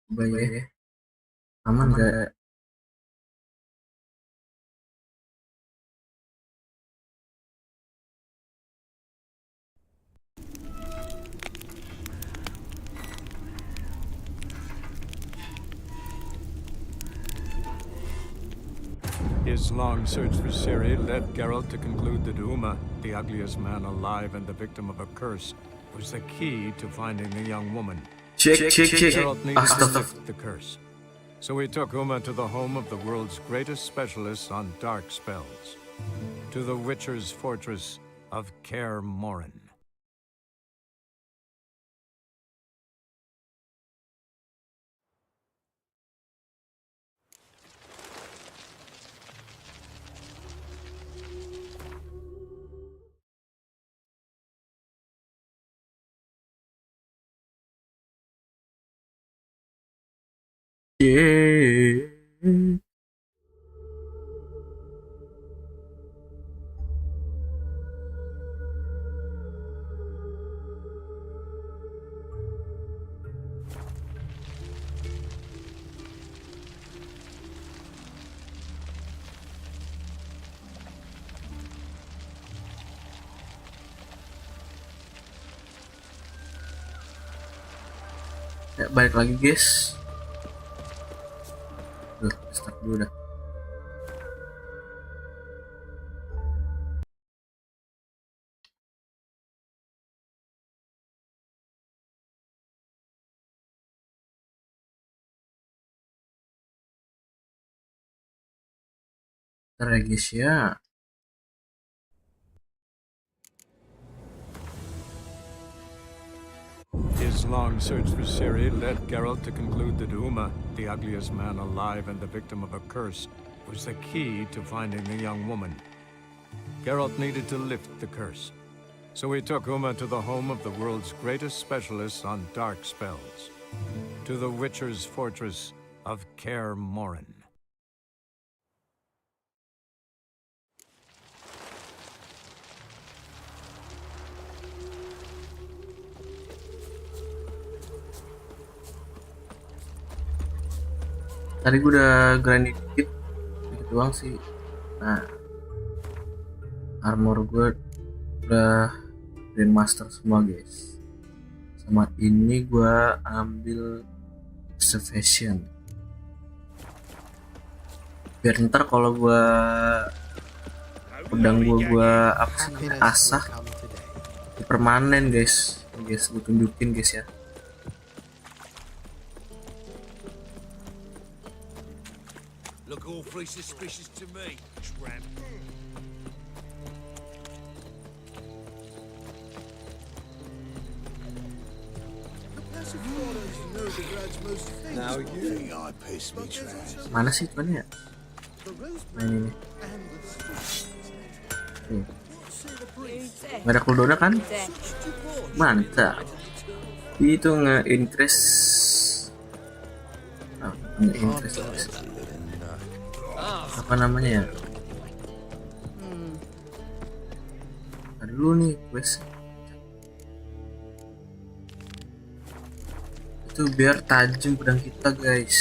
Coba ya, aman nggak? His long search for Ciri led Geralt to conclude that Uma, the ugliest man alive and the victim of a curse, was the key to finding the young woman. Cek. Geralt needed to Astaga. lift the curse. So he took Uma to the home of the world's greatest specialists on dark spells, to the Witcher's fortress of Kaer Morhen. Cek. Ya, balik lagi guys. Start dulu dah. Ntar ya guys ya. His long search for Ciri led Geralt to conclude that Uma, the ugliest man alive and the victim of a curse, was the key to finding the young woman. Geralt needed to lift the curse. So he took Uma to the home of the world's greatest specialists on dark spells, to the Witcher's fortress of Kaer Morhen. Tadi gue udah grinding dikit doang sih. Nah, armor gue udah grandmaster semua guys. Sama ini gue ambil observation. Biar ntar kalau gue pedang gue apa sih asah permanen guys. Guys, gue tunjukin guys ya. Look awfully suspicious to me, tramp. Now you think I piss me trash. Mana sih tuannya? Nah ini nih. Nggak ada cooldown kan? Mantap. Itu nge-increase nge-increase apa namanya ya? Ada dulu nih quest. Itu biar tajam pedang kita guys.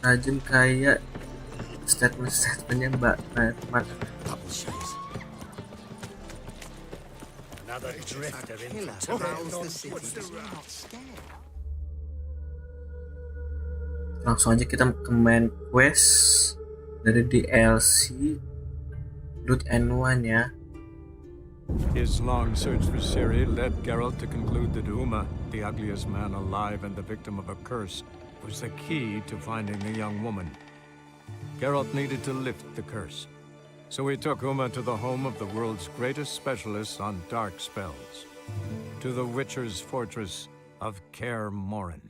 Tajam kayak statement-statementnya Mbak Mat. Another drifter in Langsung aja kita ke main quest dari DLC Loot and One ya. His long search for Ciri led Geralt to conclude that Uma, the ugliest man alive and the victim of a curse, was the key to finding the young woman. Geralt needed to lift the curse. So he took Uma to the home of the world's greatest specialists on dark spells, to the Witcher's fortress of Kaer Morhen.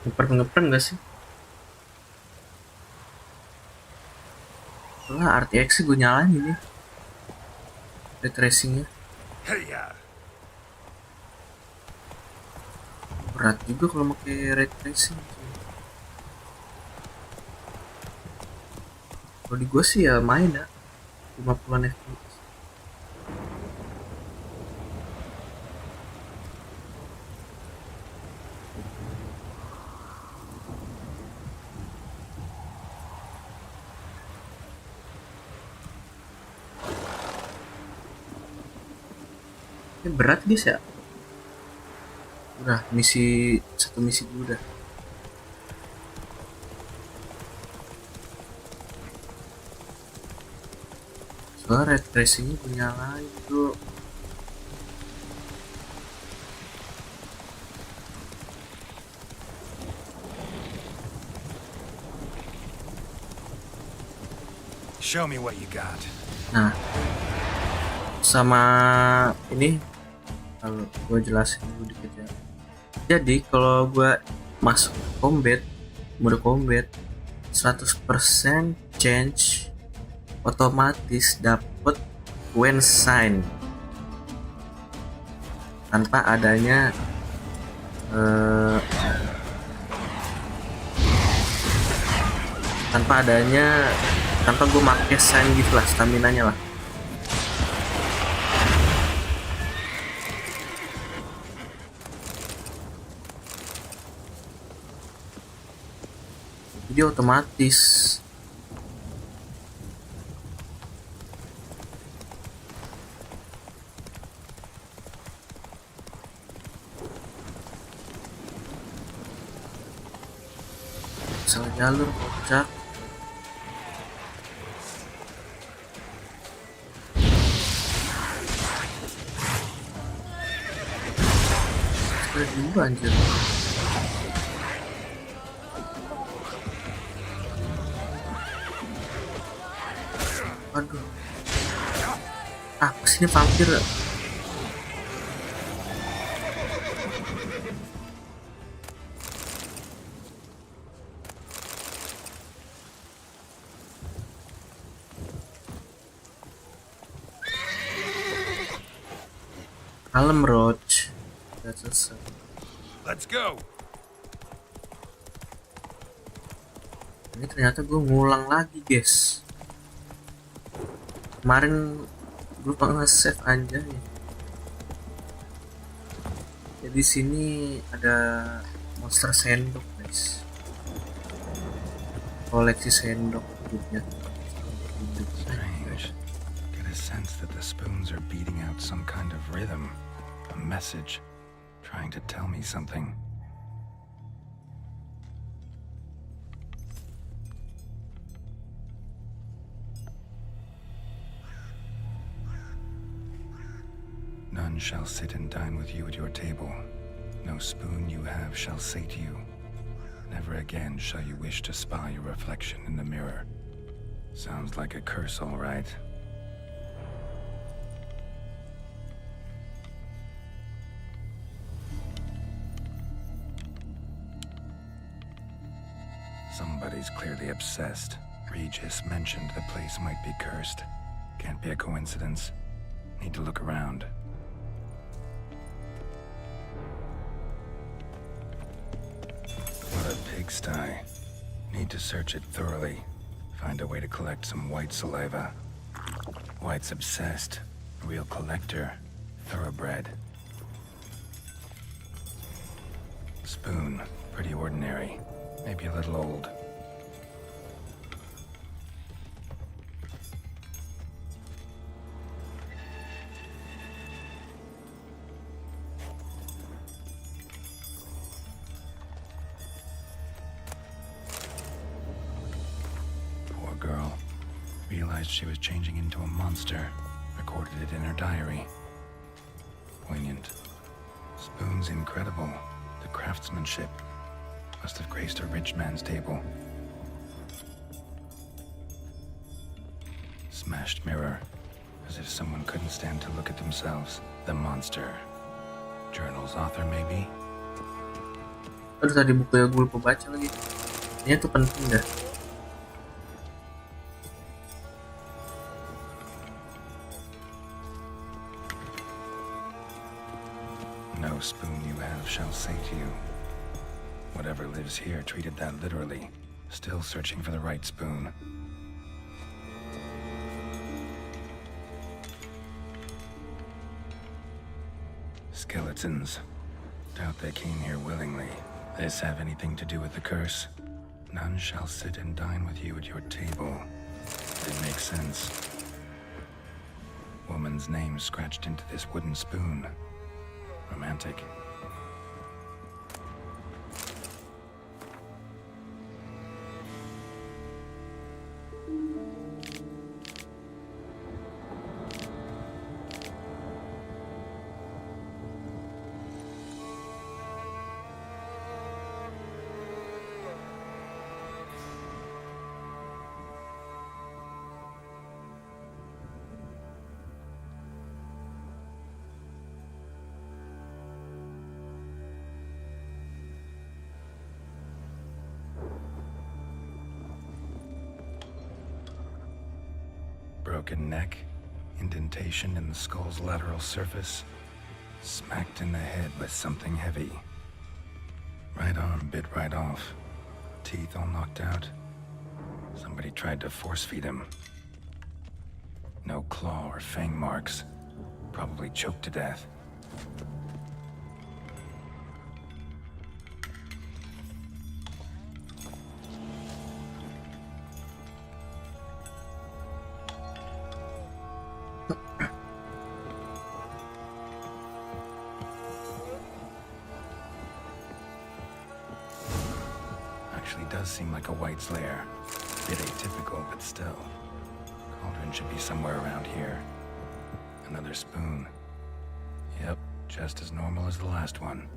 Ngeper gak sih? Lah RTX gue nyalain ini ray tracingnya. Berat juga kalau pakai ray tracing. Kalau di gue sih ya main ya 50-an FPS. Ini berat guys ya. Udah satu misi dulu dah. Soalnya red tracingnya punya lain tuh. Show me what you got. Nah, sama ini kalau gue jelasin dulu dikit ya. Jadi kalau gue masuk combat, mode combat 100% change otomatis dapet when sign tanpa adanya tanpa gue pakai sign gitu lah, stamina nya lah. Jadi otomatis. Salah jalur kocak. Sudah juga anjir. Aduh. Apa sih ini vampir? Kalem Roach. Udah selesai. Let's go. Ini ternyata gue ngulang lagi guys. Kemarin gue lupa nge-save aja ya. Jadi sini ada monster sendok guys. Koleksi sendok hidupnya. Strange. Get a sense that the spoons are beating out some kind of rhythm, a message, trying to tell me something. None shall sit and dine with you at your table. No spoon you have shall sate you. Never again shall you wish to spy your reflection in the mirror. Sounds like a curse, all right. Somebody's clearly obsessed. Regis mentioned the place might be cursed. Can't be a coincidence. Need to look around. What a pigsty. Need to search it thoroughly. Find a way to collect some white saliva. White's obsessed. Real collector. Thoroughbred. Spoon. Pretty ordinary. Maybe a little old. Girl realized she was changing into a monster, recorded it in her diary. Poignant. Spoon's incredible. The craftsmanship must have graced a rich man's table. Smashed mirror, as if someone couldn't stand to look at themselves. The monster. Journal's author, maybe? Aduh, tadi buku yang gue lupa baca lagi. Ini tuh penting dah. No spoon you have shall sate you. Whatever lives here treated that literally. Still searching for the right spoon. skeletons. Doubt they came here willingly. This have anything to do with the curse? None shall sit and dine with you at your table. It makes sense. Woman's name scratched into this wooden spoon. Romantic. Broken neck, indentation in the skull's lateral surface, smacked in the head with something heavy. Right arm bit right off, teeth all knocked out. Somebody tried to force feed him. No claw or fang marks, probably choked to death. Actually does seem like a White's lair. Bit atypical, but still. Cauldron should be somewhere around here. Another spoon. Yep, just as normal as the last one.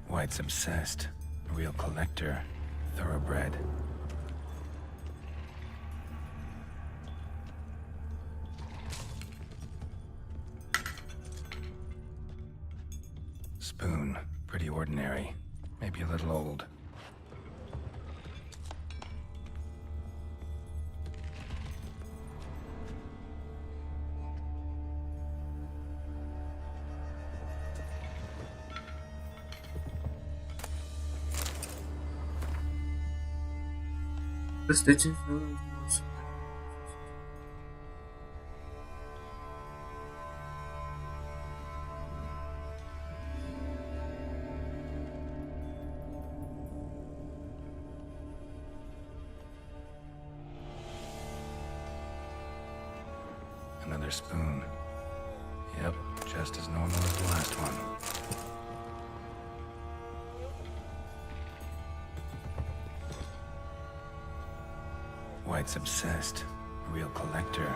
White's obsessed. A real collector. Thoroughbred. Spoon. Pretty ordinary. Maybe a little old. The stitches. Another spoon. Yep, just as normal as the last one. White's obsessed. A real collector.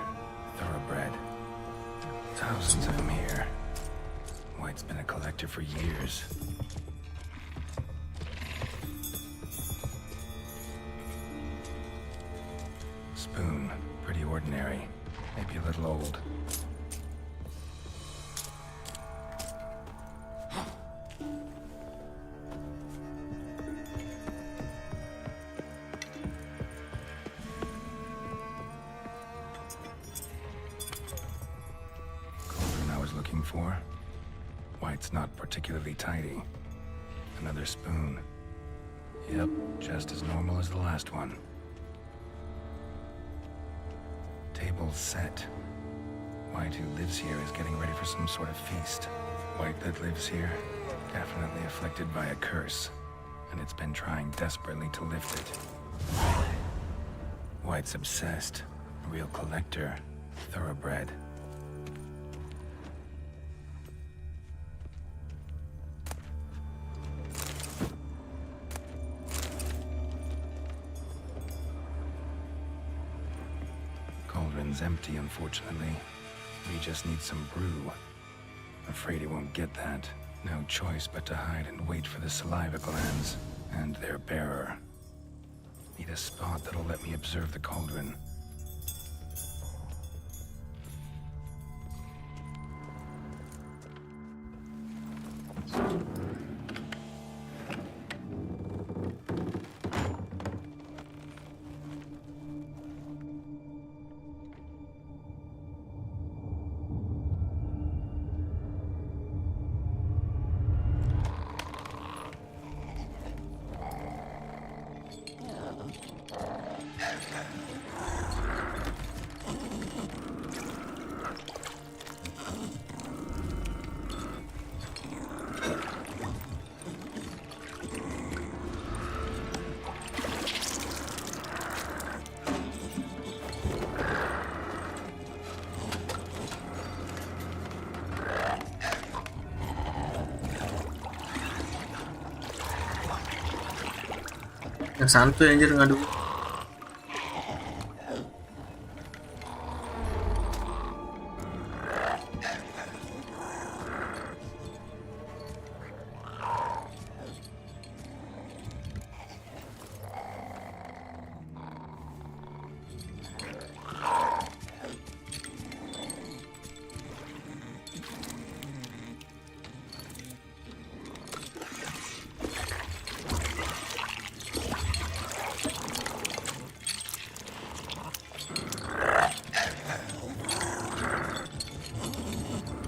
Thoroughbred. Thousands of them here. White's been a collector for years. Spoon. Pretty ordinary. Maybe a little old. Cauldron I was looking for. White's not particularly tidy. Another spoon. Yep, just as normal as the last one. Table set. White, who lives here, is getting ready for some sort of feast. White that lives here, definitely afflicted by a curse, and it's been trying desperately to lift it. White's obsessed. A real collector. Thoroughbred. Cauldron's empty, unfortunately. We just need some brew. Afraid he won't get that. No choice but to hide and wait for the saliva glands and their bearer. Need a spot that'll let me observe the cauldron. Yang santuy anjir ngadu.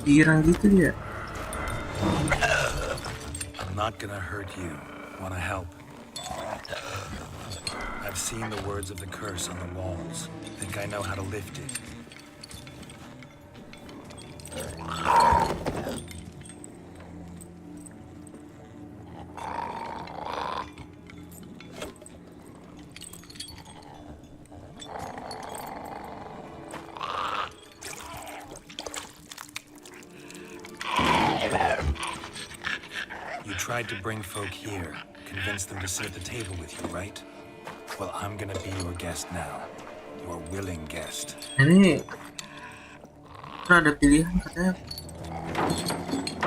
Irang gitu dia. I'm not gonna hurt you. Wanna help? I've seen the words of the curse on the walls. Think I know how to lift it. You tried to bring folk here, convince them to sit at the table with you, right? Well, I'm gonna be your guest now. Your willing guest. Ini kan ada pilihan katanya.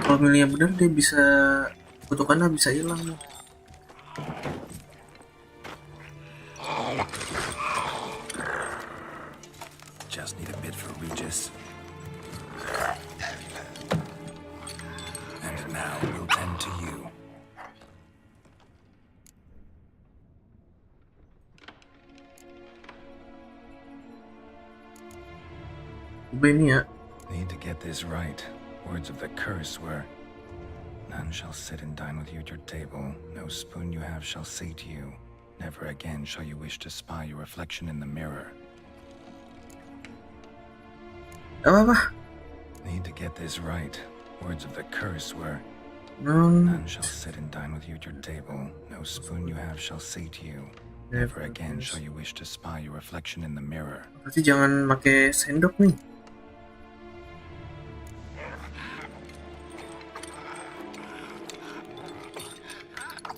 Kalau milihnya benar dia bisa kutukannya bisa hilang. Just need a bit for Regis. And now we'll tend to you. Ini ya. Need to get this right. Words of the curse were, none shall sit and dine with you at your table. No spoon you have shall say to you, never again shall you wish to spy your reflection in the mirror. Apa? Need to get this right. Words of the curse were, Non. none shall sit and dine with you at your table. No spoon you have shall say to you, never again shall you wish to spy your reflection in the mirror. Berarti jangan pakai sendok nih.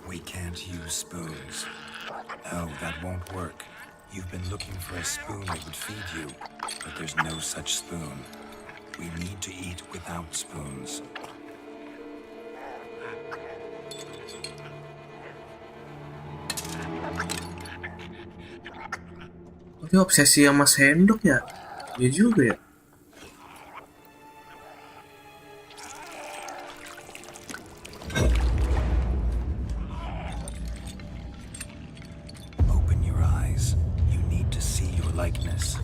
We can't use spoons. No, that won't work. You've been looking for a spoon that would feed you, but there's no such spoon. We need to eat without spoons. Tapi obsesi sama sendok ya? Iya juga ya. Open your eyes. You need to see your likeness.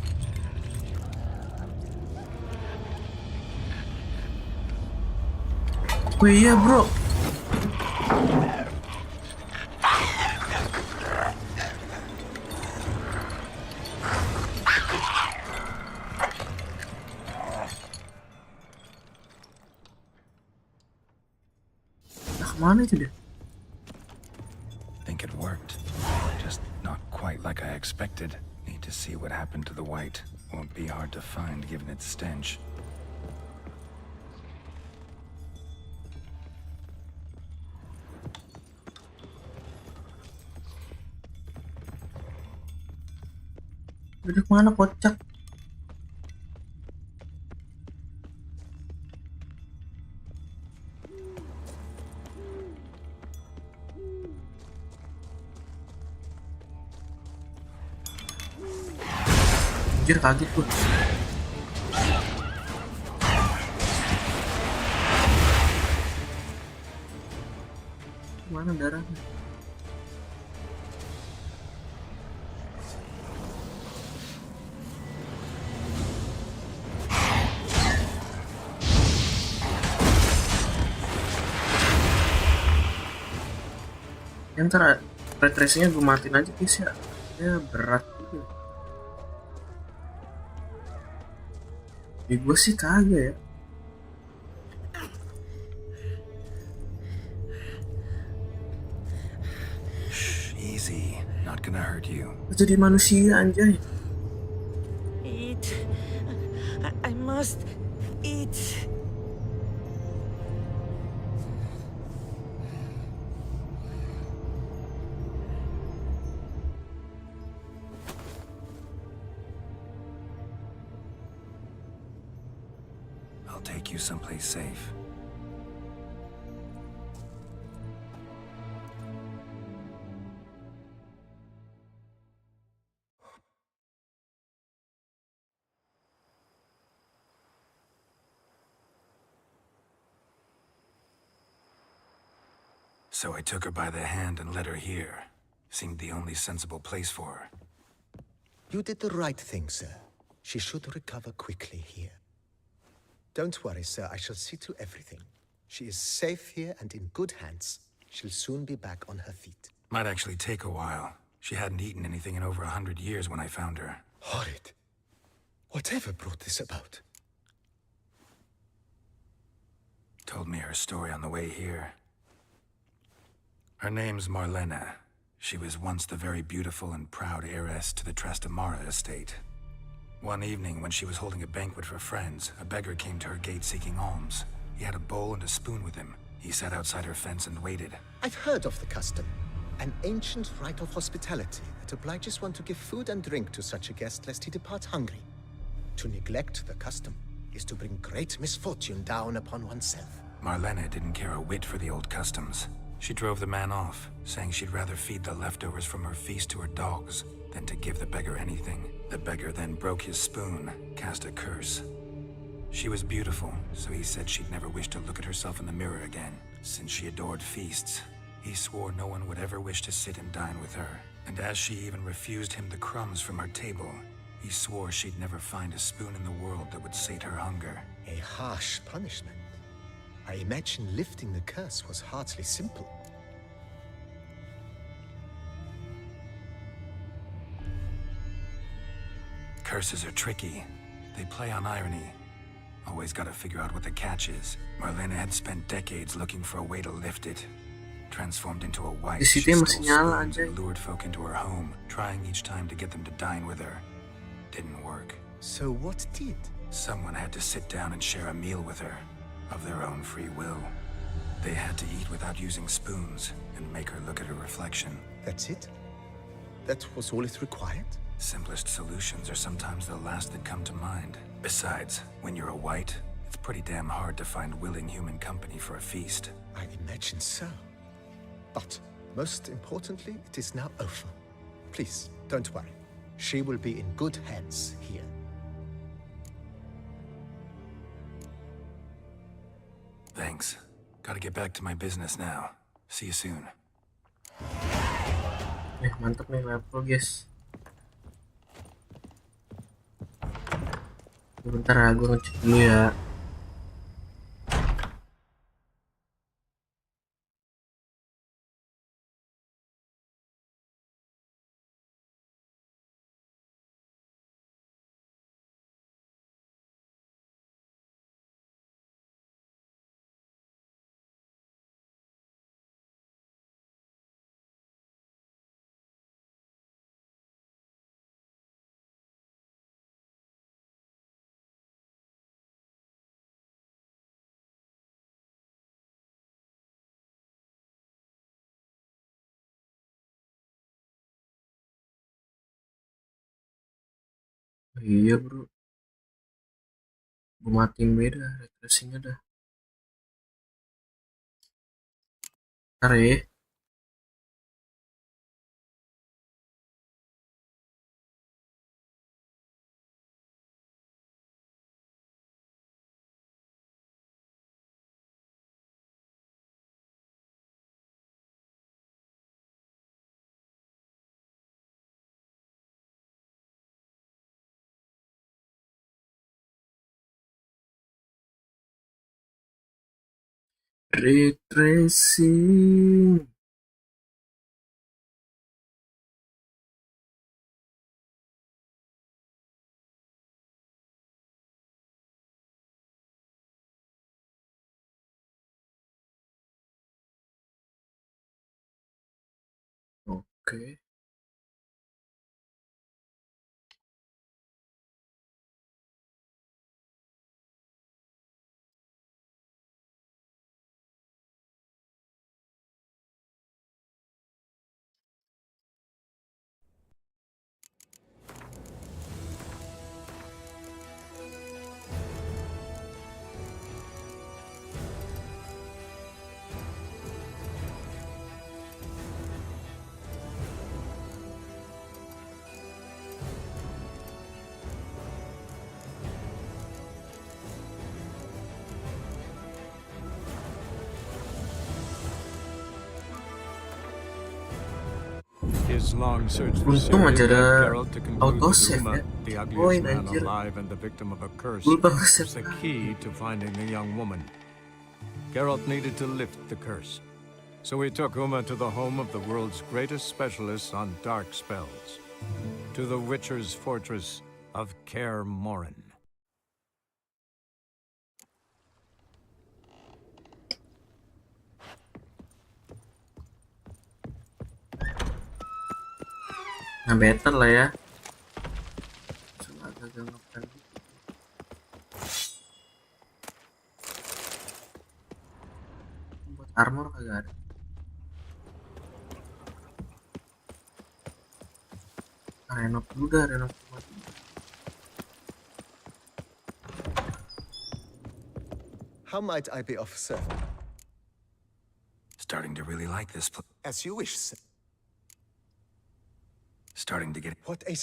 Oh iya bro. Nah, kemana itu dia? Think it worked. Just not quite like I expected. Need to see what happened to the white. Won't be hard to find given its stench. Duduk mana kocak? Anjir kaget gue. Mana darahnya? Yang ntar ray tracingnya gue matiin aja guys ya. Ya berat juga. Di gue sih kagak ya. Shh, easy. Not gonna hurt you. Jadi manusia anjay. Eat. I must eat. you someplace safe. So I took her by the hand and led her here. Seemed the only sensible place for her. You did the right thing, sir. She should recover quickly here. Don't worry, sir. I shall see to everything. She is safe here and in good hands. She'll soon be back on her feet. Might actually take a while. She hadn't eaten anything in over 100 years when I found her. Horrid. Whatever brought this about? Told me her story on the way here. Her name's Marlena. She was once the very beautiful and proud heiress to the Trastamara estate. One evening, when she was holding a banquet for friends, a beggar came to her gate seeking alms. He had a bowl and a spoon with him. He sat outside her fence and waited. I've heard of the custom. An ancient rite of hospitality that obliges one to give food and drink to such a guest lest he depart hungry. To neglect the custom is to bring great misfortune down upon oneself. Marlena didn't care a whit for the old customs. She drove the man off, saying she'd rather feed the leftovers from her feast to her dogs than to give the beggar anything. The beggar then broke his spoon, cast a curse. She was beautiful, so he said she'd never wish to look at herself in the mirror again. Since she adored feasts, he swore no one would ever wish to sit and dine with her. And as she even refused him the crumbs from her table, he swore she'd never find a spoon in the world that would sate her hunger. A harsh punishment. I imagine lifting the curse was hardly simple. Curses are tricky. They play on irony. Always gotta figure out what the catch is. Marlena had spent decades looking for a way to lift it. Transformed into a wife, Di she situ stole masih nyala, spoons anjay. and lured folk into her home, trying each time to get them to dine with her. Didn't work. So what did? Someone had to sit down and share a meal with her, of their own free will. They had to eat without using spoons, and make her look at her reflection. That's it? That was all it required? Simplest solutions are sometimes the last that come to mind. Besides, when you're a white, it's pretty damn hard to find willing human company for a feast. I imagine so. But, most importantly, it is now over. Please, don't worry. She will be in good hands here. Thanks. Gotta get back to my business now. See you soon. Mantap nih level guys. Bentar ya, gue ngecek dulu ya. Oh, iya bro, gue matiin beda refreshingnya dah. Ntar ya. Refreshing. Oke. His long search for Untung Ciri aja led ada Geralt to conclude that autosave Uma, ya. the Poin ugliest man anjir. alive and the victim of a curse, Lupa was nge-save. the key to finding the young woman. Geralt needed to lift the curse, so he took Uma to the home of the world's greatest specialists on dark spells, to the Witcher's fortress of Kaer Morhen. Nah, better lah ya. Agak ngepel gitu. Buat armor kagak ada. Renov dulu dah, renov rumah dulu. How might I be of service? Starting to really like this place. As you wish, sir. Starting to get... What a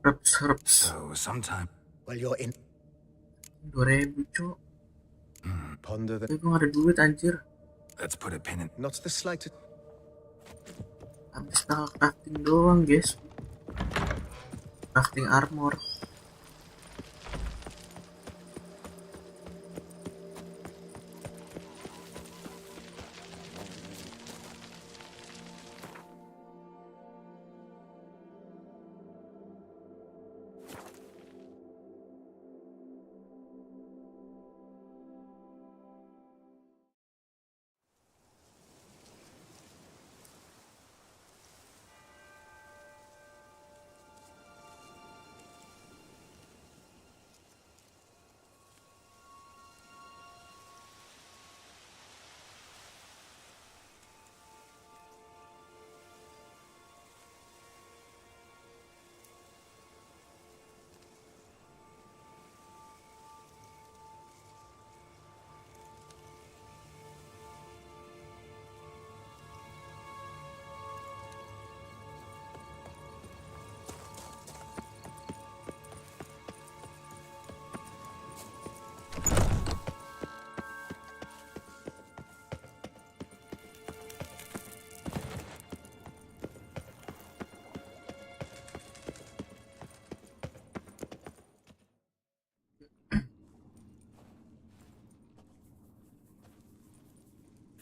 Herbs. So, sometime... Well, you're in. 2000 cok. Ponder the... Tapi gue gak ada duit anjir. Let's put a pin in... Not the slightest... Habis bakal crafting doang guys. Crafting armor.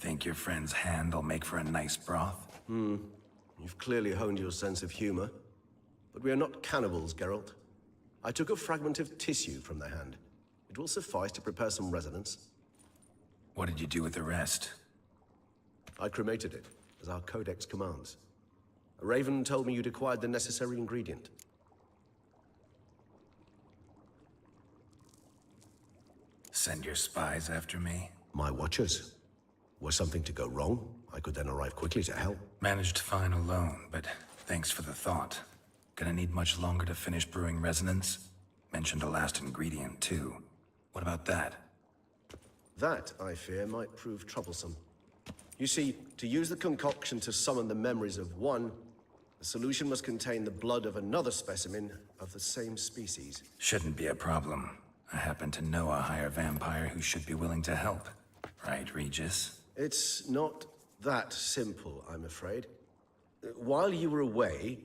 Think your friend's hand will make for a nice broth? You've clearly honed your sense of humor. But we are not cannibals, Geralt. I took a fragment of tissue from the hand. It will suffice to prepare some resonance. What did you do with the rest? I cremated it, as our codex commands. A raven told me you'd acquired the necessary ingredient. Send your spies after me? My watchers. Were something to go wrong, I could then arrive quickly to help. Managed fine alone, but thanks for the thought. Gonna need much longer to finish brewing resonance? Mentioned a last ingredient, too. What about that? That, I fear, might prove troublesome. You see, to use the concoction to summon the memories of one, the solution must contain the blood of another specimen of the same species. Shouldn't be a problem. I happen to know a higher vampire who should be willing to help. Right, Regis? It's not that simple, I'm afraid. While you were away,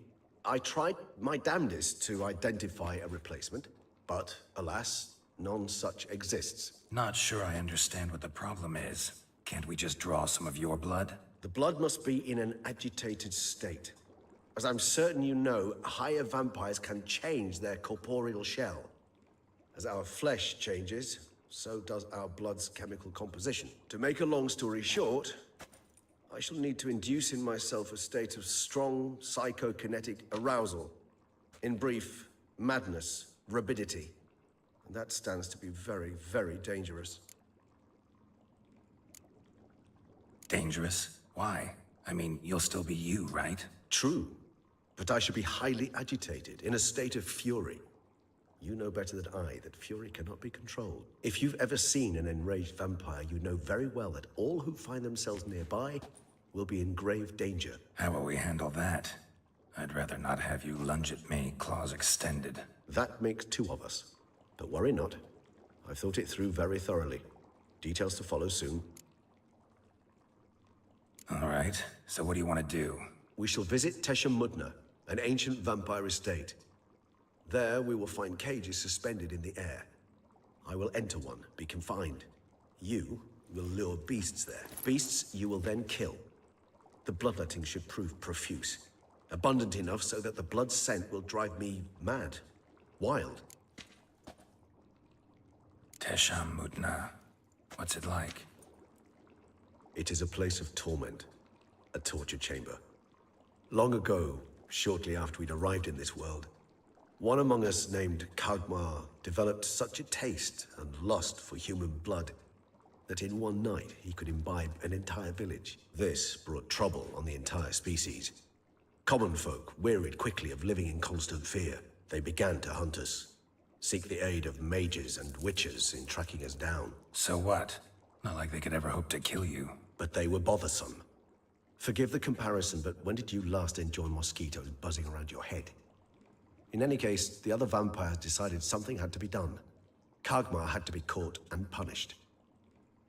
I tried my damnedest to identify a replacement, but alas, none such exists. Not sure I understand what the problem is. Can't we just draw some of your blood? The blood must be in an agitated state. As I'm certain you know, higher vampires can change their corporeal shell. As our flesh changes, so does our blood's chemical composition. To make a long story short, I shall need to induce in myself a state of strong psychokinetic arousal. In brief, madness, rabidity. And that stands to be very, very dangerous. Dangerous? Why? I mean, you'll still be you, right? True, but I should be highly agitated, in a state of fury. You know better than I that fury cannot be controlled. If you've ever seen an enraged vampire, you know very well that all who find themselves nearby will be in grave danger. How will we handle that? I'd rather not have you lunge at me, claws extended. That makes two of us. But worry not. I've thought it through very thoroughly. Details to follow soon. All right, so what do you want to do? We shall visit Tesha Mudna, an ancient vampire estate. There we will find cages suspended in the air. I will enter one, be confined. You will lure beasts there. Beasts you will then kill. The bloodletting should prove profuse. Abundant enough so that the blood scent will drive me mad. Wild. Tesha Mudna. What's it like? It is a place of torment. A torture chamber. Long ago, shortly after we'd arrived in this world, one among us named Kagmar developed such a taste and lust for human blood that in one night he could imbibe an entire village. This brought trouble on the entire species. Common folk wearied quickly of living in constant fear. They began to hunt us, seek the aid of mages and witches in tracking us down. So what? Not like they could ever hope to kill you. But they were bothersome. Forgive the comparison, but when did you last enjoy mosquitoes buzzing around your head? In any case, the other vampires decided something had to be done. Kagmar had to be caught and punished.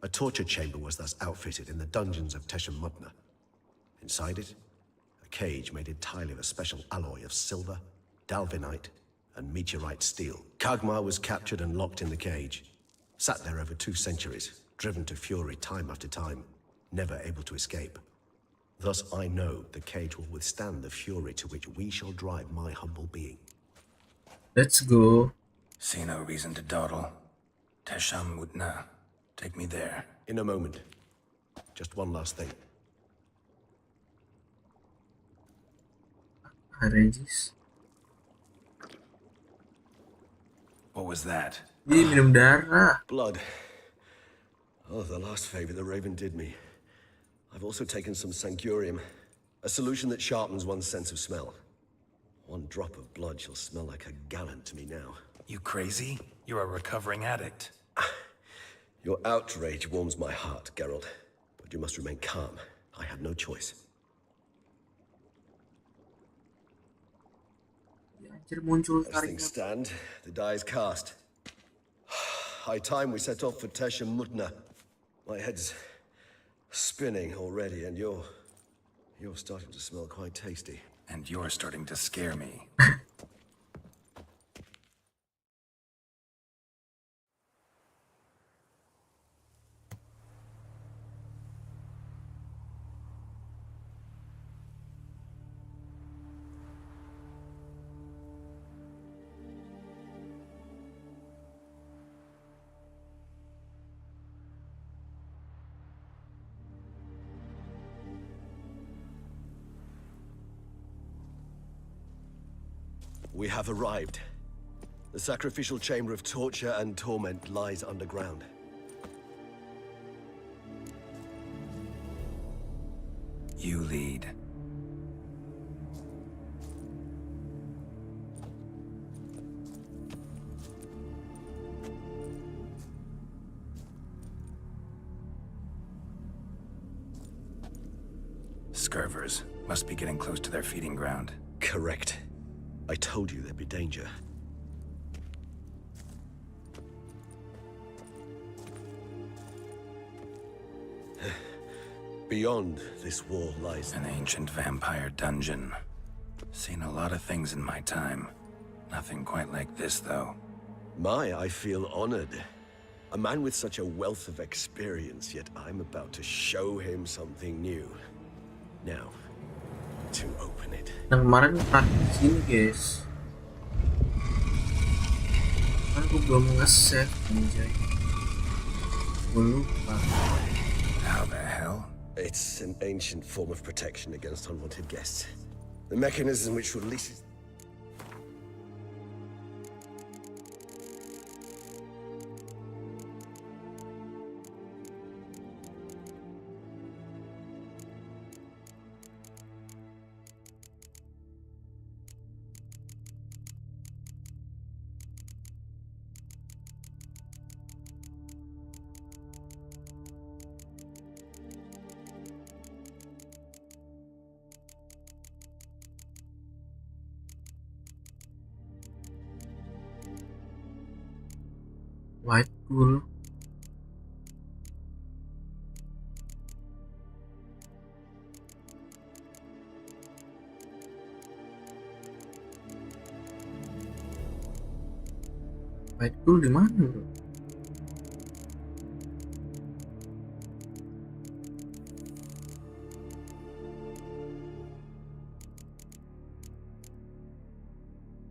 A torture chamber was thus outfitted in the dungeons of Tesha Mudna. Inside it, a cage made entirely of a special alloy of silver, dalvinite, and meteorite steel. Kagmar was captured and locked in the cage. Sat there over 2 centuries, driven to fury time after time, never able to escape. Thus I know the cage will withstand the fury to which we shall drive my humble being. Let's go. See no reason to dawdle. Tesha Mudna. Take me there. In a moment. Just one last thing. Regis. What was that? Dia minum darah. Blood. Oh, the last favor the Raven did me. I've also taken some Sancurium, a solution that sharpens one's sense of smell. One drop of blood shall smell like a gallon to me now. You crazy? You're a recovering addict. Your outrage warms my heart, Geralt. But you must remain calm. I have no choice. Anjir muncul As things tarik. stand, the die is cast. High time we set off for Tesha Mudna. My head's spinning already, and you're starting to smell quite tasty. And you're starting to scare me. We have arrived. The sacrificial chamber of torture and torment lies underground. You lead. Scurvers must be getting close to their feeding ground. Correct. I told you there'd be danger. Beyond this wall lies An ancient vampire dungeon. Seen a lot of things in my time. Nothing quite like this, though. I feel honored. A man with such a wealth of experience, yet I'm about to show him something new. Now, to open it. Yang kemarin praktik di sini, guys. Kan aku belum nge-save, anjay. Gue lupa. How the hell? It's an ancient form of protection against unwanted guests. The mechanism which releases... White Bull. White Bull di mana bro?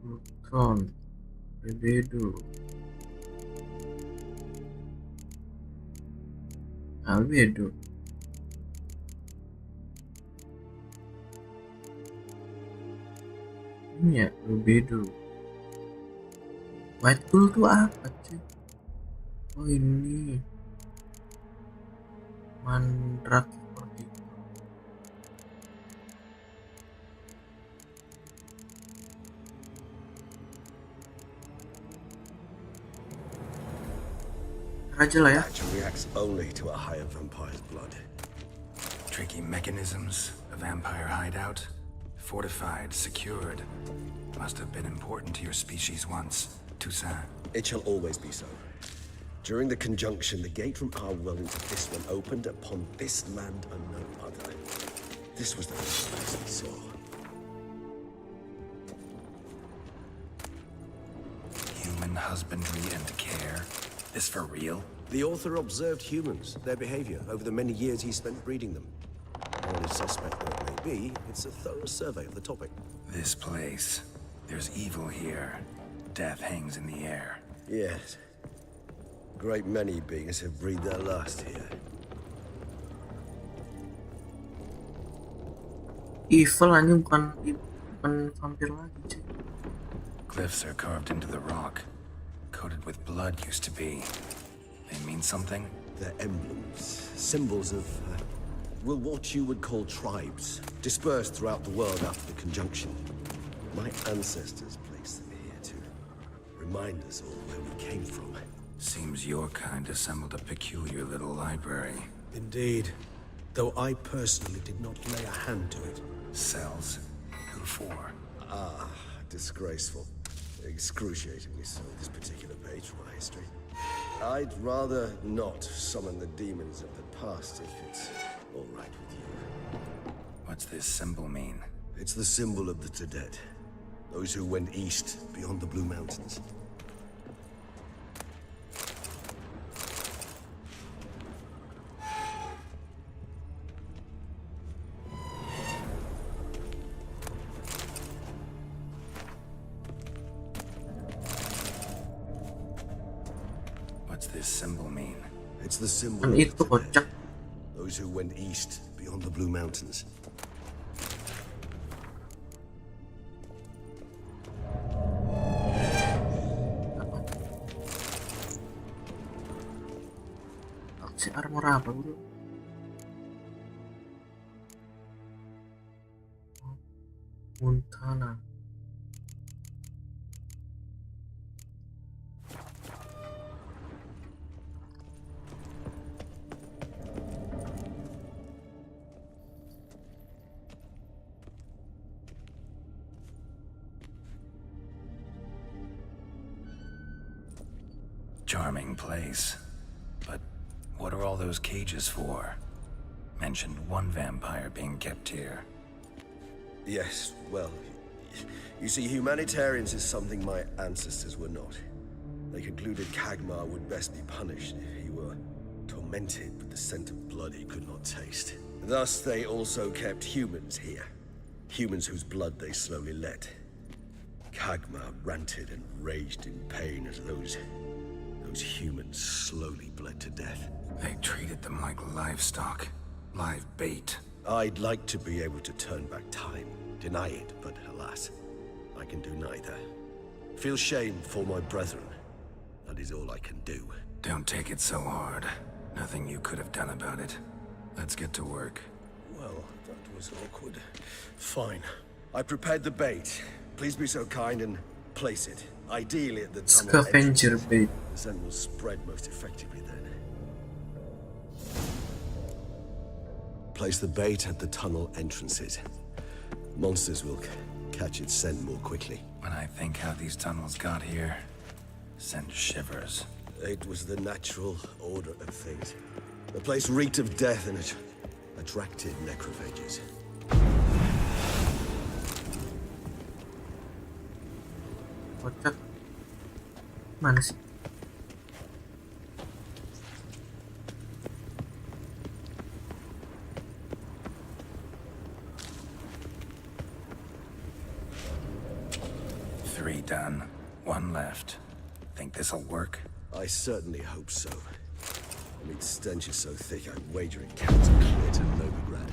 Ultron, Bebedo, Albedo. Ini ya, Bebedo. White Bull tuh apa sih? Oh ini Mandrak seperti itu. Aja lah ya. Action reacts only to a higher vampire's blood. Tricky mechanisms, a vampire hideout. Fortified, secured. Must have been important to your species once, Toussaint. It shall always be so. During the conjunction, the gate from our world into this one opened upon this land and no other. This was the first place we saw. Human husbandry and care. This for real? The author observed humans, their behavior, over the many years he spent breeding them. Only suspect though it may be, it's a thorough survey of the topic. This place. There's evil here. Death hangs in the air. Yes. A great many beings have breathed their last here. Evil anjing, bukan vampir lagi cuy. Glyphs are carved into the rock. Coated with blood used to be. They mean something? They're emblems, symbols of, what you would call tribes, dispersed throughout the world after the conjunction. My ancestors placed them here to remind us all where we came from. Seems your kind assembled a peculiar little library. Indeed, though I personally did not lay a hand to it. Cells? Who for? Ah, disgraceful. Excruciatingly so, this particular page from our history. I'd rather not summon the demons of the past if it's all right with you. What's this symbol mean? It's the symbol of the Tedet. Those who went east, beyond the Blue Mountains. What's this symbol mean? It's the symbol Kan of itu the kocak. Tedet. Those who went east, beyond the Blue Mountains. Si armor apa bro? Montana. Charming place. But what are all those cages for? Mentioned one vampire being kept here. Yes, well, you see, humanitarians is something my ancestors were not. They concluded Kagmar would best be punished if he were tormented with the scent of blood he could not taste. Thus, they also kept humans here. Humans whose blood they slowly let. Kagmar ranted and raged in pain as those humans slowly bled to death. They treated them like livestock. Live bait. I'd like to be able to turn back time, deny it, but alas, I can do neither. Feel shame for my brethren. That is all I can do. Don't take it so hard. Nothing you could have done about it. Let's get to work. Well, that was awkward. Fine. I prepared the bait. Please be so kind and place it. Ideally at the tunnel Scavenger entrance. bait. The scent will spread most effectively then. Place the bait at the tunnel entrances. Monsters will catch its scent more quickly. When I think how these tunnels got here, send shivers. It was the natural order of things. The place reeked of death and it attracted necrophages. Kocak. Mana sih? done. One left. Think this'll work? I certainly hope so. The meat stench is so thick, I'm wagering counts clear to Novigrad.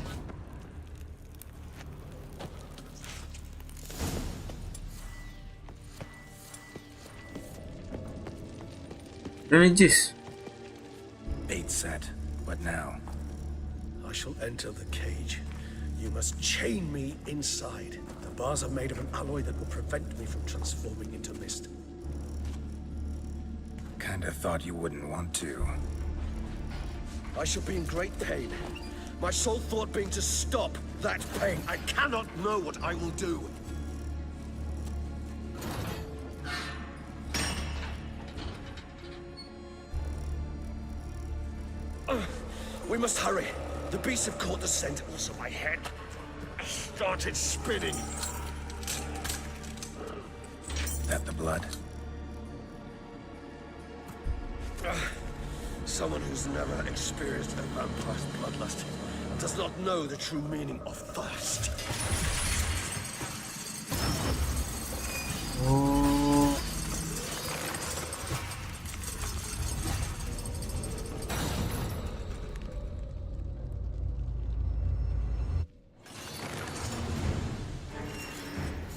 Religious. Bait set. What now? I shall enter the cage. You must chain me inside. The bars are made of an alloy that will prevent me from transforming into mist. Kinda thought you wouldn't want to. I shall be in great pain. My sole thought being to stop that pain. I cannot know what I will do. We must hurry. The beasts have caught the scent. Also, my head started spinning. That the blood? Someone who's never experienced a vampire's bloodlust does not know the true meaning of thirst. Oh.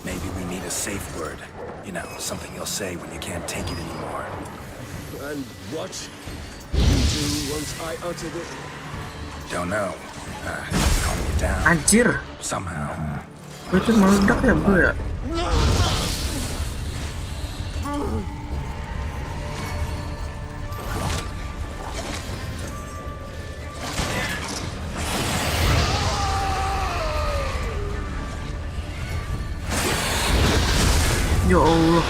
Maybe we need a safe word. You know, something you'll say when you can't take it anymore. And what will you do once I utter it? Don't know. Calm you down. Anjir. Somehow. Itu meledak ya bro ya? Ya Allah.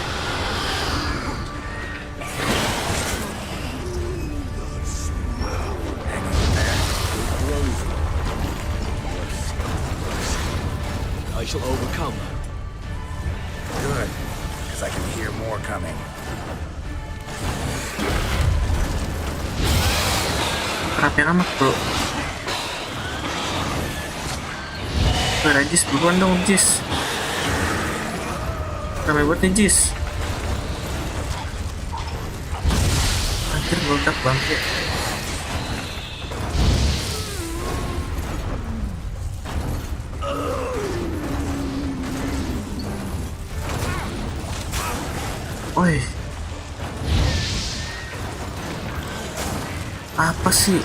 I shall overcome. Good. Because I can hear more coming. Rapnya amat bro. Udah Jis, buruan dong Jis. Ramai buat nih Jis. Anjir meledak bangke. Oi. Apa sih?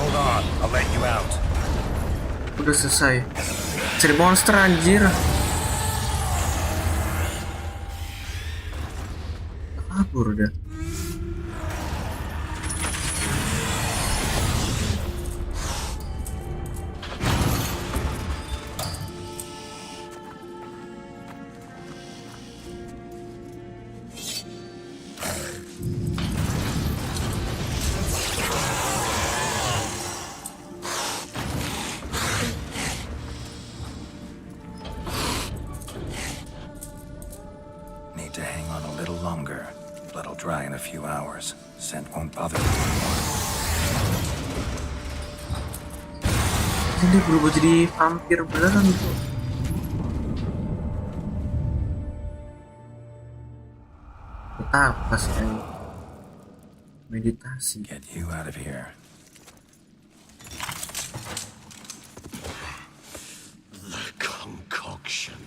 Hold on, I'll let you out. Udah selesai. Cari monster anjir. Kabur udah. Need to hang on a little longer. Blood'll dry in a few hours. Scent won't bother me anymore. Ini berubah jadi vampir beneran itu. Tetap kasih meditasi. Get you out of here. The concoction.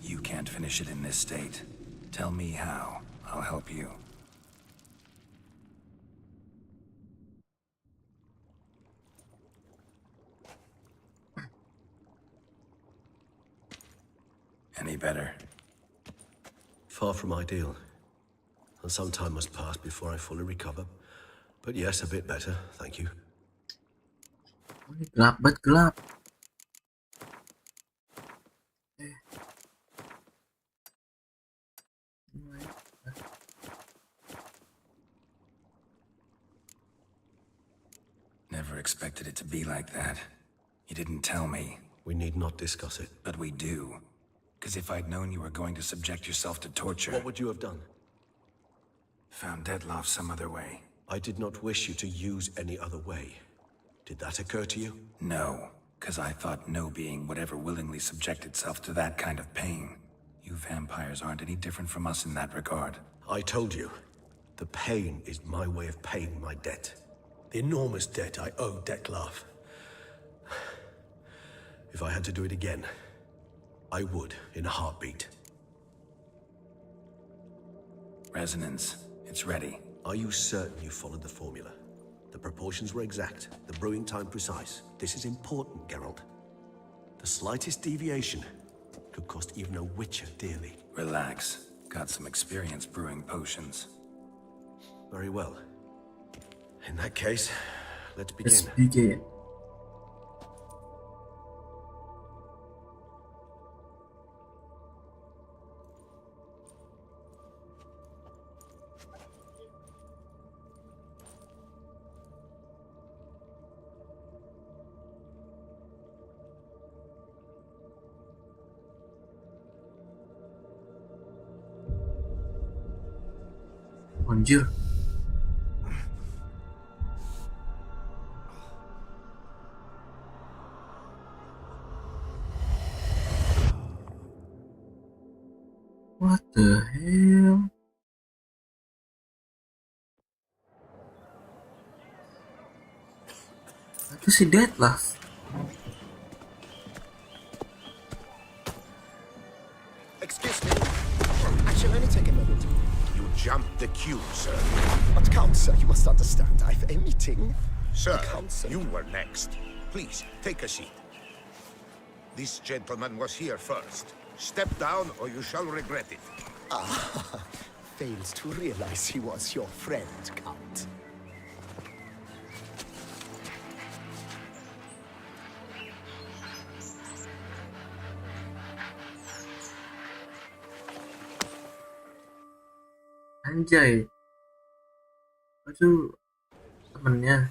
You can't finish it in this state. Tell me how. I'll help you. Any better? Far from ideal. And some time must pass before I fully recover. But yes, a bit better, thank you. Gelap banget, gelap. Never never expected it to be like that. You didn't tell me. We need not discuss it. But we do. Because if I'd known you were going to subject yourself to torture... What would you have done? Found Dettlaff some other way. I did not wish you to use any other way. Did that occur to you? No, because I thought no being would ever willingly subject itself to that kind of pain. You vampires aren't any different from us in that regard. I told you, the pain is my way of paying my debt. The enormous debt I owe Dettlaff. If I had to do it again, I would in a heartbeat. Resonance. It's ready. Are you certain you followed the formula? The proportions were exact, the brewing time precise. This is important, Geralt. The slightest deviation could cost even a witcher dearly. Relax. Got some experience brewing potions. Very well. In that case, let's begin. Let's begin. Anjir. What the hell? Itu si Dettlaff. Excuse me. I shall only take a moment. You jumped the queue, sir. But Count, sir, you must understand. I've a meeting. Sir, Counsel. you were next. Please, take a seat. This gentleman was here first. Step down or you shall regret it. Fails to realize he was your friend, Count. Anjay. Itu temennya.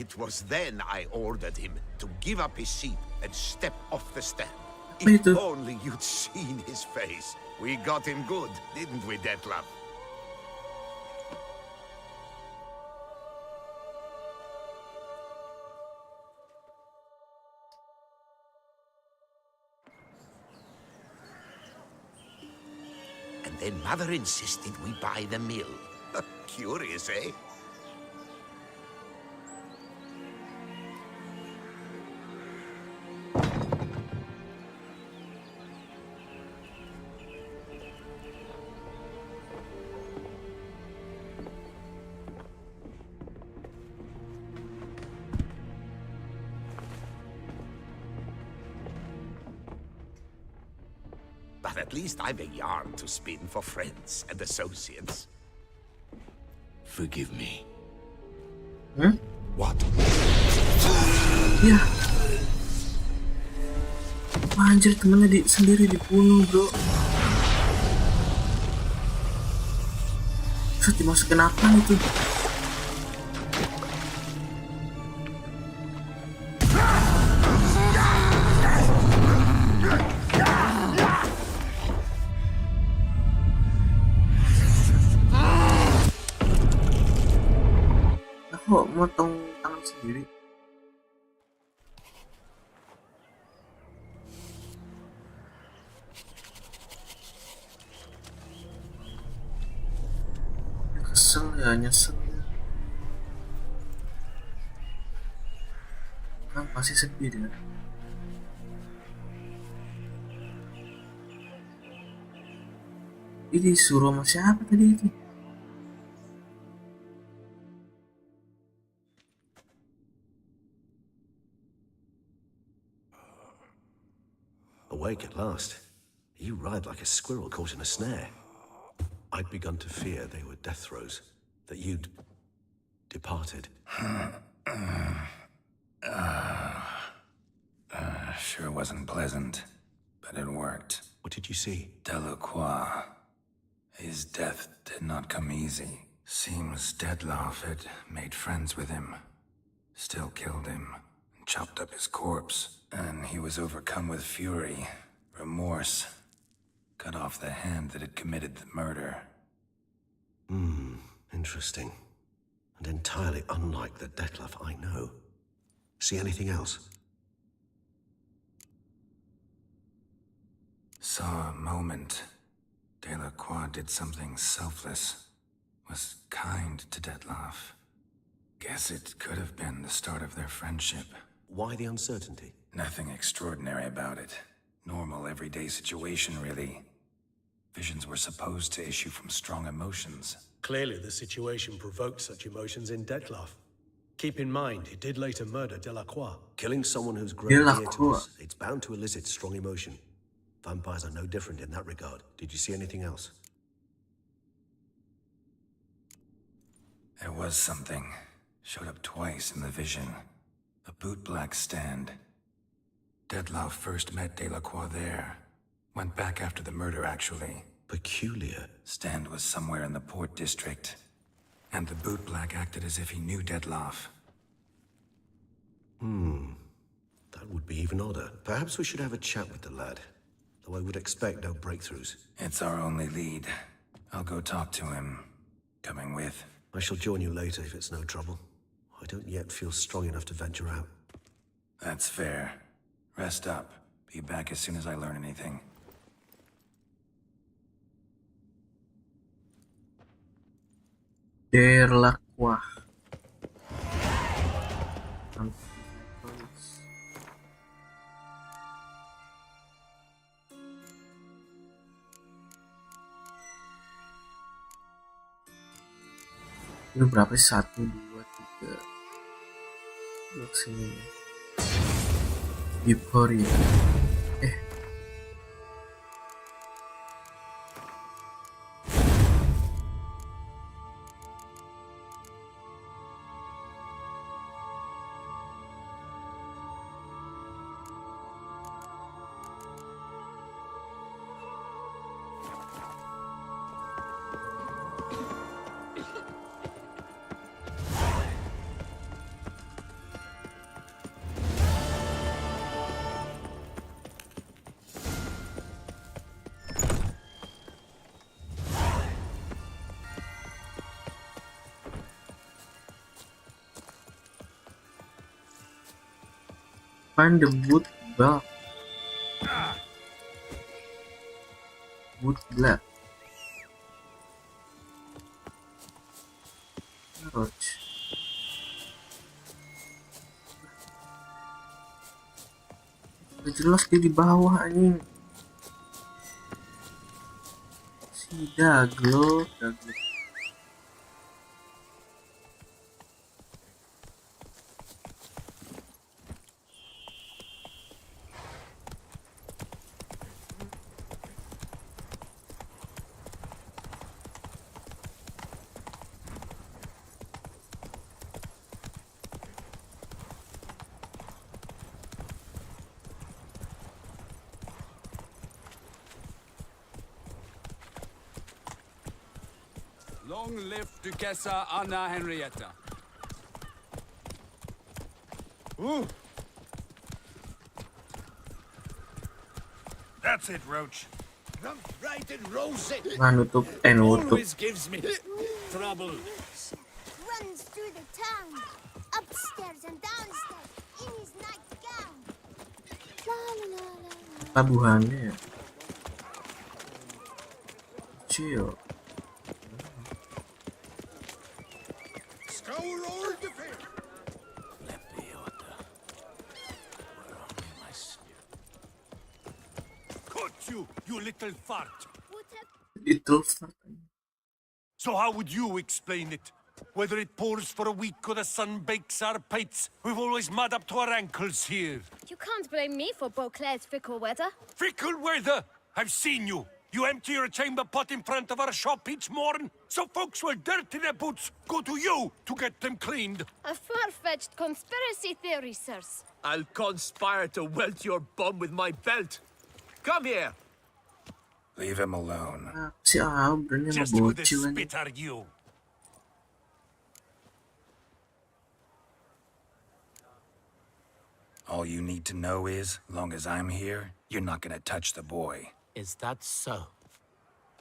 It was then I ordered him to give up his seat and step off the stand. Apa If itu? only you'd seen his face. We got him good, didn't we, Dettlaff? And then Mother insisted we buy the mill. Curious, eh? But at least I've a yarn to spin for friends and associates. Forgive me. Hmm? What? Ya. Anjir, temennya sendiri dibunuh, bro. Terus dimasukin apa itu? Kok motong tangan sendiri? Kesel ya, nyesel ya. Kan pasti sedih dia. Ini disuruh sama siapa tadi itu? Awake at last. You ride like a squirrel caught in a snare. I'd begun to fear they were death throes, that you'd departed. Sure wasn't pleasant, but it worked. What did you see? Delacroix. His death did not come easy. Seems Dettlaff had made friends with him. Still killed him. And chopped up his corpse. And he was overcome with fury. Remorse. Cut off the hand that had committed the murder. Interesting. And entirely unlike the Dettlaff I know. See anything else? Saw a moment. Delacroix did something selfless. Was kind to Dettlaff. Guess it could have been the start of their friendship. Why the uncertainty? Nothing extraordinary about it. Normal, everyday situation, really. Visions were supposed to issue from strong emotions. Clearly, the situation provoked such emotions in Dettlaff. Keep in mind, he did later murder Delacroix. Killing someone who's grown near to Delacroix. us, it's bound to elicit strong emotion. Vampires are no different in that regard. Did you see anything else? There was something. Showed up twice in the vision. A bootblack stand. Dettlaff first met Delacroix there. Went back after the murder, actually. Peculiar. Stand was somewhere in the Port District. And the bootblack acted as if he knew Dettlaff. That would be even odder. Perhaps we should have a chat with the lad. Though I would expect no breakthroughs. It's our only lead. I'll go talk to him. Coming with. I shall join you later if it's no trouble. I don't yet feel strong enough to venture out. That's fair. Rest up. Be back as soon as I learn anything. Delacroix. Ini berapa sih? 1, 2, 3. Lihat sini. Victoria. Find the boot belt. Boot black. Ouch. Udah jelas dia di bawah anjing. Si Daglo. Long live Duchessa Anna Henrietta. Ooh. That's it, Roach. Run right and rosy. Nutup. Always gives me trouble. Runs through the town, upstairs and downstairs, in his nightgown. La la la la. Tabuhannya ya. Kecil. Scour all the fair. Cut you, you little fart. Little fat. So how would you explain it? Whether it pours for a week or the sun bakes our pates, we've always mud up to our ankles here. You can't blame me for Beauclair's fickle weather. Fickle weather! I've seen you. You empty your chamber pot in front of our shop each morn, so folks will dirty their boots, go to you to get them cleaned. A far-fetched conspiracy theory, sirs. I'll conspire to welt your bum with my belt. Come here. Leave him alone. Si berani sama Just who the bocil aja. spit are you? All you need to know is, long as I'm here, you're not gonna touch the boy. Is that so?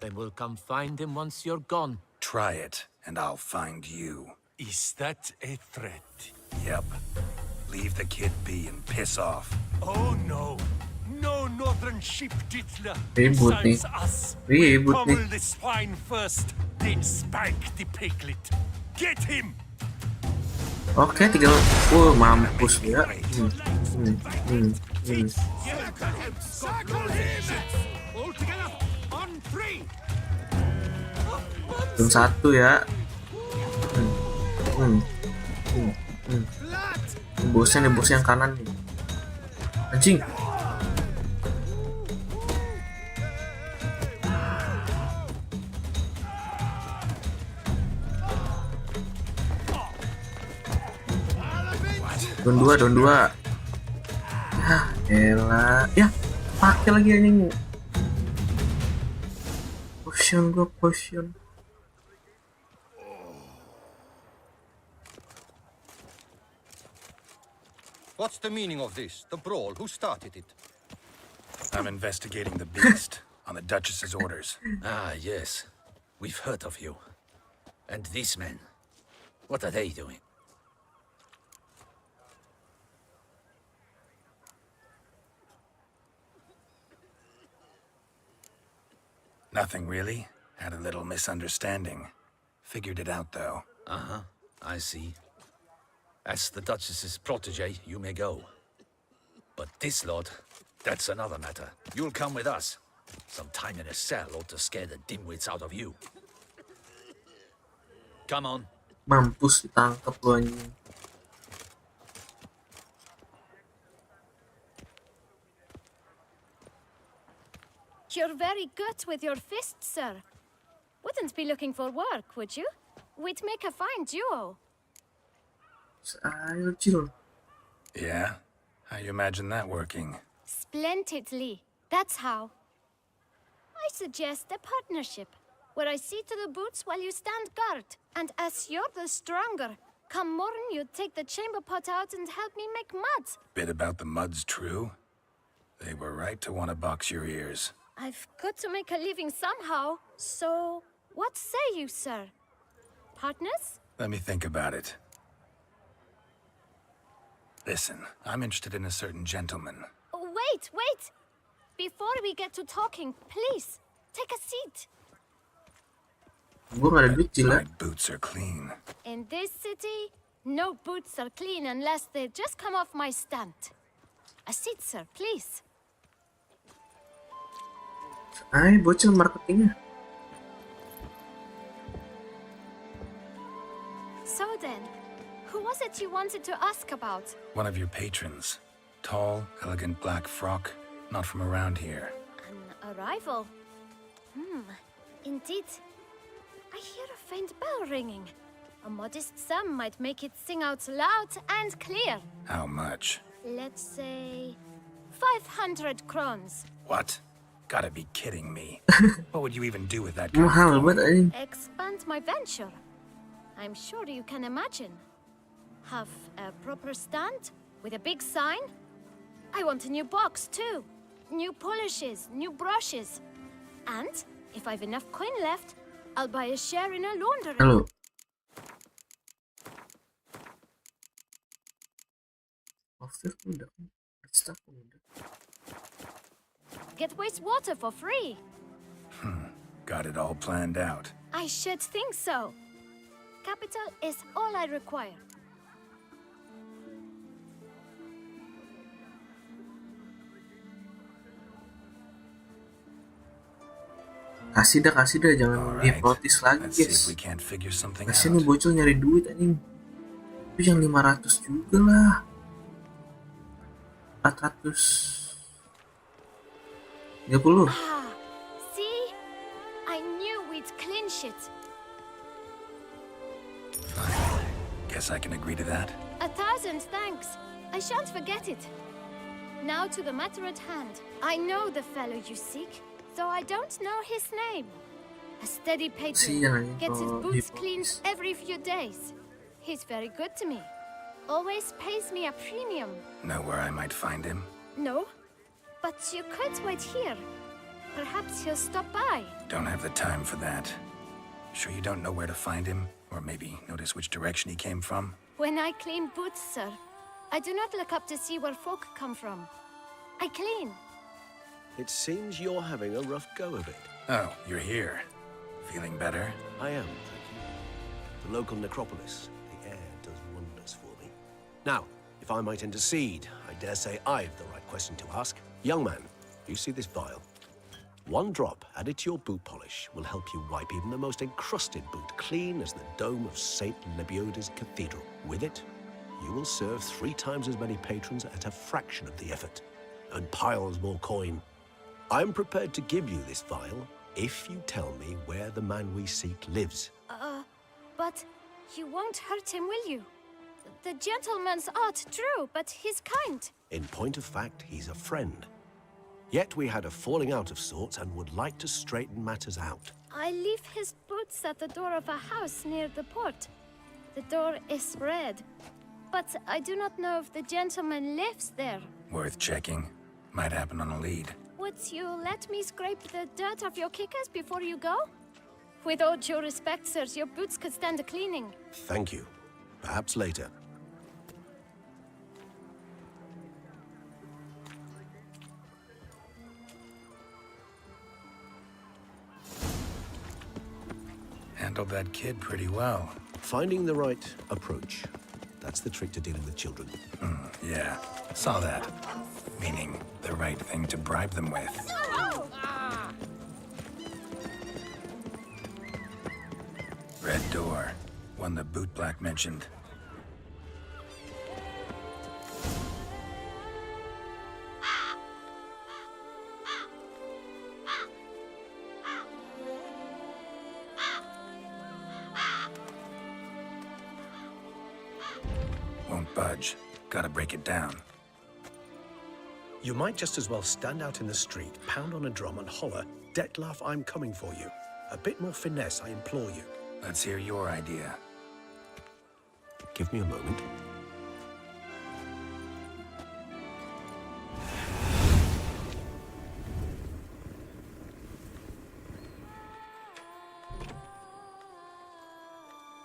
Then we'll come find him once you're gone. Try it, and I'll find you. Is that a threat? Yep. Leave the kid be and piss off. Oh no. No northern sheep titler Ribut nih. besides us. Ribut Pummel nih. the swine first, then spank the piglet. Get him! Oke, tinggal mampus ya. Turun satu ya. Bosnya nih, bos yang kanan nih. Anjing. Down dua. Ya, elah. Ya, pakai lagi anjing. Potion. What's the meaning of this? The brawl? Who started it? I'm investigating the beast on the Duchess's orders. Ah, yes. We've heard of you. And these men, what are they doing? Nothing really. Had a little misunderstanding. Figured it out, though. Uh-huh, I see. As the Duchess's protege, you may go. But this lot, that's another matter. You'll come with us. Some time in a cell ought to scare the dimwits out of you. Come on. Mampus, ditangkap lu anjing. You're very good with your fists, sir. Wouldn't be looking for work, would you? We'd make a fine duo. Ayo, Jill. Yeah? How you imagine that working? Splendidly. That's how. I suggest a partnership, where I see to the boots while you stand guard. And as you're the stronger, come morn you take the chamber pot out and help me make mud. Bit about the mud's true? They were right to want to box your ears. I've got to make a living somehow, so what say you, sir? Partners? Let me think about it. Listen, I'm interested in a certain gentleman. Wait! Before we get to talking, please, take a seat. Gue gak ada duit, Jill. My boots are clean. In this city, no boots are clean unless they just come off my stand. A seat, sir, please. Ay, bocil marketingnya. So then, who was it you wanted to ask about? One of your patrons. Tall, elegant black frock. Not from around here. An arrival? Indeed. I hear a faint bell ringing. A modest sum might make it sing out loud and clear. How much? Let's say 500 crowns. What? Gotta be kidding me. What would you even do with that kind of Mahal gold? banget anjing. Expand my venture. I'm sure you can imagine. Have a proper stand with a big sign. I want a new box too. New polishes, new brushes. And if I've enough coin left, I'll buy a share in a laundry. Halo. Offer udah. Staff udah. Get wastewater for free. Got it all planned out. I should think so. Capital is all I require. Kasih dah, jangan diprotes lagi, Let's see if guys. we can't figure something Kasih nih out. bocil nyari duit anjing. Tapi yang 500 juga lah. 430. Ah, see? I knew we'd clinch it. Fine. Guess I can agree to that. 1,000 thanks. I shan't forget it. Now to the matter at hand. I know the fellow you seek. though I don't know his name. A steady Kasihan patron, aja gets his kalau boots di cleaned podcast. every few days. He's very good to me. Always pays me a premium. Know where I might find him? No, but you could wait here. Perhaps he'll stop by. Don't have the time for that. Sure you don't know where to find him? Or maybe notice which direction he came from? When I clean boots, sir, I do not look up to see where folk come from. I clean. It seems you're having a rough go of it. Oh, you're here. Feeling better? I am, thank you. The local necropolis. The air does wonders for me. Now, if I might intercede, I dare say I've the right question to ask. Young man, you see this vial? One drop added to your boot polish will help you wipe even the most encrusted boot clean as the dome of St. Lebioda's Cathedral. With it, you will serve 3 times as many patrons at a fraction of the effort, and piles more coin. I'm prepared to give you this vial if you tell me where the man we seek lives. But you won't hurt him, will you? The gentleman's odd, true, but he's kind. In point of fact, he's a friend. Yet we had a falling out of sorts and would like to straighten matters out. I leave his boots at the door of a house near the port. The door is red, but I do not know if the gentleman lives there. Worth checking. Might happen on a lead. Would you let me scrape the dirt off your kickers before you go? With all due respect, sirs, your boots could stand a cleaning. Thank you. Perhaps later. Handled that kid pretty well. Finding the right approach. That's the trick to dealing with children. Yeah, saw that. Meaning, the right thing to bribe them with. Red door. One the boot black mentioned. Won't budge. Gotta break it down. You might just as well stand out in the street, pound on a drum and holler, "Detlef, I'm coming for you." A bit more finesse, I implore you. Let's hear your idea. Give me a moment.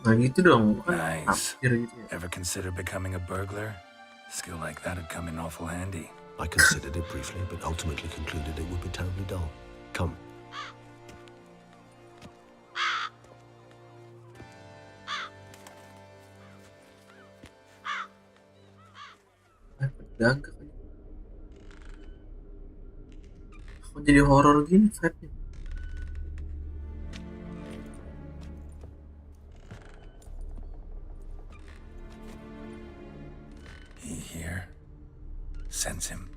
Nah gitu dong. Nice. Vampir gitu ya. Ever consider becoming a burglar? Skill like that'd come in awful handy. I considered it briefly, but ultimately concluded it would be terribly dull. Come. Gagak aja. Kok jadi horor gini vibe-nya? He here? Sense him.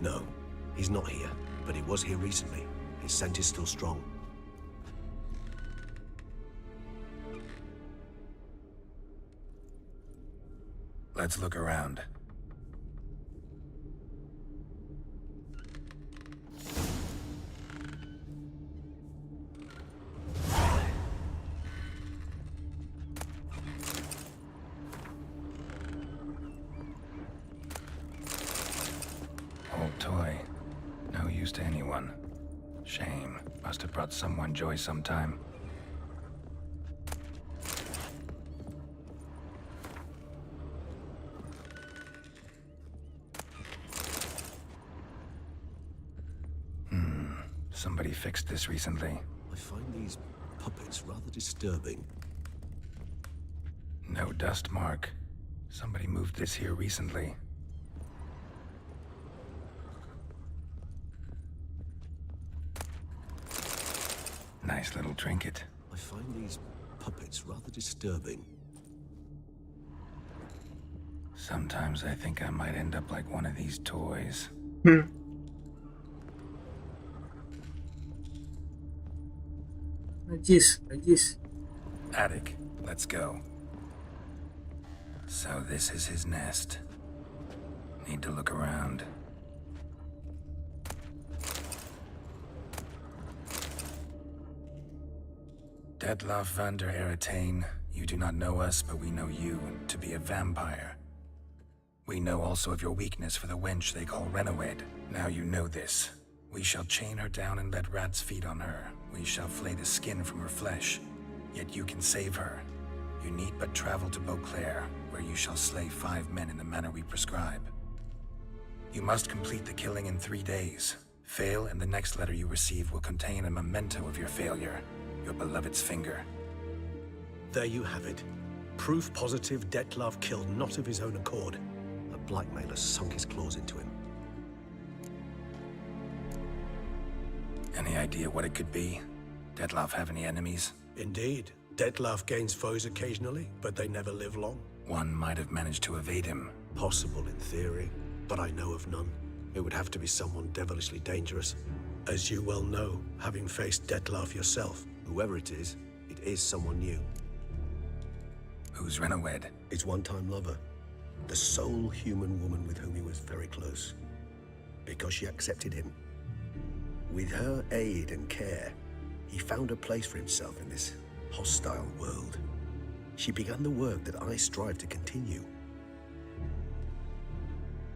No, he's not here, but he was here recently. His scent is still strong. Let's look around. Old toy. No use to anyone. Shame. Must have brought someone joy sometime. Somebody fixed this recently. I find these puppets rather disturbing. No dust mark. Somebody moved this here recently. Nice little trinket. I find these puppets rather disturbing. Sometimes I think I might end up like one of these toys. Najis. Attic, let's go. So this is his nest. Need to look around. Detlef van der Eretain, you do not know us, but we know you to be a vampire. We know also of your weakness for the wench they call Renowed. Now you know this. We shall chain her down and let rats feed on her. We shall flay the skin from her flesh. Yet you can save her. You need but travel to Beauclair, where you shall slay 5 men in the manner we prescribe. You must complete the killing in 3 days. Fail, and the next letter you receive will contain a memento of your failure. Your beloved's finger. There you have it. Proof positive Detlef killed not of his own accord. A blackmailer sunk his claws into him. Any idea what it could be? Detlef have any enemies? Indeed. Detlef gains foes occasionally, but they never live long. One might have managed to evade him. Possible in theory, but I know of none. It would have to be someone devilishly dangerous. As you well know, having faced Detlef yourself. Whoever it is someone new. Who's Renowed? His one-time lover. The sole human woman with whom he was very close. Because she accepted him. With her aid and care, he found a place for himself in this hostile world. She began the work that I strive to continue.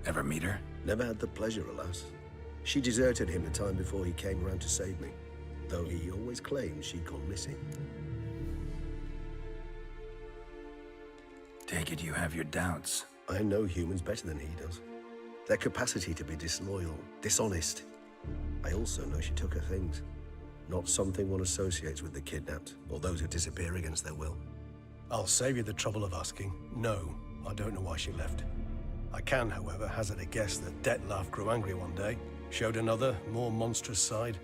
Ever meet her? Never had the pleasure, alas. She deserted him the time before he came around to save me, though he always claimed she'd gone missing. Take it you have your doubts. I know humans better than he does. Their capacity to be disloyal, dishonest. I also know she took her things. Not something one associates with the kidnapped, or those who disappear against their will. I'll save you the trouble of asking. No, I don't know why she left. I can, however, hazard a guess that Detlef grew angry one day, showed another, more monstrous side.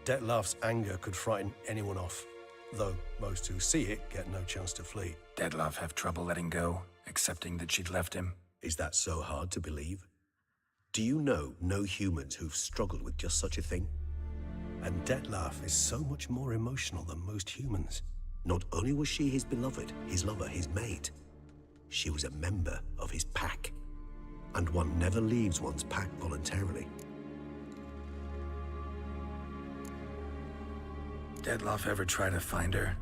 Detlef's anger could frighten anyone off, though most who see it get no chance to flee. Detlef have trouble letting go, accepting that she'd left him? Is that so hard to believe? Do you know no humans who've struggled with just such a thing? And Detlef is so much more emotional than most humans. Not only was she his beloved, his lover, his mate, she was a member of his pack. And one never leaves one's pack voluntarily. Detlef ever try to find her?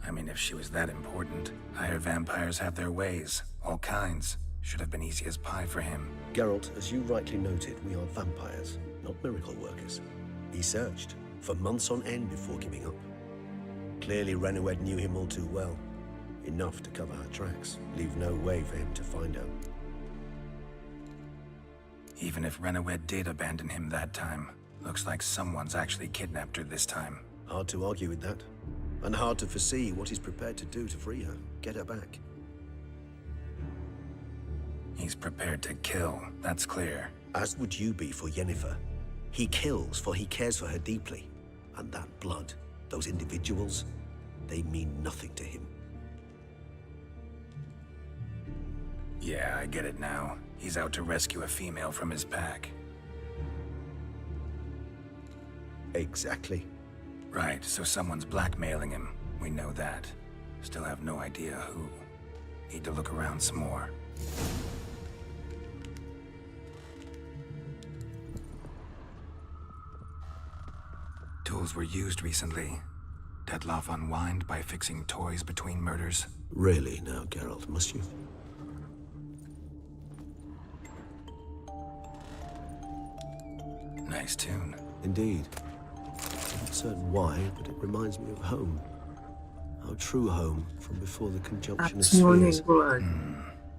I mean, if she was that important. Higher vampires have their ways, all kinds. Should have been easy as pie for him. Geralt, as you rightly noted, we are vampires, not miracle workers. He searched for months on end before giving up. Clearly Renowed knew him all too well. Enough to cover her tracks, leave no way for him to find her. Even if Renowed did abandon him that time, looks like someone's actually kidnapped her this time. Hard to argue with that. And hard to foresee what he's prepared to do to free her, get her back. He's prepared to kill, that's clear. As would you be for Yennefer. He kills for he cares for her deeply. And that blood, those individuals, they mean nothing to him. Yeah, I get it now. He's out to rescue a female from his pack. Exactly. Right, so someone's blackmailing him. We know that. Still have no idea who. Need to look around some more. Tools were used recently. Detlef unwind by fixing toys between murders. Really now, Geralt, must you? Nice tune. Indeed. I'm not certain why, but it reminds me of home. Our true home from before the conjunction of spheres.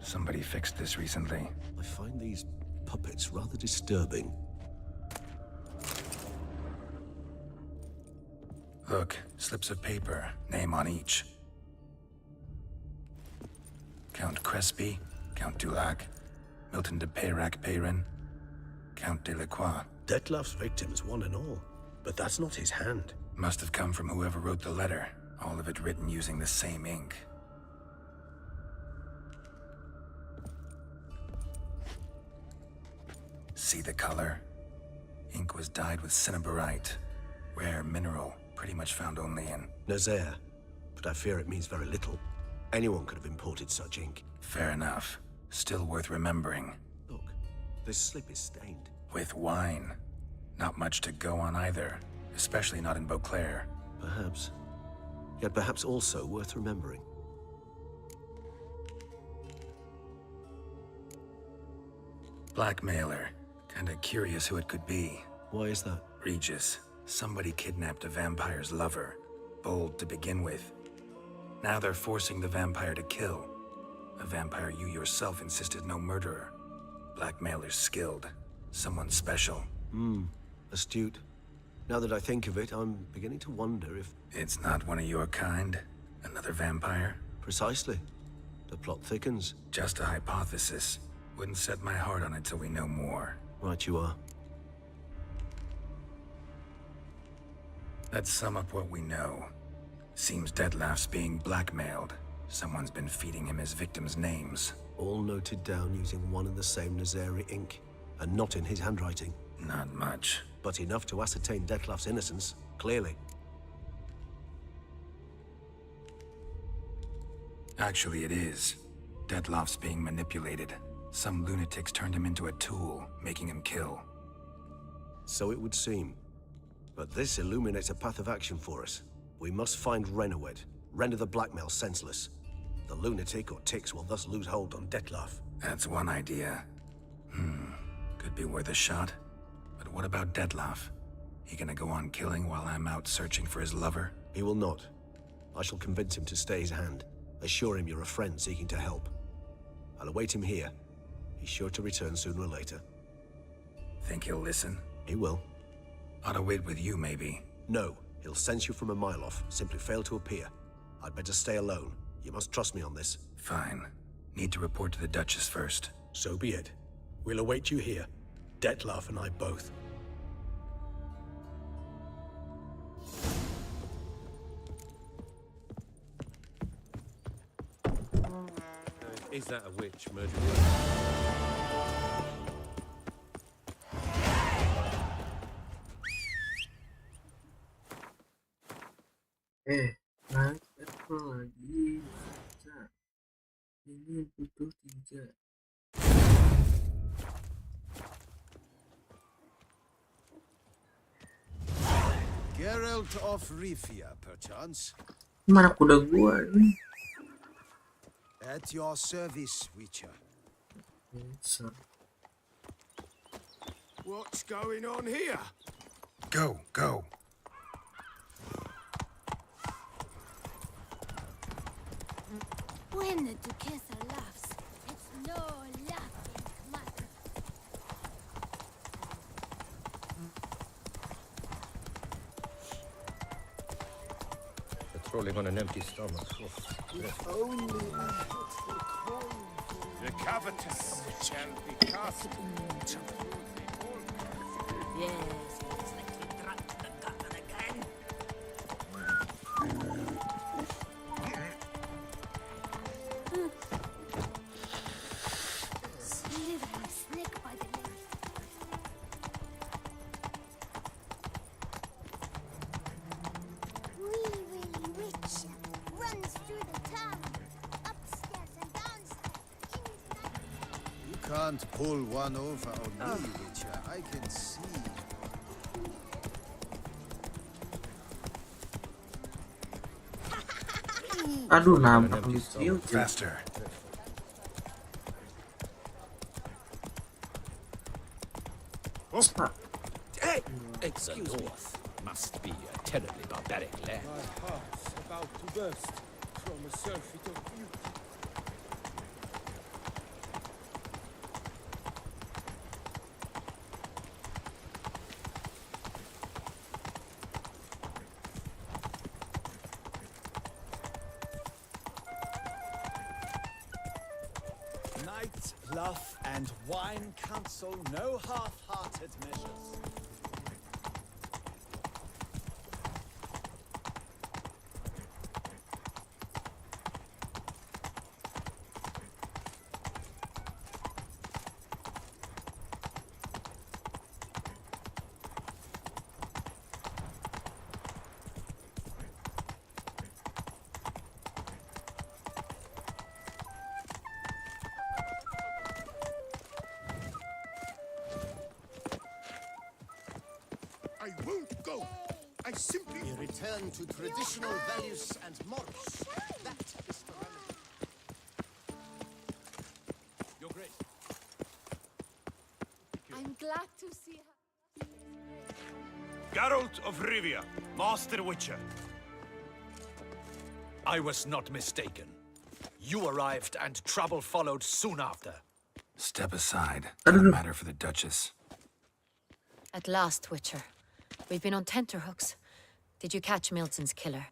Somebody fixed this recently. I find these puppets rather disturbing. Look, slips of paper, name on each. Count Crespi, Count Dulac, Milton de Peyrac-Peyrin, Count Delacroix. Detlef's victims, one and all. But that's not his hand. Must have come from whoever wrote the letter. All of it written using the same ink. See the color? Ink was dyed with cinnabarite. Rare mineral, pretty much found only in Nazaire. But I fear it means very little. Anyone could have imported such ink. Fair enough. Still worth remembering. Look, this slip is stained. With wine. Not much to go on either. Especially not in Beauclair. Perhaps. yet perhaps also worth remembering. Blackmailer. Kinda curious who it could be. Why is that? Regis. Somebody kidnapped a vampire's lover. Bold to begin with. Now they're forcing the vampire to kill. A vampire you yourself insisted no murderer. Blackmailer's skilled. Someone special. Astute. Now that I think of it, I'm beginning to wonder if... It's not one of your kind? Another vampire? Precisely. The plot thickens. Just a hypothesis. Wouldn't set my heart on it till we know more. Right you are. Let's sum up what we know. Seems Detlef's being blackmailed. Someone's been feeding him his victims' names. All noted down using one and the same Nazari ink, and not in his handwriting. Not much. But enough to ascertain Detlef's innocence, clearly. Actually, it is. Detlef's being manipulated. Some lunatics turned him into a tool, making him kill. So it would seem. But this illuminates a path of action for us. We must find Renowed, render the blackmail senseless. The lunatic or ticks will thus lose hold on Detlef. That's one idea. Could be worth a shot. But what about Detlef? He gonna go on killing while I'm out searching for his lover? He will not. I shall convince him to stay his hand. Assure him you're a friend seeking to help. I'll await him here. He's sure to return sooner or later. Think he'll listen? He will. Ought to wait with you, maybe. No, he'll sense you from a mile off. Simply fail to appear. I'd better stay alone. You must trust me on this. Fine. Need to report to the Duchess first. So be it. We'll await you here. Detlef and I both. Is that a witch murdering? Naik level lagi. Bisa. Ini butuh 3. Geralt of Rivia, perchance. Mana kuda gua nih? At your service, Witcher. Bisa. What's going on here? Go, go. When the Duchessa laughs, it's no laughing matter. Patrolling on an empty stomach. If only I had the coin. The covetous shall be cast into Yes, looks like we dropped the coffin again. Slithering snake by the leg. Wee rich runs through the town, upstairs and downstairs. You can't pull one over on me, Witcher. I can see. Aduh, nampak lucu. Faster. Hey! It's the north. Must be a terribly barbaric land. My heart's about to burst from a surfeit of beauty. Night, bluff, and wine counsel no half-hearted measures. I won't go. I simply return to traditional values and morals. That is the remedy. Your Grace. I'm glad to see her. Geralt of Rivia, Master Witcher. I was not mistaken. You arrived and trouble followed soon after. Step aside. Doesn't matter for the Duchess. At last, Witcher. We've been on tenterhooks. Did you catch Milton's killer?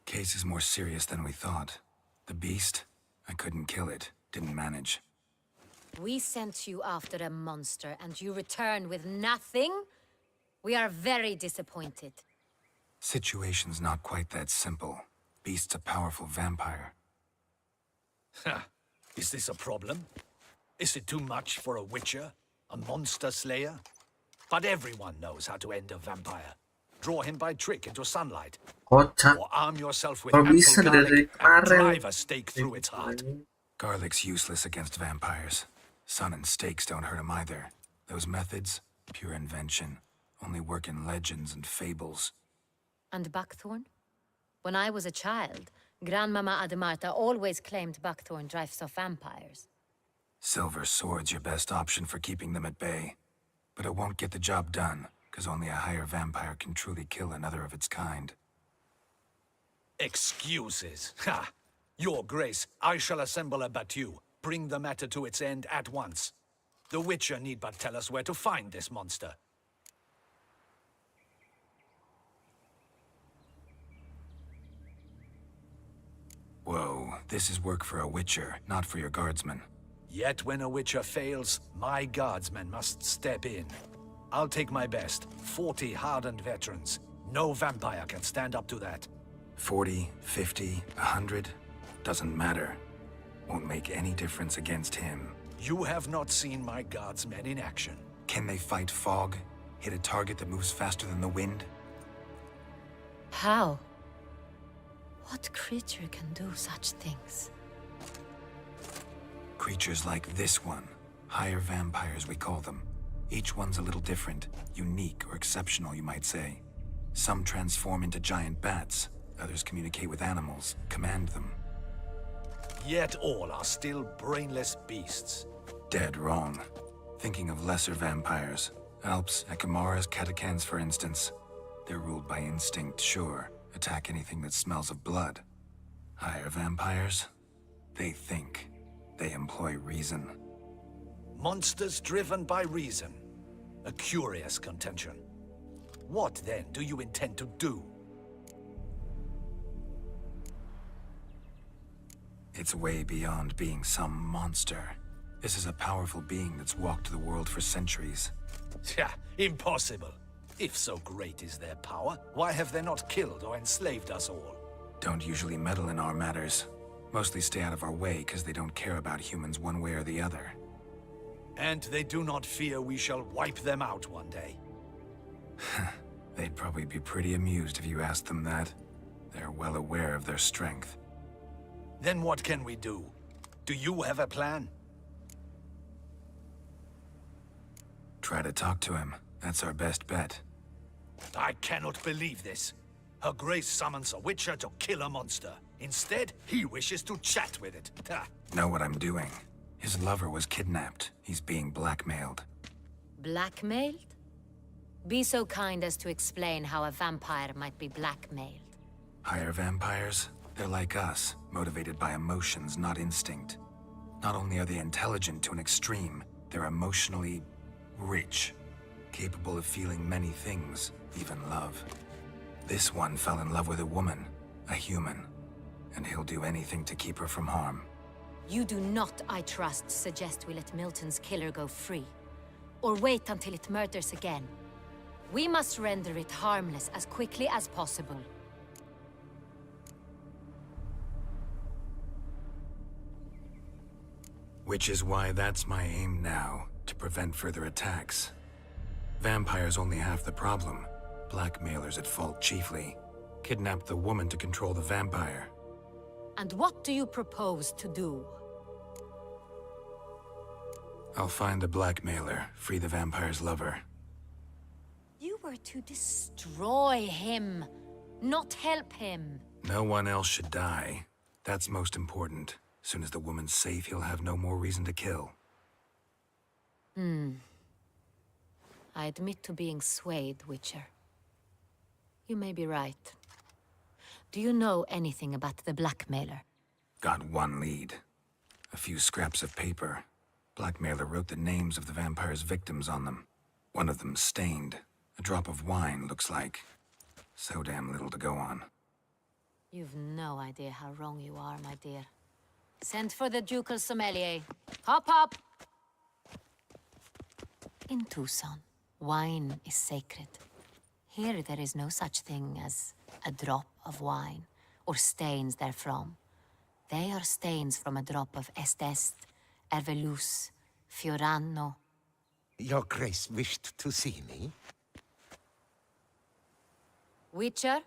Case is more serious than we thought. The beast, I couldn't kill it. Didn't manage. We sent you after a monster, and you return with nothing? We are very disappointed. Situation's not quite that simple. Beast's a powerful vampire. Ha! Is this a problem? Is it too much for a witcher? A monster slayer? But everyone knows how to end a vampire. Draw him by trick into sunlight. Kocak. Or arm yourself with Kalau ample bisa dari garlic and kemarin. drive a stake through its heart. Garlic's useless against vampires. Sun and stakes don't hurt him either. Those methods, pure invention. Only work in legends and fables. And buckthorn? When I was a child, Grandmama Ademarta always claimed buckthorn drives off vampires. Silver sword's your best option for keeping them at bay. But it won't get the job done, because only a higher vampire can truly kill another of its kind. Excuses. Ha! Your Grace, I shall assemble a battue. Bring the matter to its end at once. The Witcher need but tell us where to find this monster. Whoa, this is work for a Witcher, not for your guardsmen. Yet when a Witcher fails, my guardsmen must step in. I'll take my best, 40 hardened veterans. No vampire can stand up to that. 40, 50, 100, doesn't matter. Won't make any difference against him. You have not seen my guardsmen in action. Can they fight fog? Hit a target that moves faster than the wind? How? What creature can do such things? Creatures like this one. Higher vampires, we call them. Each one's a little different, unique or exceptional, you might say. Some transform into giant bats. Others communicate with animals, command them. Yet all are still brainless beasts. Dead wrong. Thinking of lesser vampires. Alps, Ekamaras, Catacans, for instance. They're ruled by instinct, sure. Attack anything that smells of blood. Higher vampires? They think. They employ reason. Monsters driven by reason. A curious contention. What, then, do you intend to do? It's way beyond being some monster. This is a powerful being that's walked the world for centuries. Yeah, impossible. If so great is their power, why have they not killed or enslaved us all? Don't usually meddle in our matters. Mostly stay out of our way because they don't care about humans one way or the other. And they do not fear we shall wipe them out one day. They'd probably be pretty amused if you asked them that. They're well aware of their strength. Then what can we do? Do you have a plan? Try to talk to him. That's our best bet. I cannot believe this. Her Grace summons a Witcher to kill a monster. Instead, he wishes to chat with it. Know what I'm doing. His lover was kidnapped. He's being blackmailed. Blackmailed? Be so kind as to explain how a vampire might be blackmailed. Higher vampires? They're like us, motivated by emotions, not instinct. Not only are they intelligent to an extreme, they're emotionally rich. Capable of feeling many things, even love. This one fell in love with a woman, a human, and he'll do anything to keep her from harm. You do not, I trust, suggest we let Milton's killer go free. Or wait until it murders again. We must render it harmless as quickly as possible. Which is why that's my aim now, to prevent further attacks. Vampires only half the problem. Blackmailers at fault chiefly. Kidnapped the woman to control the vampire. And what do you propose to do? I'll find the blackmailer, free the vampire's lover. You were to destroy him, not help him. No one else should die. That's most important. As soon as the woman's safe, he'll have no more reason to kill. I admit to being swayed, Witcher. You may be right. Do you know anything about the blackmailer? Got one lead. A few scraps of paper. Blackmailer wrote the names of the vampire's victims on them. One of them stained. A drop of wine, looks like. So damn little to go on. You've no idea how wrong you are, my dear. Send for the ducal sommelier. Hop, hop! In Tucson, wine is sacred. Here there is no such thing as a drop of wine, or stains therefrom. They are stains from a drop of Est, Ervelus, Fiorano. Your Grace wished to see me? Witcher,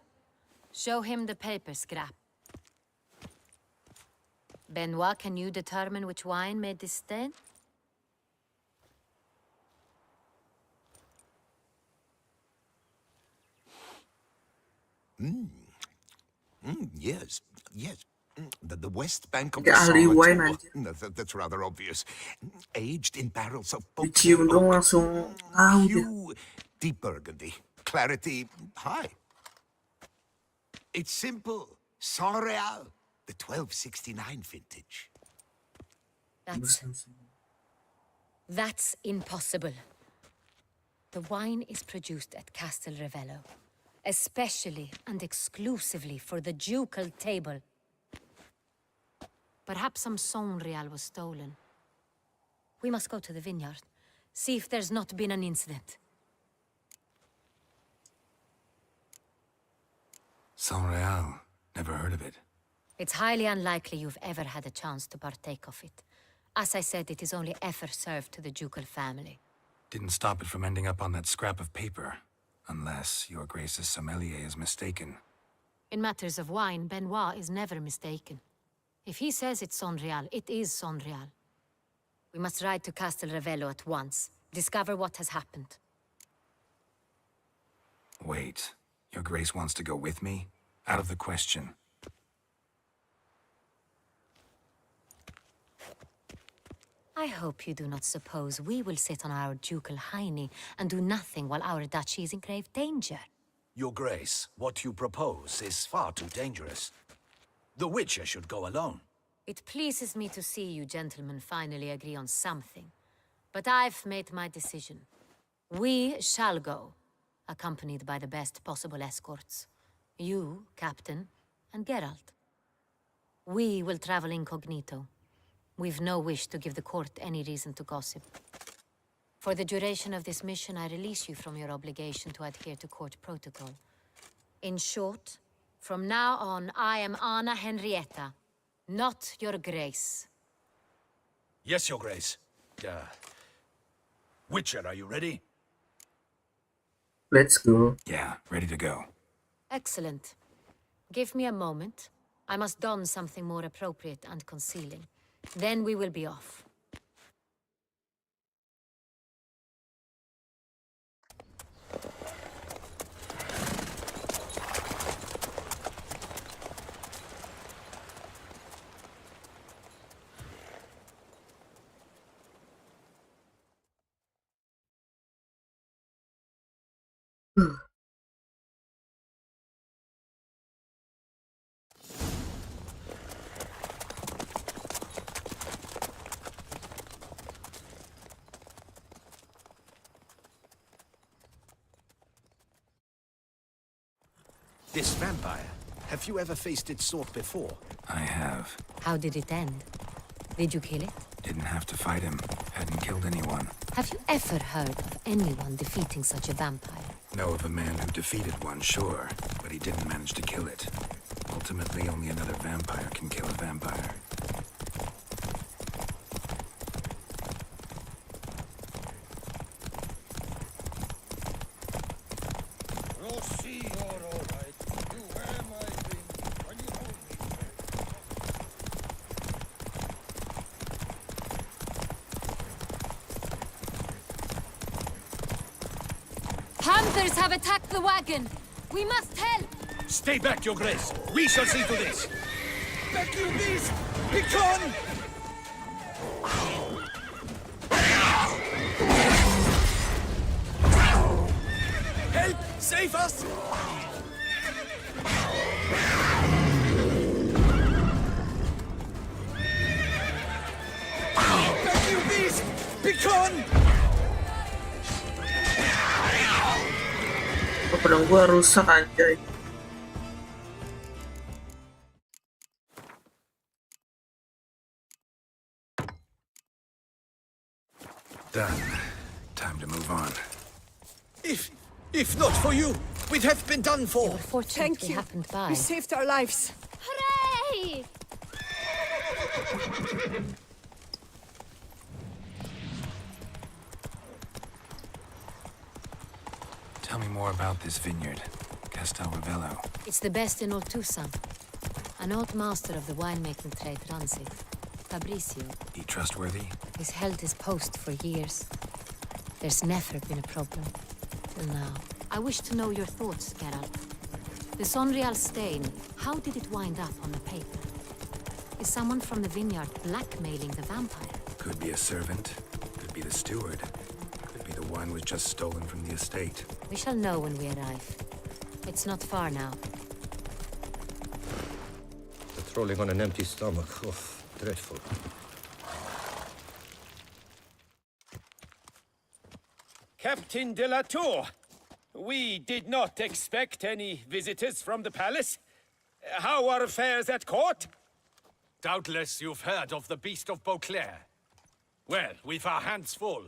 show him the paper scrap. Benoit, can you determine which wine made this stain? Yes, yes. The west bank of Dia the ahli Somme. wine aja. That's rather obvious. Aged in barrels of Dicium dong langsung tahu dia. hue, deep burgundy. Clarity high. It's simple. Saint Real, the 1269 vintage. That's impossible. The wine is produced at Castel Revello, especially and exclusively for the ducal table. Perhaps some Saint-Real was stolen. We must go to the vineyard, see if there's not been an incident. Saint-Real. Never heard of it. It's highly unlikely you've ever had a chance to partake of it. As I said, it is only ever served to the ducal family. Didn't stop it from ending up on that scrap of paper. Unless your Grace's sommelier is mistaken. In matters of wine, Benoit is never mistaken. If he says it's Saint-Real, it is Saint-Real. We must ride to Castel Revello at once. Discover what has happened. Wait. Your Grace wants to go with me? Out of the question. I hope you do not suppose we will sit on our ducal hiney and do nothing while our duchy is in grave danger. Your Grace, what you propose is far too dangerous. The Witcher should go alone. It pleases me to see you gentlemen finally agree on something. But I've made my decision. We shall go, accompanied by the best possible escorts. You, Captain, and Geralt. We will travel incognito. We've no wish to give the court any reason to gossip. For the duration of this mission, I release you from your obligation to adhere to court protocol. In short, from now on, I am Anna Henrietta, not your Grace. Yes, Your Grace. Witcher, are you ready? Let's go. Yeah, ready to go. Excellent. Give me a moment. I must don something more appropriate and concealing. Then we will be off. This vampire, have you ever faced its sort before? I have. How did it end? Did you kill it? Didn't have to fight him. Hadn't killed anyone. Have you ever heard of anyone defeating such a vampire? Know of a man who defeated one, sure. But he didn't manage to kill it. Ultimately, only another vampire can kill a vampire. Others have attacked the wagon. We must help. Stay back, Your Grace. We shall see to this. Back, you beast! Be gone! Help! Save us! Back, you beast! Be gone! Oh, pedang gua rusak anjay. Done. Time to move on. If not for you, we'd have been done for. Thank you. Happened by. You saved our lives. Hooray! Tell me more about this vineyard, Castel Ravello. It's the best in all Tucson. An old master of the winemaking trade runs it. Fabricio. He trustworthy? He's held his post for years. There's never been a problem. Till now. I wish to know your thoughts, Geralt. The Sonreal stain, how did it wind up on the paper? Is someone from the vineyard blackmailing the vampire? Could be a servant. Could be the steward. Could be the wine was just stolen from the estate. We shall know when we arrive. It's not far now. Patrolling on an empty stomach. Oh, dreadful. Captain de la Tour, we did not expect any visitors from the palace. How are affairs at court? Doubtless you've heard of the Beast of Beauclair. Well, we've our hands full.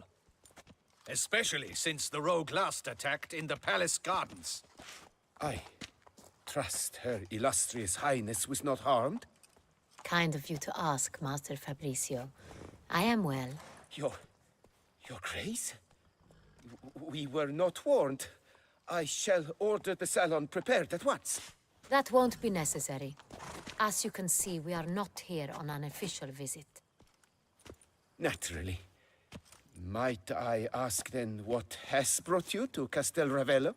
Especially since the rogue last attacked in the palace gardens. I trust Her Illustrious Highness was not harmed? Kind of you to ask, Master Fabricio. I am well. Your Grace? We were not warned. I shall order the salon prepared at once. That won't be necessary. As you can see, we are not here on an official visit. Naturally. Might I ask then what has brought you to Castel Ravello?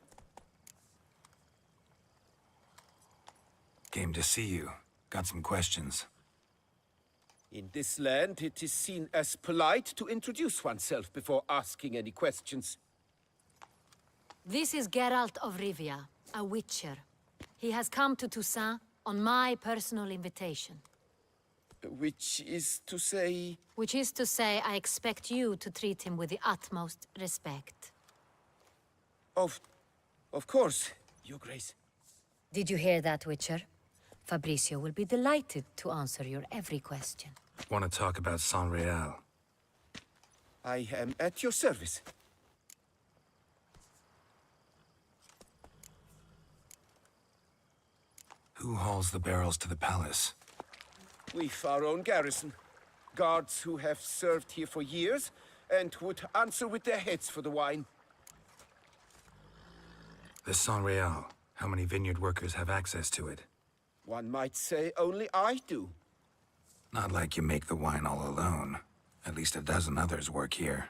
Came to see you. Got some questions. In this land, it is seen as polite to introduce oneself before asking any questions. This is Geralt of Rivia, a witcher. He has come to Toussaint on my personal invitation. Which is to say... Which is to say, I expect you to treat him with the utmost respect. Of course, Your Grace. Did you hear that, Witcher? Fabricio will be delighted to answer your every question. Want to talk about Sonreal? I am at your service. Who hauls the barrels to the palace? We've our own garrison. Guards who have served here for years and would answer with their heads for the wine. The Sonreal. How many vineyard workers have access to it? One might say only I do. Not like you make the wine all alone. At least a dozen others work here.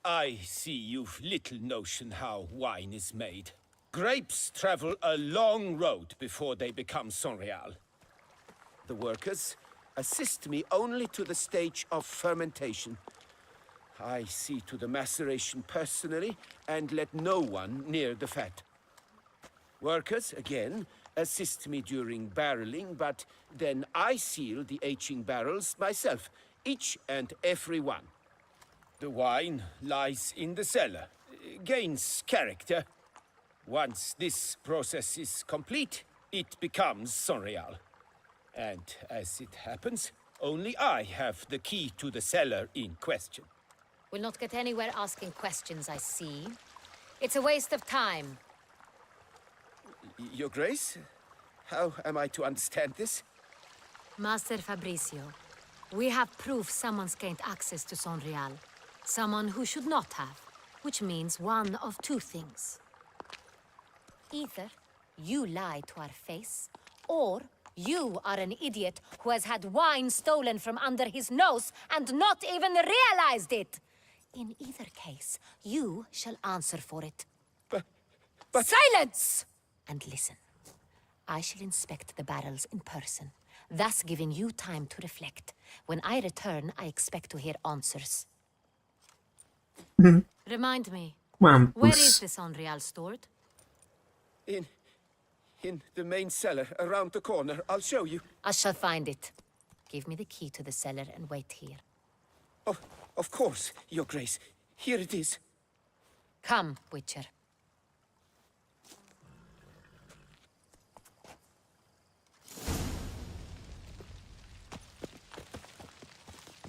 I see you've little notion how wine is made. Grapes travel a long road before they become Sonreal. The workers assist me only to the stage of fermentation. I see to the maceration personally and let no one near the fat. Workers, again, assist me during barreling, but then I seal the aging barrels myself, each and every one. The wine lies in the cellar, gains character. Once this process is complete, it becomes Sonreal. And as it happens, only I have the key to the cellar in question. We'll not get anywhere asking questions, I see. It's a waste of time. Your Grace, how am I to understand this? Master Fabricio, we have proof someone's gained access to Sonreal. Someone who should not have, which means one of two things. Either you lie to our face, or you are an idiot who has had wine stolen from under his nose and not even realized it. In either case, you shall answer for it. But Silence! And listen. I shall inspect the barrels in person, thus giving you time to reflect. When I return, I expect to hear answers. Remind me, where is the Sonreal stored? In the main cellar, around the corner. I'll show you. I shall find it. Give me the key to the cellar and wait here. Oh, of course, Your Grace. Here it is. Come, Witcher.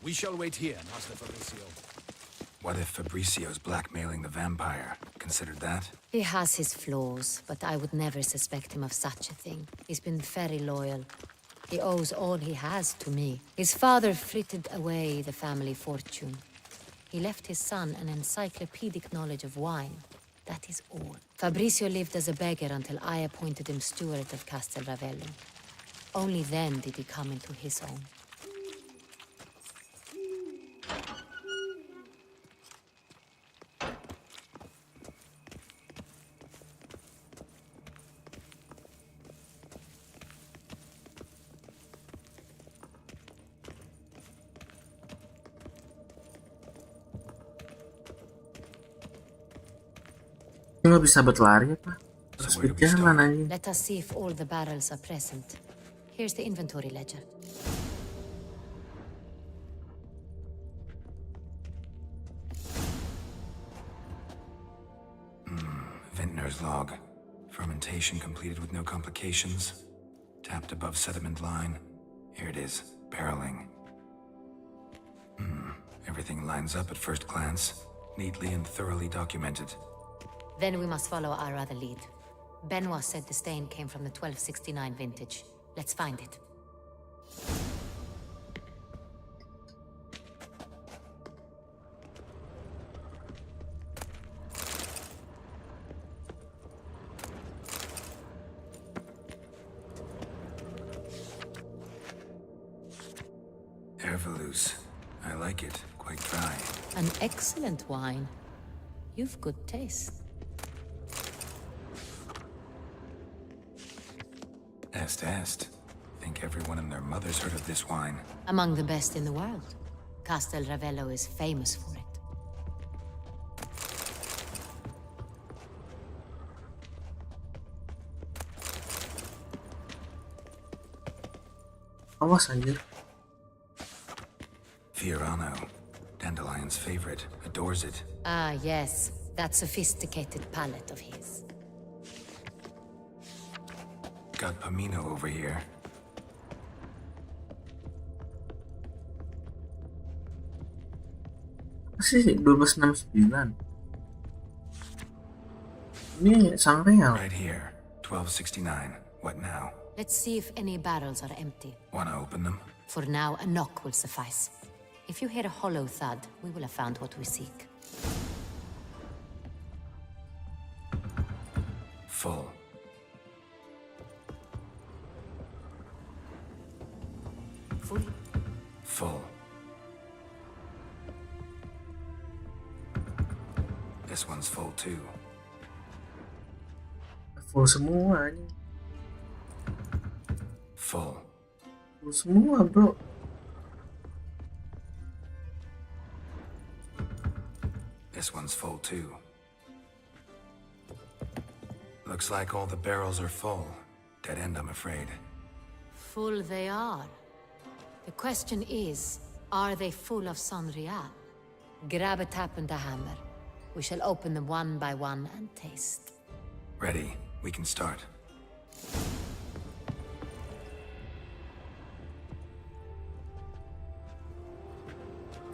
We shall wait here, Master Fabricio. What if Fabricio's blackmailing the vampire? Considered that? He has his flaws, but I would never suspect him of such a thing. He's been very loyal. He owes all he has to me. His father frittered away the family fortune. He left his son an encyclopedic knowledge of wine. That is all. Fabricio lived as a beggar until I appointed him steward of Castel Ravello. Only then did he come into his own. Nggak bisa berlari apa? Terus berjalan aja. Let us see if all the barrels are present. Here's the inventory ledger. Vintner's log. Fermentation completed with no complications. Tapped above sediment line. Here it is. Barreling. Everything lines up at first glance. Neatly and thoroughly documented. Then we must follow our other lead. Benoit said the stain came from the 1269 vintage. Let's find it. Ervelous. I like it. Quite dry. An excellent wine. You've good taste. Est. Think everyone and their mother's heard of this wine. Among the best in the world. Castel Ravello is famous for it. Awas anjir. Fiorano. Dandelion's favorite. Adores it. Ah, yes. That sophisticated palate of his. Got Pomino over here. Masih 1269. Ini Sangreal. Right here. 1269. What now? Let's see if any barrels are empty. Wanna open them? For now, a knock will suffice. If you hear a hollow thud, we will have found what we seek. Full. Full. This one's full too. Full semua ini. Full. Full semua, bro. This one's full too. Looks like all the barrels are full. Dead end, I'm afraid. Full they are. The question is, are they full of Sonreal? Grab a tap and a hammer. We shall open them one by one and taste. Ready. We can start.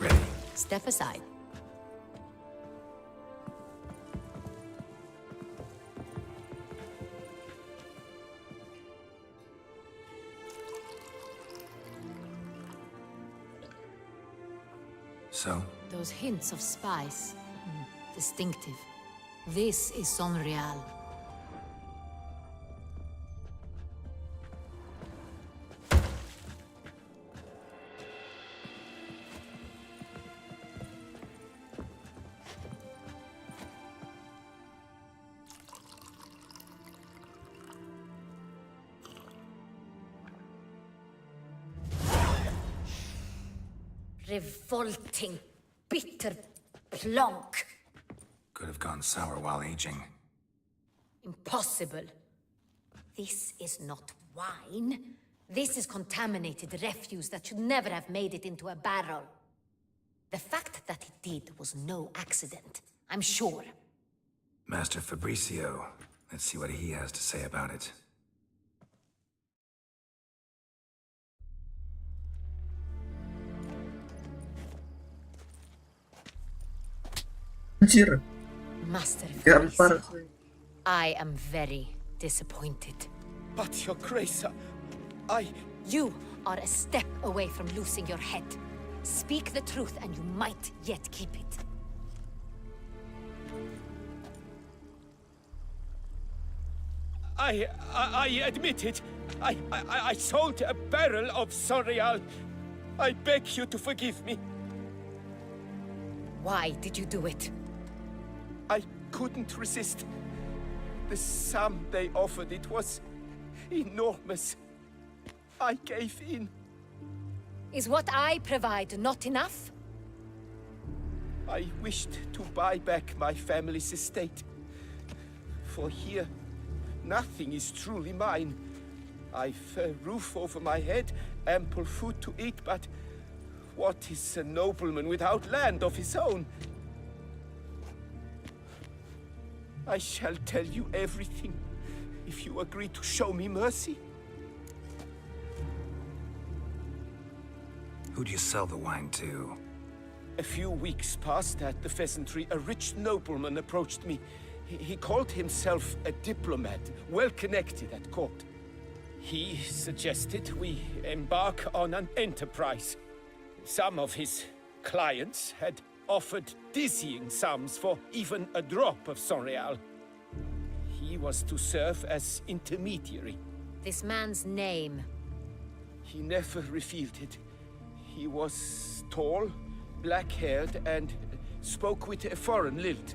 Ready. Step aside. So? Those hints of spice. Distinctive. This is Sonreal. Revolting, bitter plonk. Could have gone sour while aging. Impossible. This is not wine. This is contaminated refuse that should never have made it into a barrel. The fact that it did was no accident, I'm sure. Master Fabricio, let's see what he has to say about it. Anjir, Master gampar. Fabricio, I am very disappointed. But your grace, You are a step away from losing your head. Speak the truth and you might yet keep it. I admit it. I sold a barrel of Sorial. I beg you to forgive me. Why did you do it? I couldn't resist. The sum they offered, it was enormous. I gave in. Is what I provide not enough? I wished to buy back my family's estate. For here, nothing is truly mine. I've a roof over my head, ample food to eat, but what is a nobleman without land of his own? I shall tell you everything, if you agree to show me mercy. Who'd you sell the wine to? A few weeks past at the pheasantry, a rich nobleman approached me. He called himself a diplomat, well connected at court. He suggested we embark on an enterprise. Some of his clients had offered dizzying sums for even a drop of Sorial. He was to serve as intermediary. This man's name? He never revealed it. He was tall, black-haired, and spoke with a foreign lilt.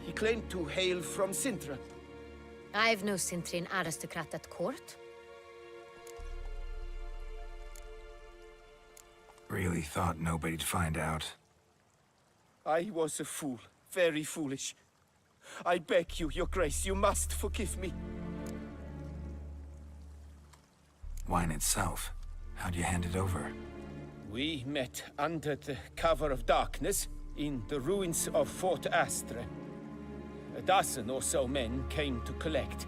He claimed to hail from Sintra. I've no Sintrian aristocrat at court. Really thought nobody'd find out. I was a fool, very foolish. I beg you, Your Grace, you must forgive me. Wine itself, how'd you hand it over? We met under the cover of darkness in the ruins of Fort Astre. A dozen or so men came to collect.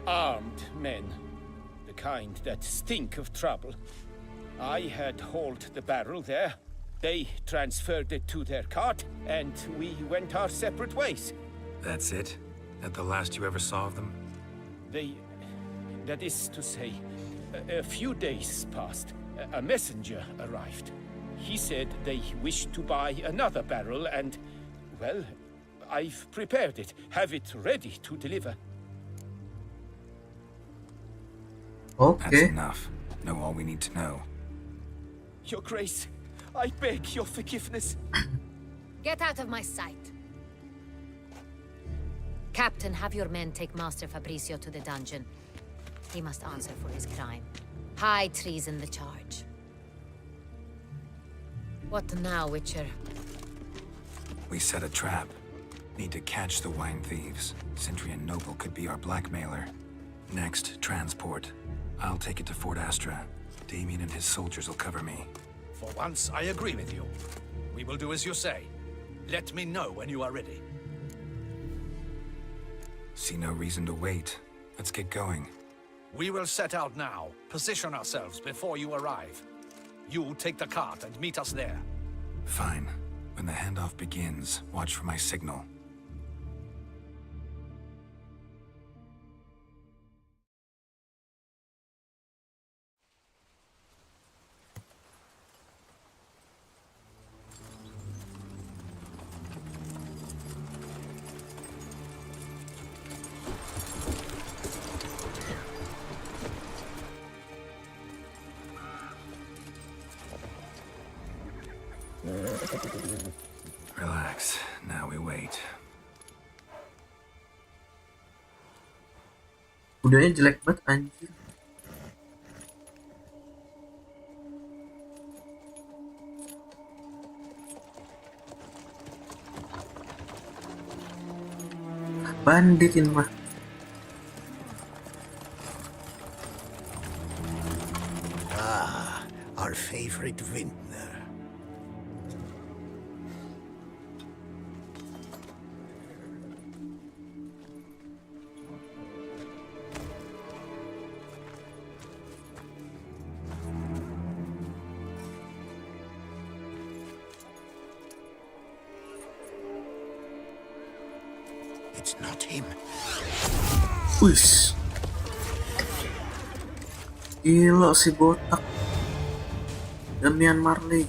Armed men, the kind that stink of trouble. I had hauled the barrel there. They transferred it to their cart, and we went our separate ways. That's it? That the last you ever saw of them? That is to say, a few days passed. A messenger arrived. He said they wished to buy another barrel and, well, I've prepared it. Have it ready to deliver. Okay. That's enough. Know all we need to know. Your Grace, I beg your forgiveness. Get out of my sight. Captain, have your men take Master Fabricio to the dungeon. He must answer for his crime. High treason the charge. What now, Witcher? We set a trap. Need to catch the wine thieves. Sintrian Noble could be our blackmailer. Next, transport. I'll take it to Fort Astra. Damien and his soldiers will cover me. For once, I agree with you. We will do as you say. Let me know when you are ready. See no reason to wait. Let's get going. We will set out now. Position ourselves before you arrive. You take the cart and meet us there. Fine. When the handoff begins, watch for my signal. Relax. Now we wait. Udahnya jelek banget anjir. bandit ini mah. Ah, our favorite vintner. It's not him. Wis. Gila si botak. Damian Marley.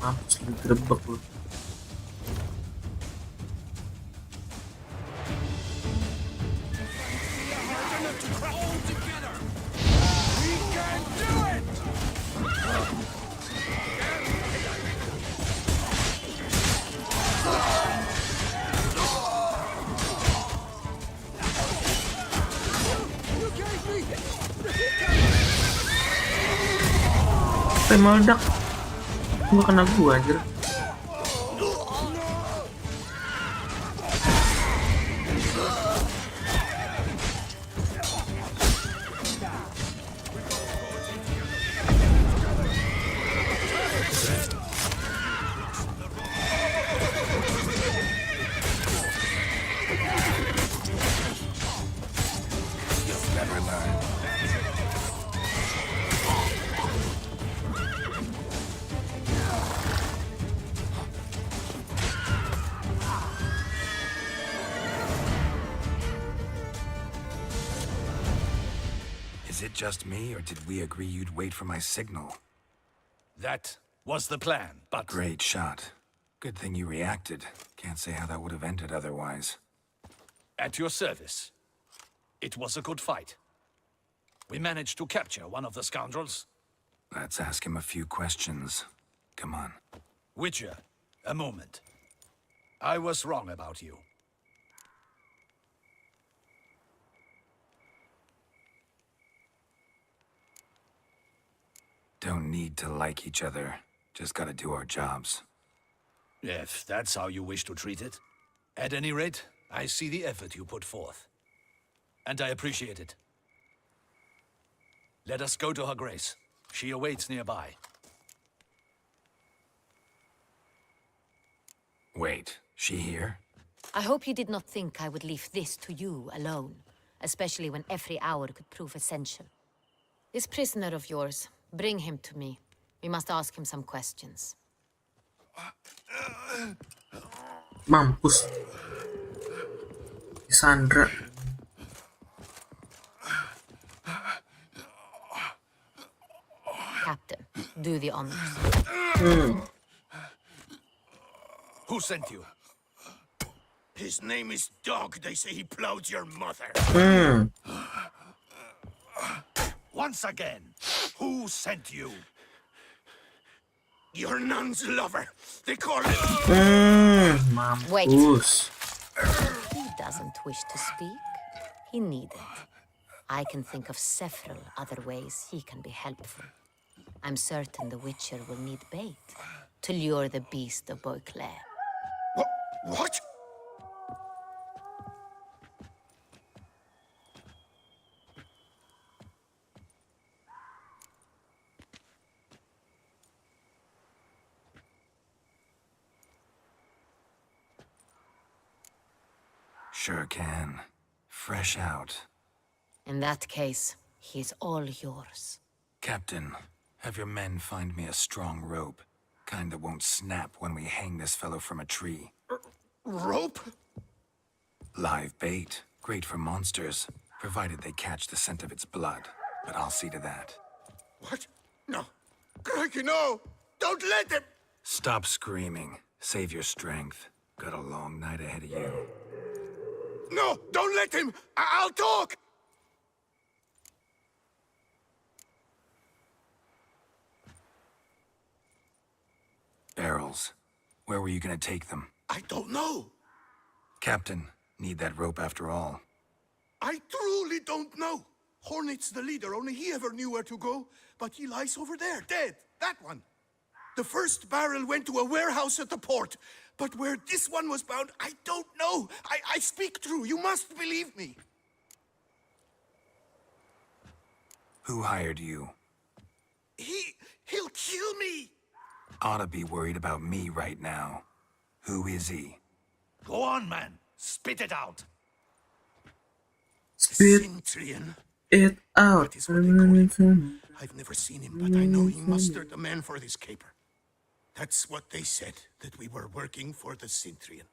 Mampus lu grebek lu. Sampai meledak. Gua kena gua anjir. Is it just me, or did we agree you'd wait for my signal? That was the plan, but... Great shot. Good thing you reacted. Can't say how that would have ended otherwise. At your service. It was a good fight. We managed to capture one of the scoundrels. Let's ask him a few questions. Come on. Witcher, a moment. I was wrong about you. Don't need to like each other. Just gotta do our jobs. If that's how you wish to treat it. At any rate, I see the effort you put forth. And I appreciate it. Let us go to her grace. She awaits nearby. Wait, she here? I hope you did not think I would leave this to you alone, especially when every hour could prove essential. This prisoner of yours, bring him to me. We must ask him some questions. Mampus. Sandra. Captain, do the honors. Who sent you? His name is Dog. They say he plowed your mother. Once again, who sent you? Your nun's lover. They call it... Wait. He doesn't wish to speak. He needn't. I can think of several other ways he can be helpful. I'm certain the Witcher will need bait to lure the beast of Beauclair. What? Sure can. Fresh out. In that case, he's all yours. Captain, have your men find me a strong rope. Kind that won't snap when we hang this fellow from a tree. Rope? Live bait. Great for monsters, provided they catch the scent of its blood. But I'll see to that. What? No. Crikey, no! Don't let him! Stop screaming. Save your strength. Got a long night ahead of you. No! Don't let him! I'll talk! Barrels. Where were you gonna take them? I don't know. Captain, need that rope after all. I truly don't know. Hornet's the leader, only he ever knew where to go. But he lies over there, dead. That one. The first barrel went to a warehouse at the port. But where this one was bound, I don't know. I speak true. You must believe me. Who hired you? He'll kill me. Ought to be worried about me right now. Who is he? Go on, man. Spit it out. Spit Centurion. it out. That is what they call him. I've never seen him, but I know he mustered a man for this caper. That's what they said, that we were working for the Centurion.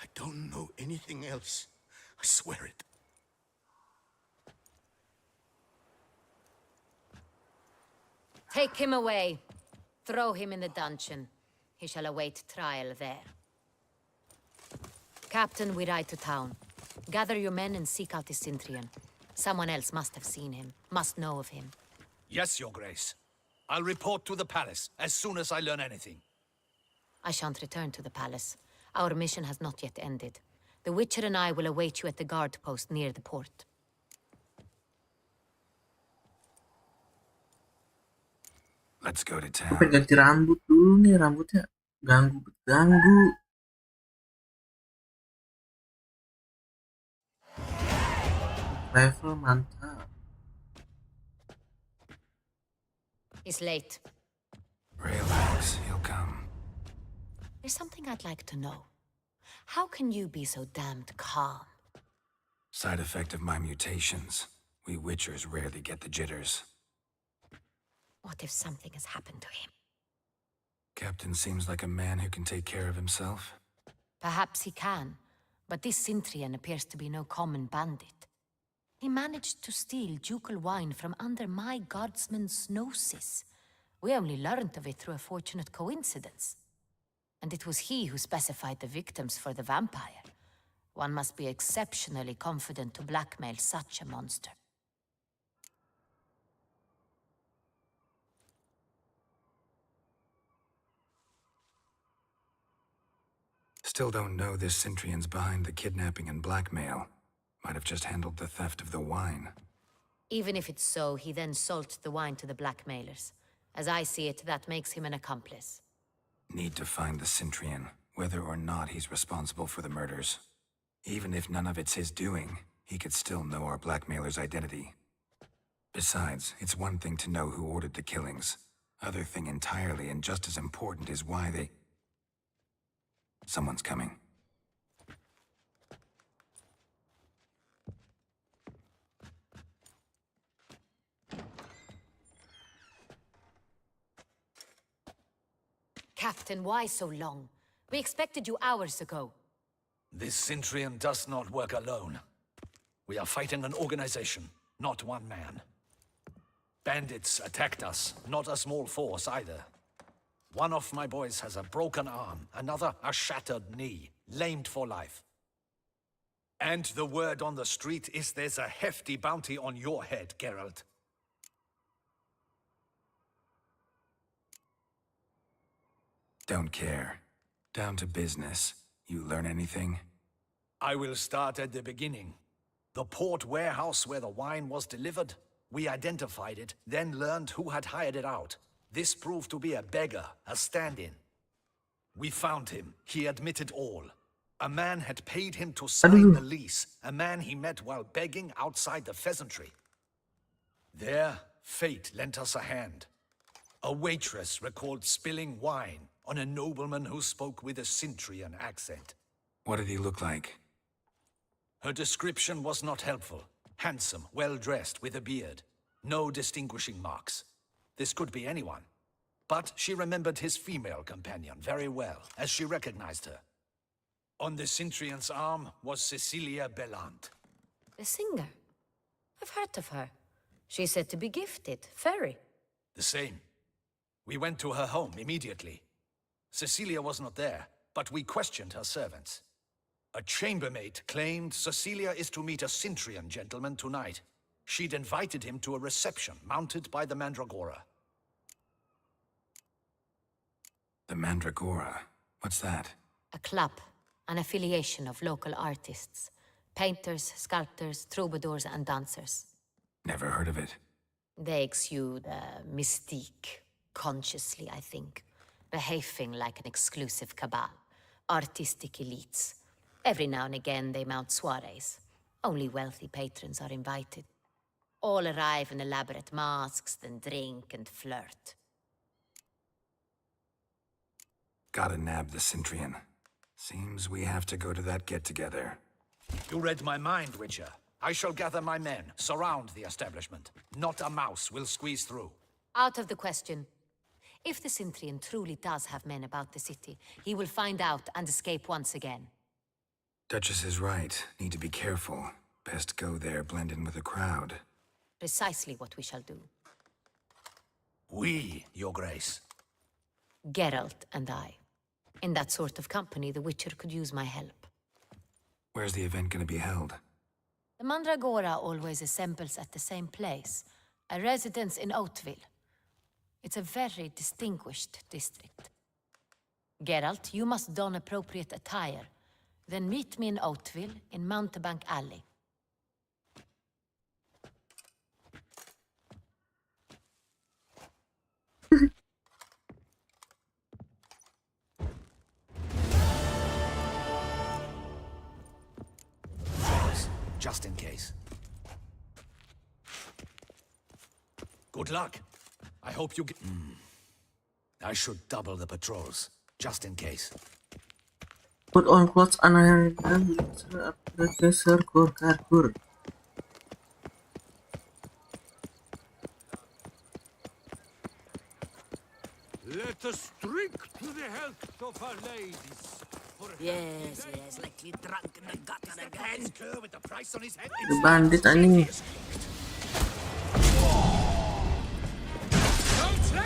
I don't know anything else. I swear it. Take him away. Throw him in the dungeon. He shall await trial there. Captain, we ride to town. Gather your men and seek out the Centurion. Someone else must have seen him, must know of him. Yes, Your Grace. I'll report to the palace as soon as I learn anything. I shan't return to the palace. Our mission has not yet ended. The Witcher and I will await you at the guard post near the port. Let's go to town. Ganti rambut dulu nih, rambutnya ganggu. Level mantap. It's late. Relax, he'll come. There's something I'd like to know. How can you be so damned calm? Side effect of my mutations. We Witchers rarely get the jitters. What if something has happened to him? Captain seems like a man who can take care of himself. Perhaps he can, but this Centurion appears to be no common bandit. He managed to steal ducal wine from under my guardsman's noses. We only learned of it through a fortunate coincidence. And it was he who specified the victims for the vampire. One must be exceptionally confident to blackmail such a monster. Still don't know this Centurion's behind the kidnapping and blackmail. Might have just handled the theft of the wine. Even if it's so, he then sold the wine to the blackmailers. As I see it, that makes him an accomplice. Need to find the Centurion, whether or not he's responsible for the murders. Even if none of it's his doing, he could still know our blackmailer's identity. Besides, it's one thing to know who ordered the killings. Other thing entirely, and just as important, is why they... Someone's coming. Captain, why so long? We expected you hours ago. This Centurion does not work alone. We are fighting an organization, not one man. Bandits attacked us, not a small force either. One of my boys has a broken arm, another a shattered knee, lamed for life. And the word on the street is there's a hefty bounty on your head, Geralt. Don't care. Down to business. You learn anything? I will start at the beginning. The port warehouse where the wine was delivered. We identified it, then learned who had hired it out. This proved to be a beggar, a stand-in. We found him. He admitted all. A man had paid him to sign the lease. A man he met while begging outside the pheasantry. There, fate lent us a hand. A waitress recalled spilling wine on a nobleman who spoke with a Centurion accent. What did he look like? Her description was not helpful. Handsome, well-dressed, with a beard. No distinguishing marks. This could be anyone. But she remembered his female companion very well, as she recognized her. On the Centurion's arm was Cecilia Bellant. The singer? I've heard of her. She's said to be gifted, fairy. The same. We went to her home immediately. Cecilia was not there, but we questioned her servants. A chambermaid claimed Cecilia is to meet a Centurion gentleman tonight. She'd invited him to a reception mounted by the Mandragora. The Mandragora? What's that? A club, an affiliation of local artists. Painters, sculptors, troubadours, and dancers. Never heard of it. They exude mystique, consciously, I think. Behaving like an exclusive cabal. artistic elites. Every now and again they mount soirees. Only wealthy patrons are invited. All arrive in elaborate masks, then drink and flirt. Gotta nab the Cintrian. Seems we have to go to that get-together. You read my mind, Witcher. I shall gather my men, surround the establishment. Not a mouse will squeeze through. Out of the question. If the Cintrian truly does have men about the city, he will find out and escape once again. Duchess is right. Need to be careful. Best go there, blend in with the crowd. Precisely what we shall do. We, Your Grace. Geralt and I. In that sort of company, the Witcher could use my help. Where's the event gonna be held? The Mandragora always assembles at the same place, a residence in Oatville. It's a very distinguished district. Geralt, you must don appropriate attire. Then meet me in Oatville, in Mountebank Alley. Just in case. Good luck. I hope you get... I should double the patrols, just in case. Put on clothes and cargur. Let us drink to the health of our ladies. Yes, likely drunk in the gutter again. With the price on his head. The bandit anjing.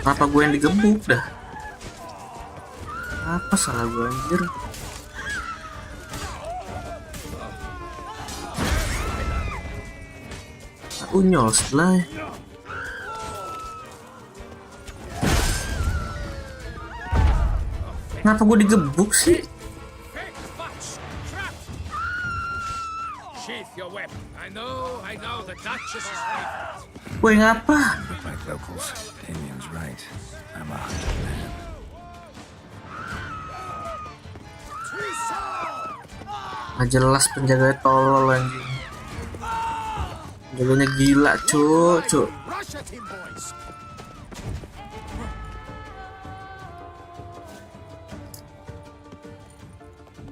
Kenapa gue yang digebuk dah? Apa salah gue anjir? Aku nyos lah. Kenapa gue digebuk sih? I know, the Duchess is favorite. Gue ngapa? Like locals, Damien's right. I'm a hunted man. Nggak jelas penjaga tolol anjing. Penjaganya gila cuk.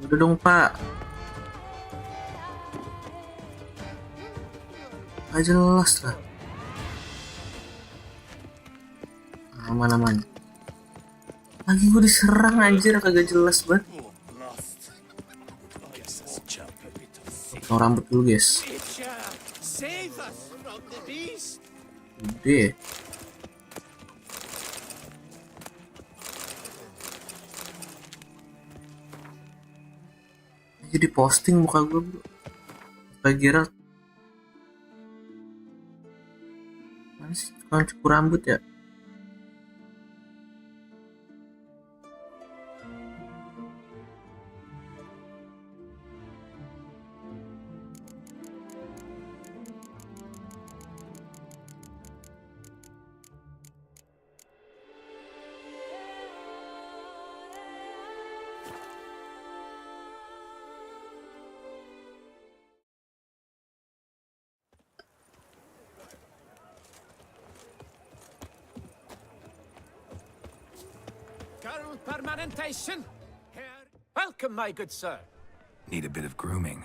Udah dong pak. Nggak jelas lah. Aman. Lagi gue diserang anjir, kagak jelas banget. Potong rambut dulu guys. Udah. Jadi posting muka gue bro. Kayak Geralt. Mana sih tukang cukur rambut ya? Permanentation. Welcome, my good sir. Need a bit of grooming.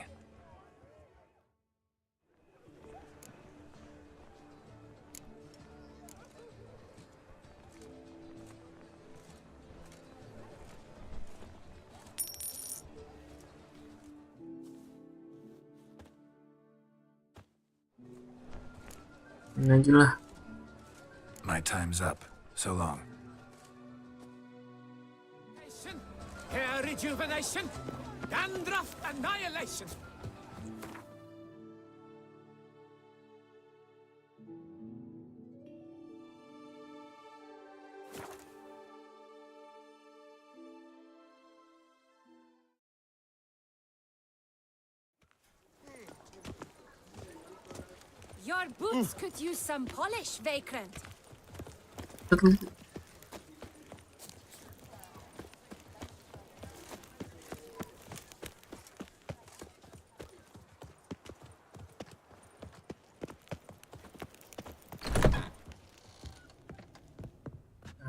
Ini aja lah. My time's up. So long. Hair rejuvenation, dandruff annihilation. Your boots could use some polish, Vagrant.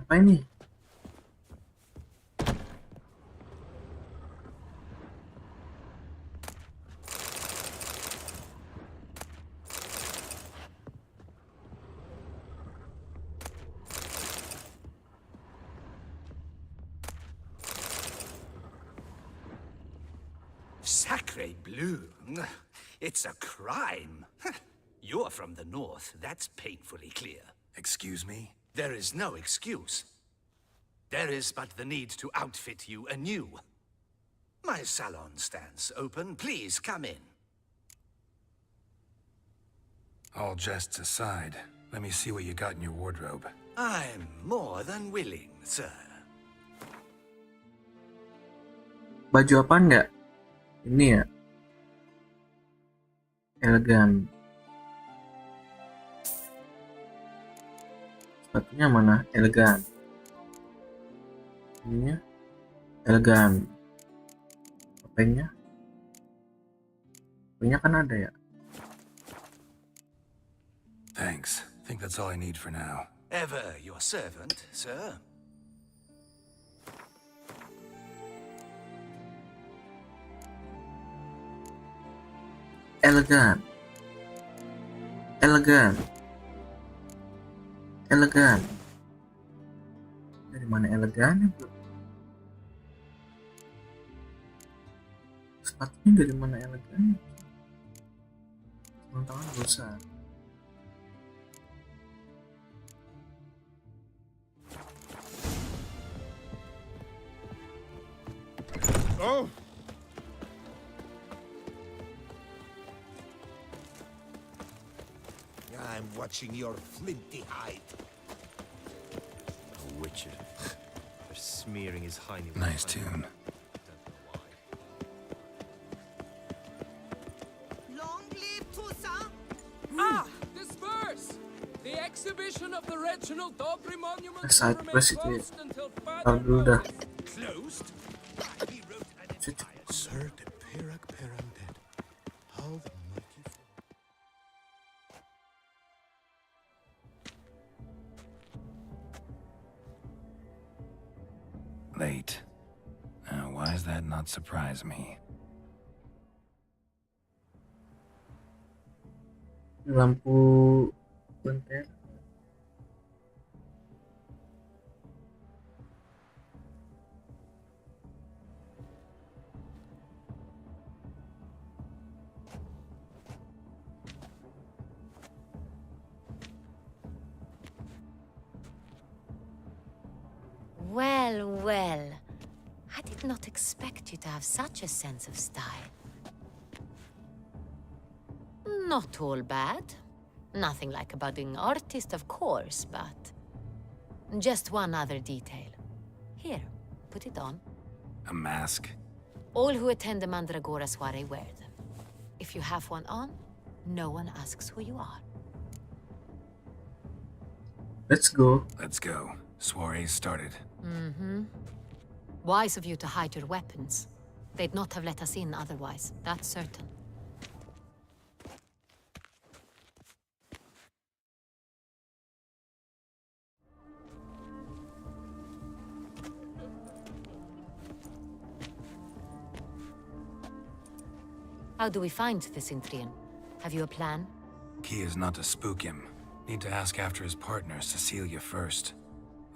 Apa ini? Sacre bleu. It's a crime. You're from the north, that's painfully clear. Excuse me? There is no excuse. There is but the need to outfit you anew. My salon stands open. Please come in. All jests aside, let me see what you got in your wardrobe. I'm more than willing, sir. Baju apa enggak? Ini ya. Elegan. Sepatunya mana? Elegan. Ininya elegan. Topengnya? Topengnya kan ada ya. Thanks. Think that's all I need for now. Ever your servant, sir. Elegan. Elegan. Elegan. Dari mana elegannya, bro? Sepatunya dari mana elegannya? Tangan besar. Oh! I'm watching your flinty hide. Oh, Richard. They're smearing his hiney. Nice tune. Long live Toussaint! Ah! Disperse! The exhibition of the Reginald Dobry monument Side will remain quest itu ya. closed until Taruh dulu dah. Closed? Sir, the Perak Peram dead. How the mighty... Late. Now, why does that not surprise me? Lampu lentera. Well, well. I did not expect you to have such a sense of style. Not all bad. Nothing like a budding artist, of course, but... just one other detail. Here, put it on. A mask? All who attend the Mandragora soiree wear them. If you have one on, no one asks who you are. Let's go. Let's go. Soiree started. Mm-hmm. Wise of you to hide your weapons. They'd not have let us in otherwise, that's certain. How do we find the Cintrian? Have you a plan? Key is not to spook him. Need to ask after his partner, Cecilia, first.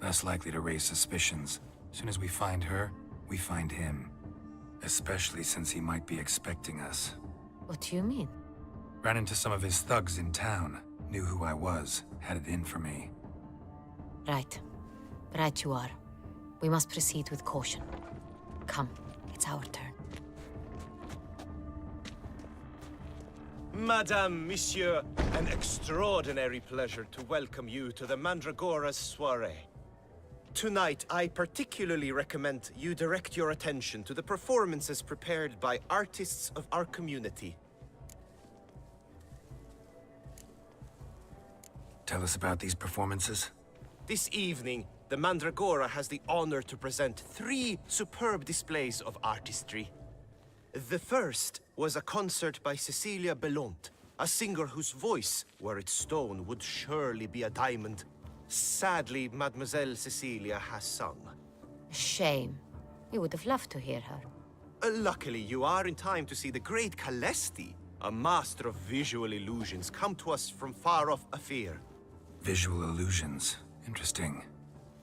Less likely to raise suspicions. Soon as we find her, we find him. Especially since he might be expecting us. What do you mean? Ran into some of his thugs in town. Knew who I was. Had it in for me. Right. Right you are. We must proceed with caution. Come, it's our turn. Madame, Monsieur, an extraordinary pleasure to welcome you to the Mandragora's soiree. Tonight, I particularly recommend you direct your attention to the performances prepared by artists of our community. Tell us about these performances. This evening, the Mandragora has the honor to present 3 superb displays of artistry. The first was a concert by Cecilia Belont, a singer whose voice, were it stone, would surely be a diamond. Sadly, Mademoiselle Cecilia has sung. Shame. We would have loved to hear her. Luckily, you are in time to see the great Calesti, a master of visual illusions, come to us from far off Afir. Visual illusions. Interesting.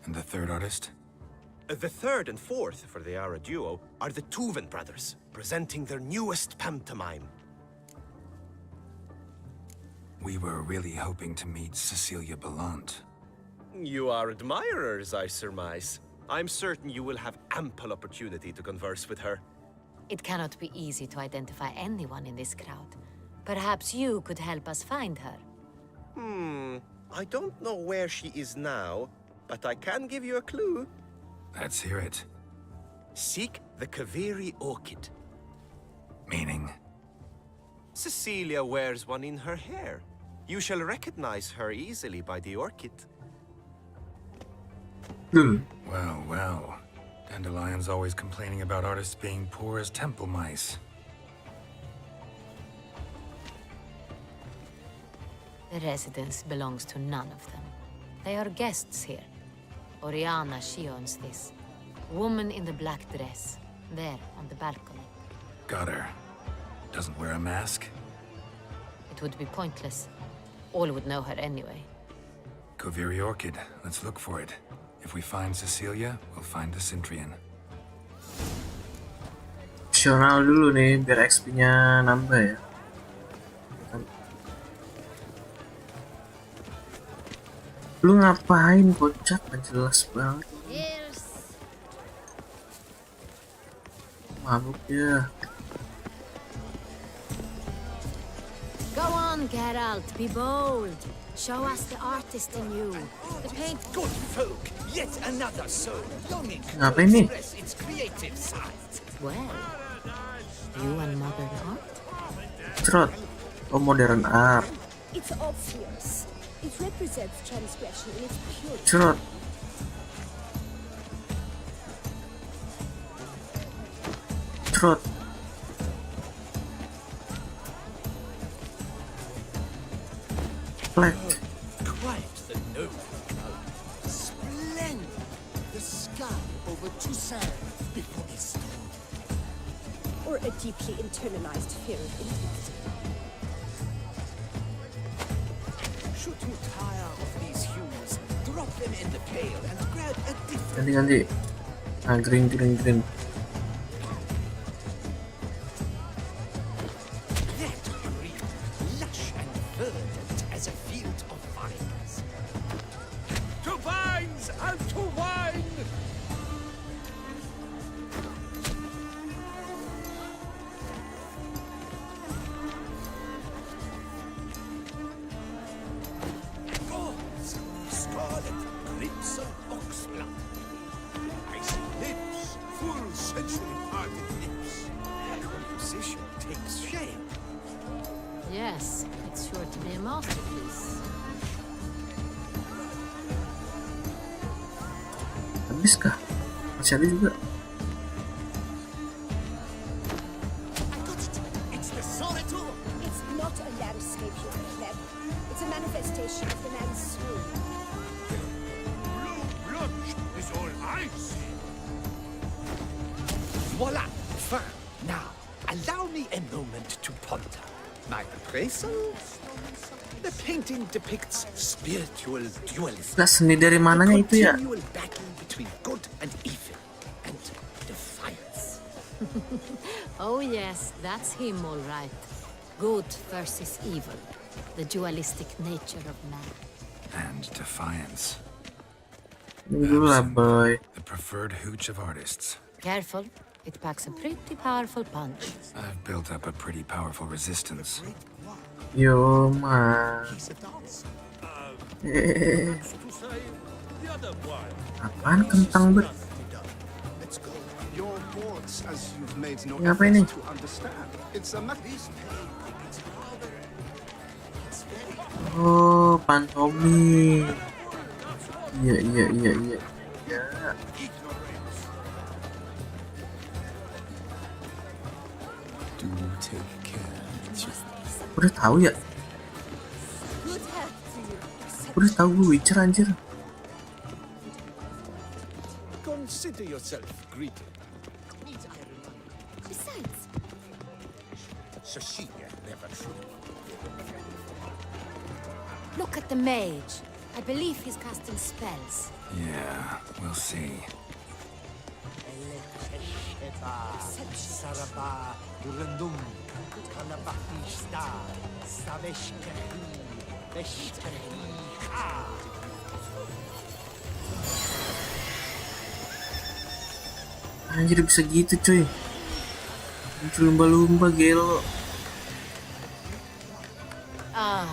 And the third artist? The third and fourth, for they are a duo, are the Tuven brothers, presenting their newest pantomime. We were really hoping to meet Cecilia Ballant. You are admirers, I surmise. I'm certain you will have ample opportunity to converse with her. It cannot be easy to identify anyone in this crowd. Perhaps you could help us find her. I don't know where she is now, but I can give you a clue. Let's hear it. Seek the Kaveri orchid. Meaning? Cecilia wears one in her hair. You shall recognize her easily by the orchid. Well, well. Dandelion's always complaining about artists being poor as temple mice. The residence belongs to none of them. They are guests here. Oriana, she owns this. Woman in the black dress. There, on the balcony. Got her. Doesn't wear a mask? It would be pointless. All would know her anyway. Kaveri Orchid. Let's look for it. If we find Cecilia, we'll find the Cintrian. Opsional dulu nih, biar XP-nya nambah ya. Lu ngapain, kocak? Gak jelas banget. Mabuk ya. Go on, Geralt, be bold. Show us the artist in you. The paint. Good folk, yet another soul longing to Ngapain nih? express its creative side. Well, you and modern art? Trot. Oh, modern art. It's obvious. It represents transgression in its purity. Trot. Trot. Black. Quite the noble color. Splendid. The sky over Toussaint before a storm. Or a deeply internalized fear of intimacy. Should you tire of these hues, drop them in the pail and grab a different. Ganti. Ah, green. That green, lush and verdant as a field of vines. To vines and to wine! Gods, scarlet, crimson oxblood. I see lips, full sensory-parted lips. Composition takes shape. Yes, it's sure to be a masterpiece. Habis kah? Masih ada juga. It's the solitude. It's not a landscape you pleb. It's a manifestation of the man's soul. Blue blush is all I see. Voila! Fine. Now, allow me a moment to ponder. My appraisal? The painting depicts spiritual dualism. Lah, seni dari mananya itu ya? Continual battle between good and evil, and defiance. Oh yes, that's him all right. Good versus evil. The dualistic nature of man. And defiance. Dulu lah, boy. The preferred hooch of artists. Careful, it packs a pretty powerful punch. I've built up a pretty powerful resistance. Yo, man. Apaan kentang bet? Ngapain nih? Oh, pantomim. Iya. Do take care. Udah tahu ya? Udah tahu gue Witcher anjir. consider yourself greeted. Besides, Cecilia never should. Look at the mage. I believe he's casting spells. Yeah, we'll see. Anjir bisa gitu cuy. Muncul lumba-lumba gelo. Ah,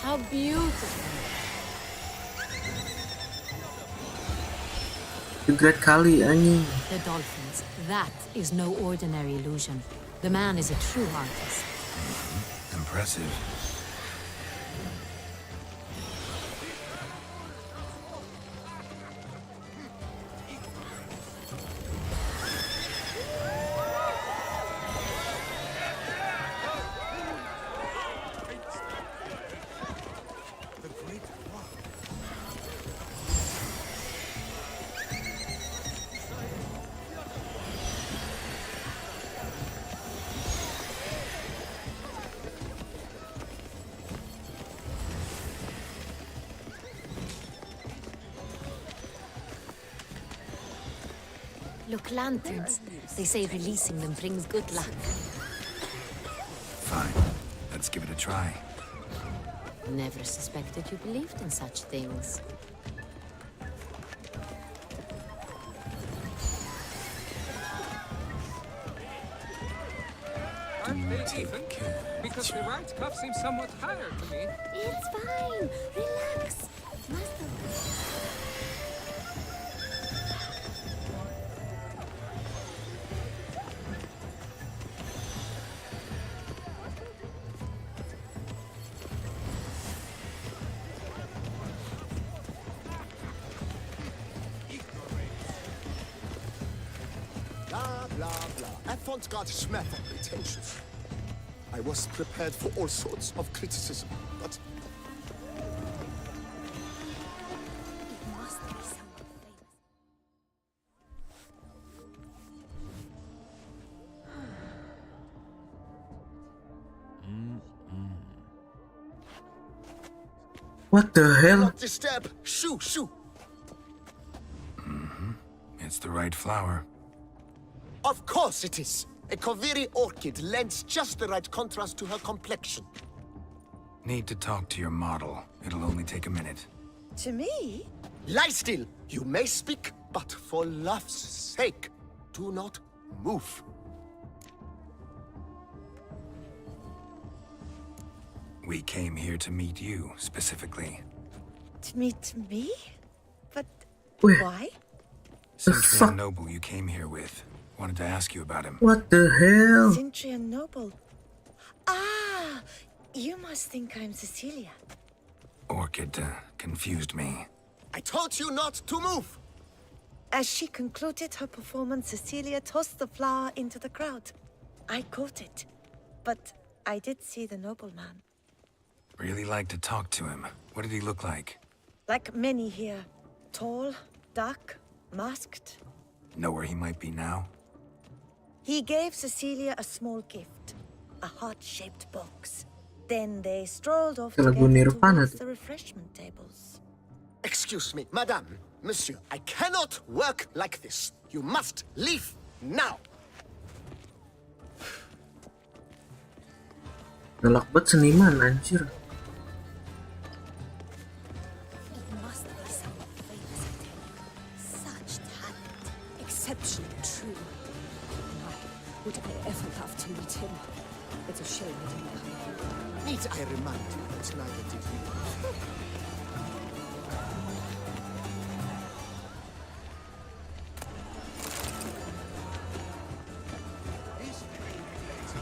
how beautiful. The Great Kali anjing. The dolphins. That is no ordinary illusion. The man is a true artist. Impressive. Look, lanterns. They say releasing them brings good luck. Fine. Let's give it a try. Never suspected you believed in such things. Aren't they even? Because the right cuff seems somewhat higher to me. it's fine. Relax. Master. Blah, blah, blah. Avant-garde schmack and pretentious. I was prepared for all sorts of criticism, but... What the hell? Not disturb! Shoo, shoo! It's the right flower. Of course it is! A Koviri orchid lends just the right contrast to her complexion. Need to talk to your model. It'll only take a minute. To me? Lie still! You may speak, but for love's sake, do not move. We came here to meet you, specifically. To meet me? But Wait. why? Centurion Noble you came here with. Wanted to ask you about him. What the hell? Centurion Noble. Ah, you must think I'm Cecilia. Orchid confused me. I told you not to move! As she concluded her performance, Cecilia tossed the flower into the crowd. I caught it, but I did see the nobleman. Really like to talk to him. What did he look like? Like many here. Tall, dark, masked. Know where he might be now? He gave Cecilia a small gift, a heart-shaped box. Then they strolled off Lagu together Nirvana towards tuh. the refreshment tables. Excuse me, madame, monsieur, I cannot work like this. You must leave now. Galak banget seniman anjir. It must be someone famous, I tell you. Such talent. Exceptionally true. My, would I ever love to meet him? It's a shame he didn't come. Need I remind you that neither did you?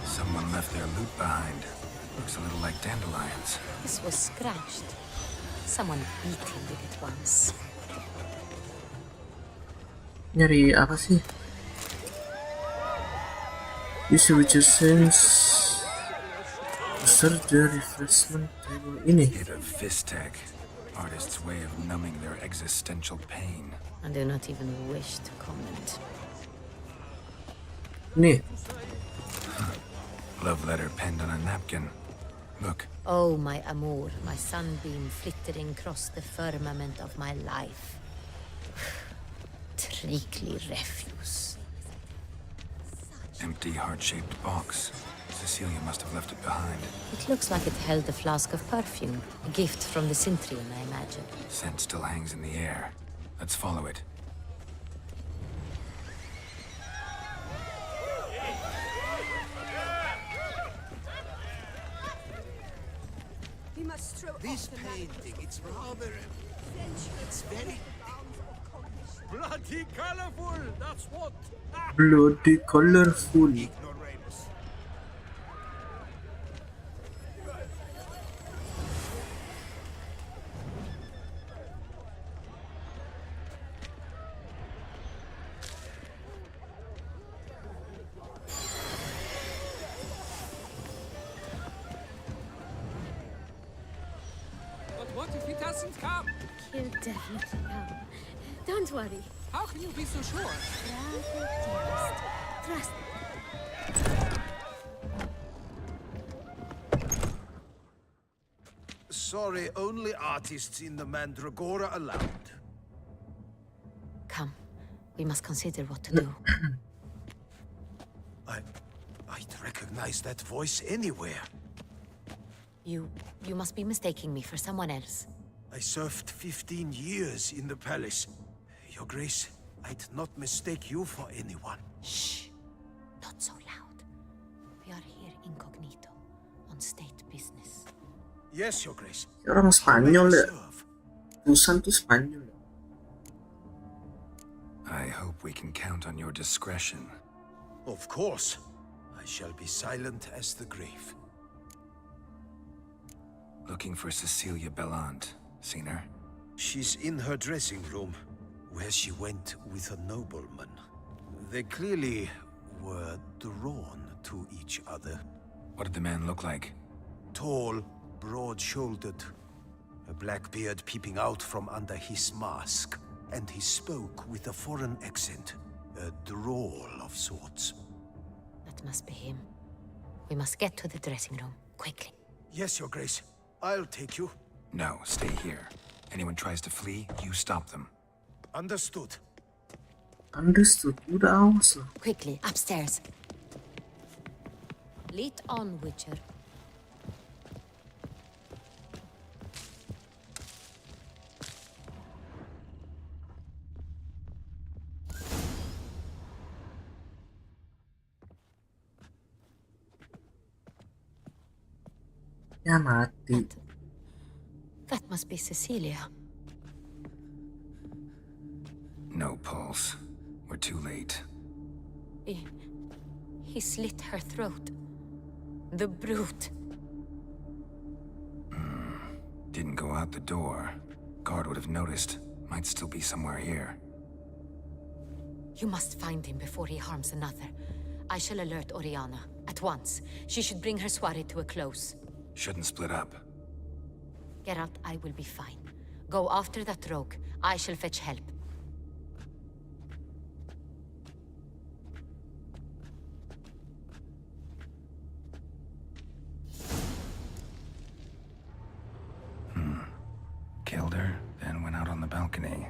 Someone left their loot behind. Looks a little like dandelions. This was scratched. Someone beating with it once. Nyari apa sih? Use Witcher Sense. Search the refreshment table. Ini. Hit of Fistech. Artists' way of numbing their existential pain. I do not even wish to comment. Nih. Love letter penned on a napkin. Look. Oh, my amour, my sunbeam flittering across the firmament of my life. Treacly refuse. Empty heart-shaped box. Cecilia must have left it behind. It looks like it held a flask of perfume. A gift from the Cintrian, I imagine. Scent still hangs in the air. Let's follow it. We must throw This painting, it's rather... It's very... Bloody colorful, that's what. Bloody colorful. But what if he doesn't come? He'll definitely come. Don't worry. How can you be so sure? Rather dearest. Trust me. Sorry, only artists in the Mandragora allowed. Come, we must consider what to do. I'd recognize that voice anywhere. You must be mistaking me for someone else. I served 15 years in the palace. Your Grace, I'd not mistake you for anyone. Shh! Not so loud. We are here incognito, on state business. Yes, Your Grace. Orang Spanyol ya. Tulisan tuh Spanyol. I hope we can count on your discretion. Of course. I shall be silent as the grave. Looking for Cecilia Bellant. Seen her? She's in her dressing room, where she went with a nobleman. They clearly were drawn to each other. What did the man look like? Tall, broad-shouldered, a black beard peeping out from under his mask, and he spoke with a foreign accent, a drawl of sorts. That must be him. We must get to the dressing room, quickly. Yes, Your Grace. I'll take you. No, stay here. Anyone tries to flee, you stop them. Understood. Understood. Udah awas lah. Quickly, upstairs. Lead on, Witcher. Ya mati. That must be Cecilia. No pulse. We're too late. He slit her throat. The brute. Didn't go out the door. Guard would have noticed. Might still be somewhere here. You must find him before he harms another. I shall alert Oriana. At once. She should bring her soiree to a close. Shouldn't split up. Geralt, I will be fine. Go after that rogue. I shall fetch help. Killed her, then went out on the balcony.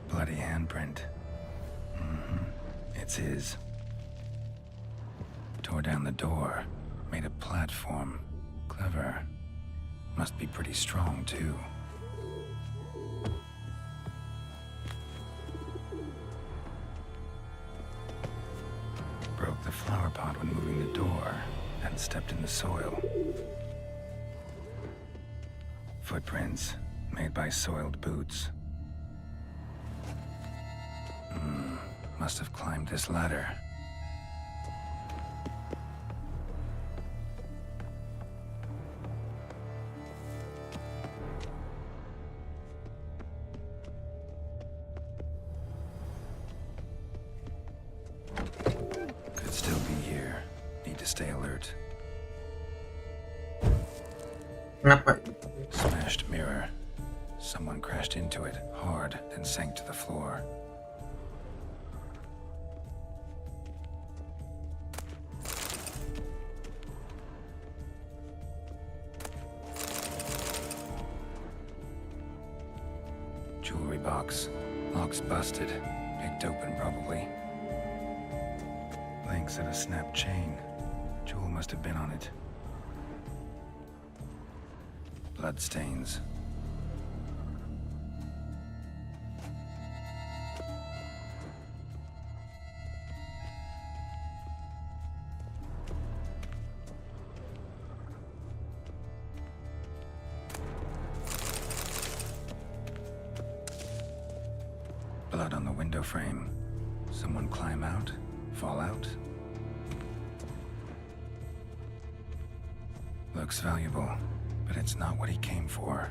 Bloody handprint. It's his. Tore down the door, made a platform. Clever. Must be pretty strong, too. Broke the flower pot when moving the door, then stepped in the soil. Footprints, made by soiled boots. Must have climbed this ladder. Kenapa? Smashed mirror. Someone crashed into it hard, then sank to the floor. Jewelry box. Lock's busted. Picked open, probably. Links of a snapped chain. Jewel must have been on it. Bloodstains. Blood on the window frame. Someone climb out? Fall out? Looks valuable, but it's not what he came for.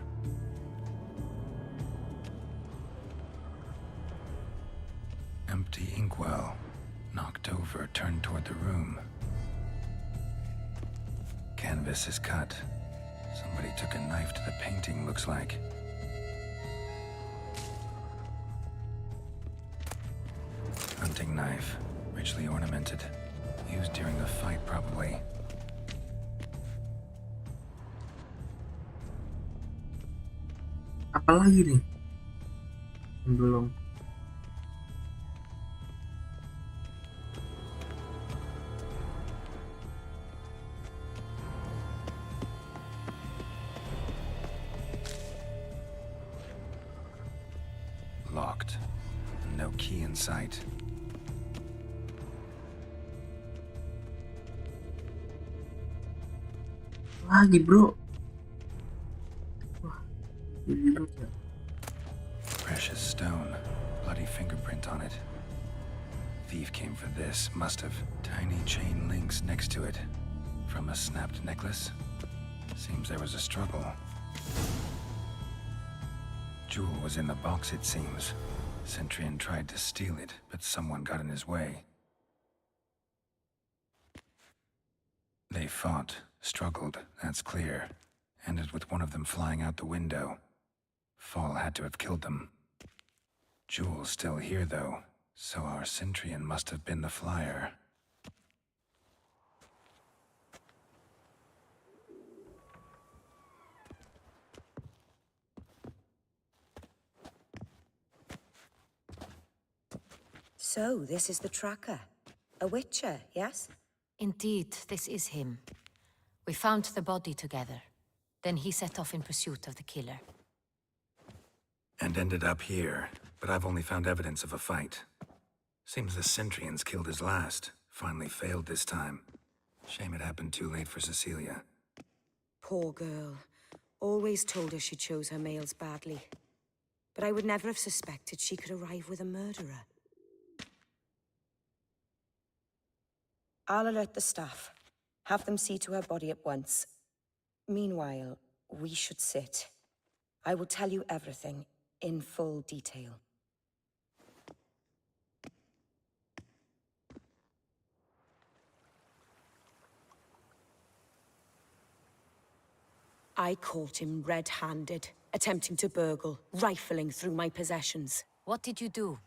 Empty inkwell. Knocked over, turned toward the room. Canvas is cut. Somebody took a knife to the painting, looks like. Hunting knife, richly ornamented. Used during the fight, probably. Apa lagi nih? Belum. Locked. No key in sight. Lagi bro. Wah, ini ya. Precious stone. Bloody fingerprint on it. Thief came for this, must have. Tiny chain links next to it. From a snapped necklace? Seems there was a struggle. Jewel was in the box, it seems. Centurion tried to steal it, but someone got in his way. They fought, struggled, that's clear. Ended with one of them flying out the window. Fall had to have killed them. Jewel's still here, though, so our Centurion must have been the flyer. So, this is the tracker. A witcher, yes? Indeed, this is him. We found the body together. Then he set off in pursuit of the killer. And ended up here, but I've only found evidence of a fight. Seems the Centurions killed his last. Finally failed this time. Shame it happened too late for Cecilia. Poor girl. Always told her she chose her males badly. But I would never have suspected she could arrive with a murderer. I'll alert the staff. Have them see to her body at once. Meanwhile, we should sit. I will tell you everything, in full detail. I caught him red-handed, attempting to burgle, rifling through my possessions. What did you do?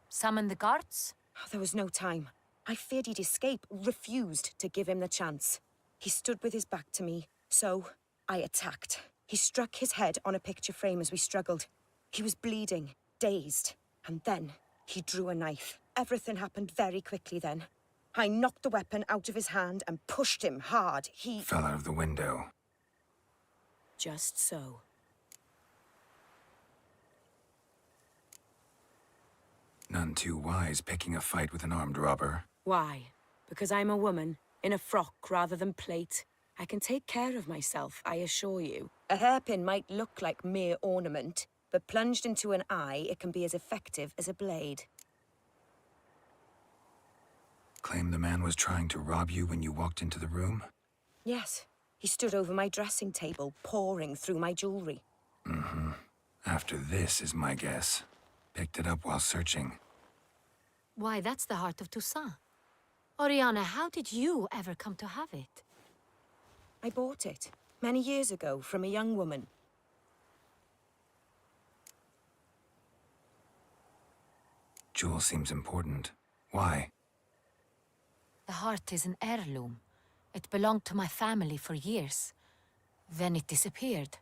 Summon the guards? There was no time. I feared he'd escape, refused to give him the chance. He stood with his back to me, so I attacked. He struck his head on a picture frame as we struggled. He was bleeding, dazed, and then he drew a knife. Everything happened very quickly then. I knocked the weapon out of his hand and pushed him hard. He Fell out of the window. Just so. None too wise picking a fight with an armed robber. Why? Because I'm a woman, in a frock rather than plate. I can take care of myself, I assure you. A hairpin might look like mere ornament, but plunged into an eye, it can be as effective as a blade. Claim the man was trying to rob you when you walked into the room? Yes. He stood over my dressing table, pouring through my jewelry. Mm-hmm. After this is my guess. Picked it up while searching. Why, that's the heart of Toussaint. Oriana, how did you ever come to have it? I bought it. Many years ago, from a young woman. Jewel seems important. Why? The heart is an heirloom. It belonged to my family for years. Then it disappeared.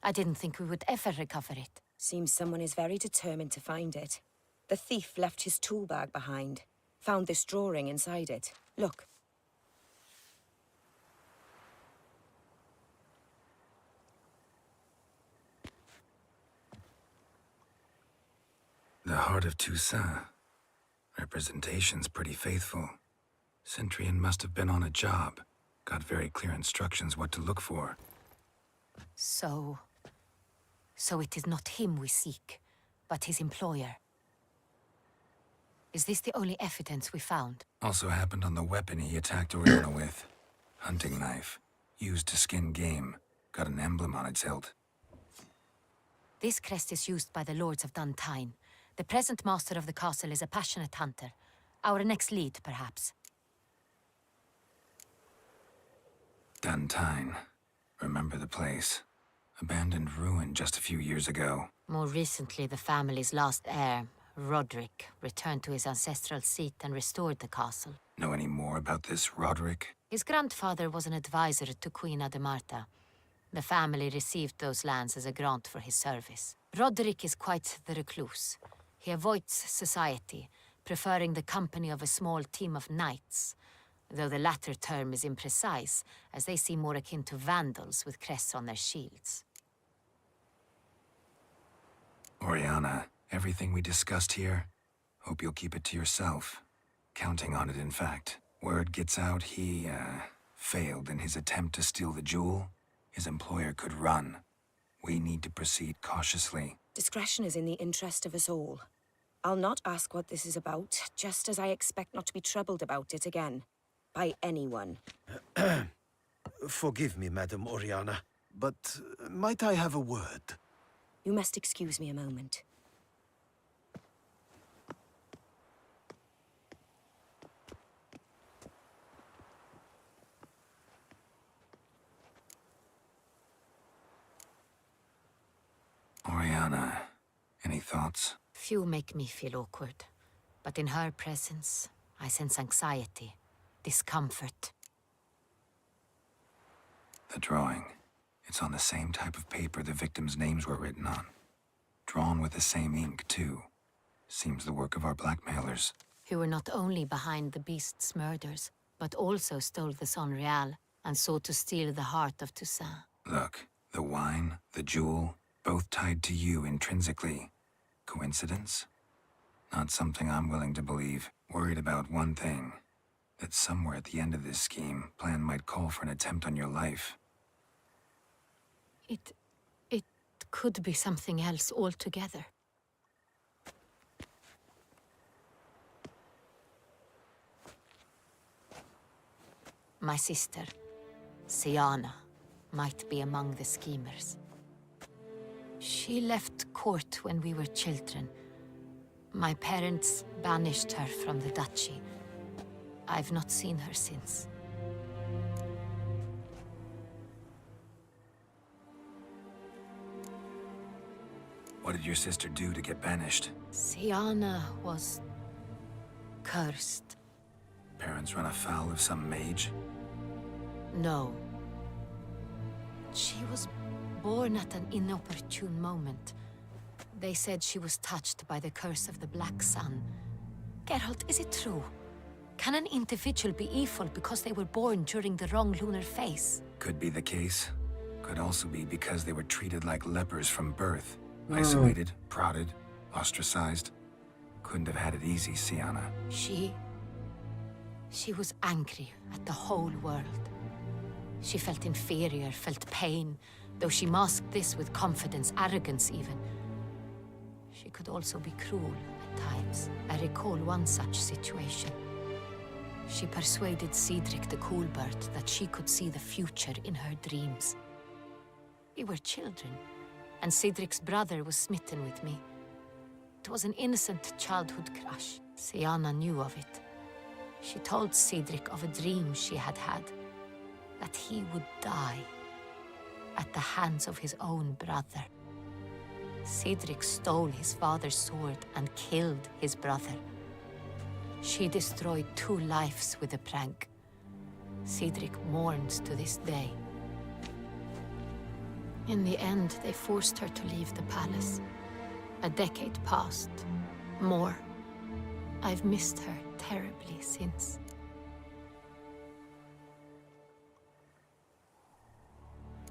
I didn't think we would ever recover it. Seems someone is very determined to find it. The thief left his tool bag behind. Found this drawing inside it. Look. The Heart of Toussaint. Representation's pretty faithful. Centurion must have been on a job. Got very clear instructions what to look for. So it is not him we seek, but his employer. Is this the only evidence we found? Also happened on the weapon he attacked Oriana with. Hunting knife. Used to skin game. Got an emblem on its hilt. This crest is used by the Lords of Duntine. The present master of the castle is a passionate hunter. Our next lead, perhaps. Duntine. Remember the place. Abandoned ruin just a few years ago. More recently, the family's last heir, Roderick, returned to his ancestral seat and restored the castle. Know any more about this Roderick? His grandfather was an advisor to Queen Ademarta. The family received those lands as a grant for his service. Roderick is quite the recluse. He avoids society, preferring the company of a small team of knights, though the latter term is imprecise, as they seem more akin to vandals with crests on their shields. Oriana, everything we discussed here, hope you'll keep it to yourself. Counting on it, in fact. Word gets out he, failed in his attempt to steal the jewel. His employer could run. We need to proceed cautiously. Discretion is in the interest of us all. I'll not ask what this is about, just as I expect not to be troubled about it again. By anyone. Forgive me, Madam Oriana, but might I have a word? You must excuse me a moment. Oriana, any thoughts? Few make me feel awkward, but in her presence, I sense anxiety, discomfort. The drawing. It's on the same type of paper the victims' names were written on. Drawn with the same ink, too. Seems the work of our blackmailers. Who were not only behind the beast's murders, but also stole the Son Real and sought to steal the heart of Toussaint. Look, the wine, the jewel, both tied to you intrinsically. Coincidence? Not something I'm willing to believe. Worried about one thing. That somewhere at the end of this scheme, plan might call for an attempt on your life. It could be something else altogether. My sister, Siana, might be among the schemers. She left court when we were children. My parents banished her from the duchy. I've not seen her since. What did your sister do to get banished? Siana was cursed. Parents run afoul of some mage? No. She was born at an inopportune moment. They said she was touched by the curse of the Black Sun. Geralt, is it true? Can an individual be evil because they were born during the wrong lunar phase? Could be the case. Could also be because they were treated like lepers from birth. Isolated, prodded, ostracized. Couldn't have had it easy, Siana. She was angry at the whole world. She felt inferior, felt pain, though she masked this with confidence, arrogance even. She could also be cruel at times. I recall one such situation. She persuaded Cedric the Coolbird that she could see the future in her dreams. We were children, and Cedric's brother was smitten with me. It was an innocent childhood crush. Siana knew of it. She told Cedric of a dream she had had, that he would die, at the hands of his own brother. Cedric stole his father's sword and killed his brother. She destroyed 2 lives with a prank. Cedric mourns to this day. In the end, they forced her to leave the palace. A decade passed. More. I've missed her terribly since.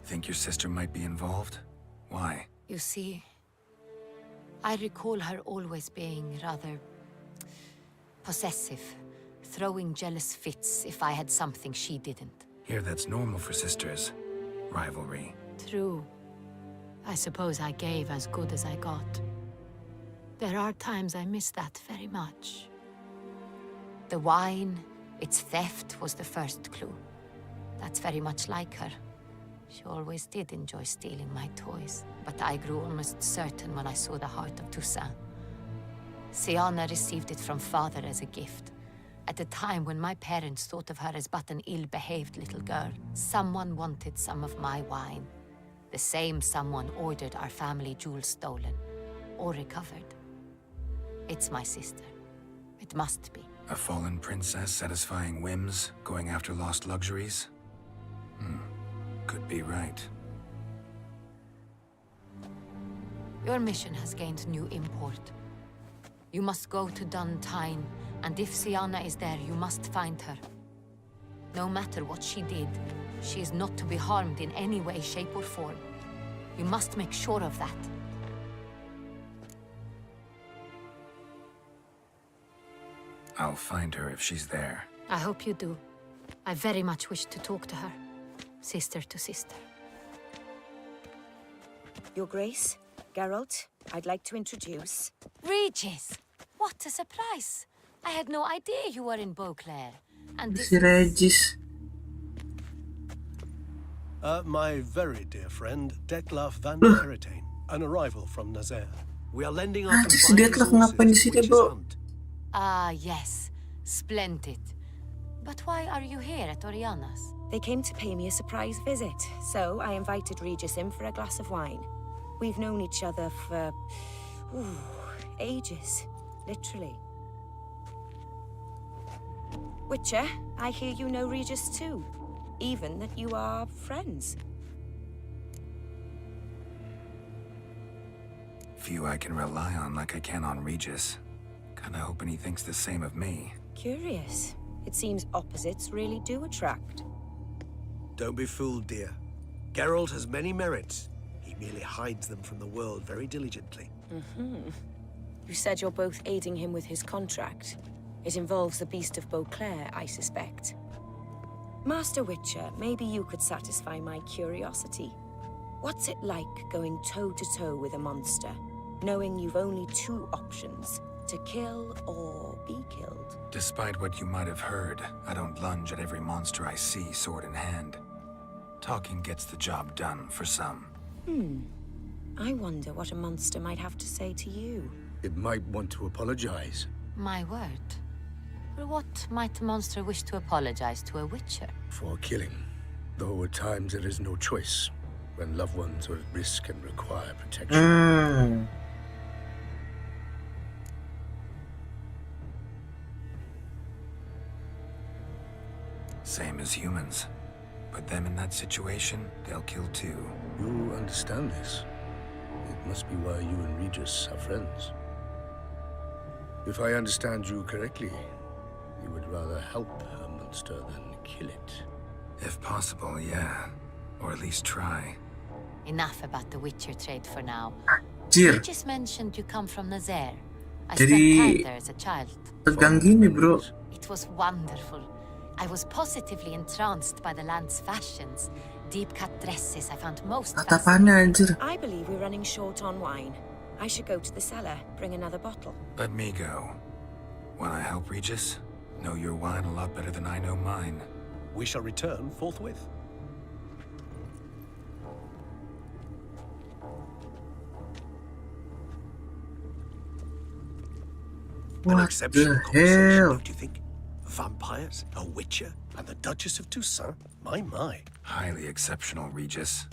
Think your sister might be involved? Why? You see, I recall her always being rather possessive, throwing jealous fits if I had something she didn't. Here, that's normal for sisters. Rivalry. True. I suppose I gave as good as I got. There are times I miss that very much. The wine, its theft was the first clue. That's very much like her. She always did enjoy stealing my toys, but I grew almost certain when I saw the heart of Toussaint. Siana received it from father as a gift. At a time when my parents thought of her as but an ill-behaved little girl, someone wanted some of my wine. The same someone ordered our family jewels stolen, or recovered. It's my sister. It must be. A fallen princess satisfying whims, going after lost luxuries? Could be right. Your mission has gained new import. You must go to Duntine, and if Siana is there, you must find her. No matter what she did, she is not to be harmed in any way, shape, or form. You must make sure of that. I'll find her if she's there. I hope you do. I very much wish to talk to her. Sister to sister. Your Grace, Geralt, I'd like to introduce... Regis! What a surprise! I had no idea you were in Beauclair. And this Si Regis. My very dear friend, Detlef van Keratain, an arrival from Nazaire. We are lending our Si Detlef ngapain di sini, bro? Ah, yes. Splendid. But why are you here at Oriana's? They came to pay me a surprise visit, so I invited Regis in for a glass of wine. We've known each other for... ages. Literally. Witcher, I hear you know Regis too. Even that you are friends. Few I can rely on like I can on Regis. Kinda hoping he thinks the same of me. Curious. It seems opposites really do attract. Don't be fooled, dear. Geralt has many merits. He merely hides them from the world very diligently. You said you're both aiding him with his contract. It involves the Beast of Beauclair, I suspect. Master Witcher, maybe you could satisfy my curiosity. What's it like going toe-to-toe with a monster, knowing you've only 2 options, to kill or be killed? Despite what you might have heard, I don't lunge at every monster I see sword in hand. Talking gets the job done for some. I wonder what a monster might have to say to you. It might want to apologize. My word. For what might a monster wish to apologize to a witcher? For killing. Though at times there is no choice, when loved ones are at risk and require protection. Same as humans. Put them in that situation, they'll kill too. You understand this. It must be why you and Regis are friends. If I understand you correctly, you would rather help a monster than kill it. If possible, yeah. Or at least try. Enough about the witcher trade for now. Anjir. You just mentioned you come from Nazaire. I Jadi, spent time there as a child. tegang gini, bro. It was wonderful. I was positively entranced by the land's fashions. Deep-cut dresses I found most fascinating. I believe we're running short on wine. I should go to the cellar, bring another bottle. Let me go. Wanna help Regis? Know your wine a lot better than I know mine. We shall return forthwith. What An exceptional the conversation, hell? don't you think? Vampires, a witcher, and the Duchess of Toussaint? My. Highly exceptional, Regis.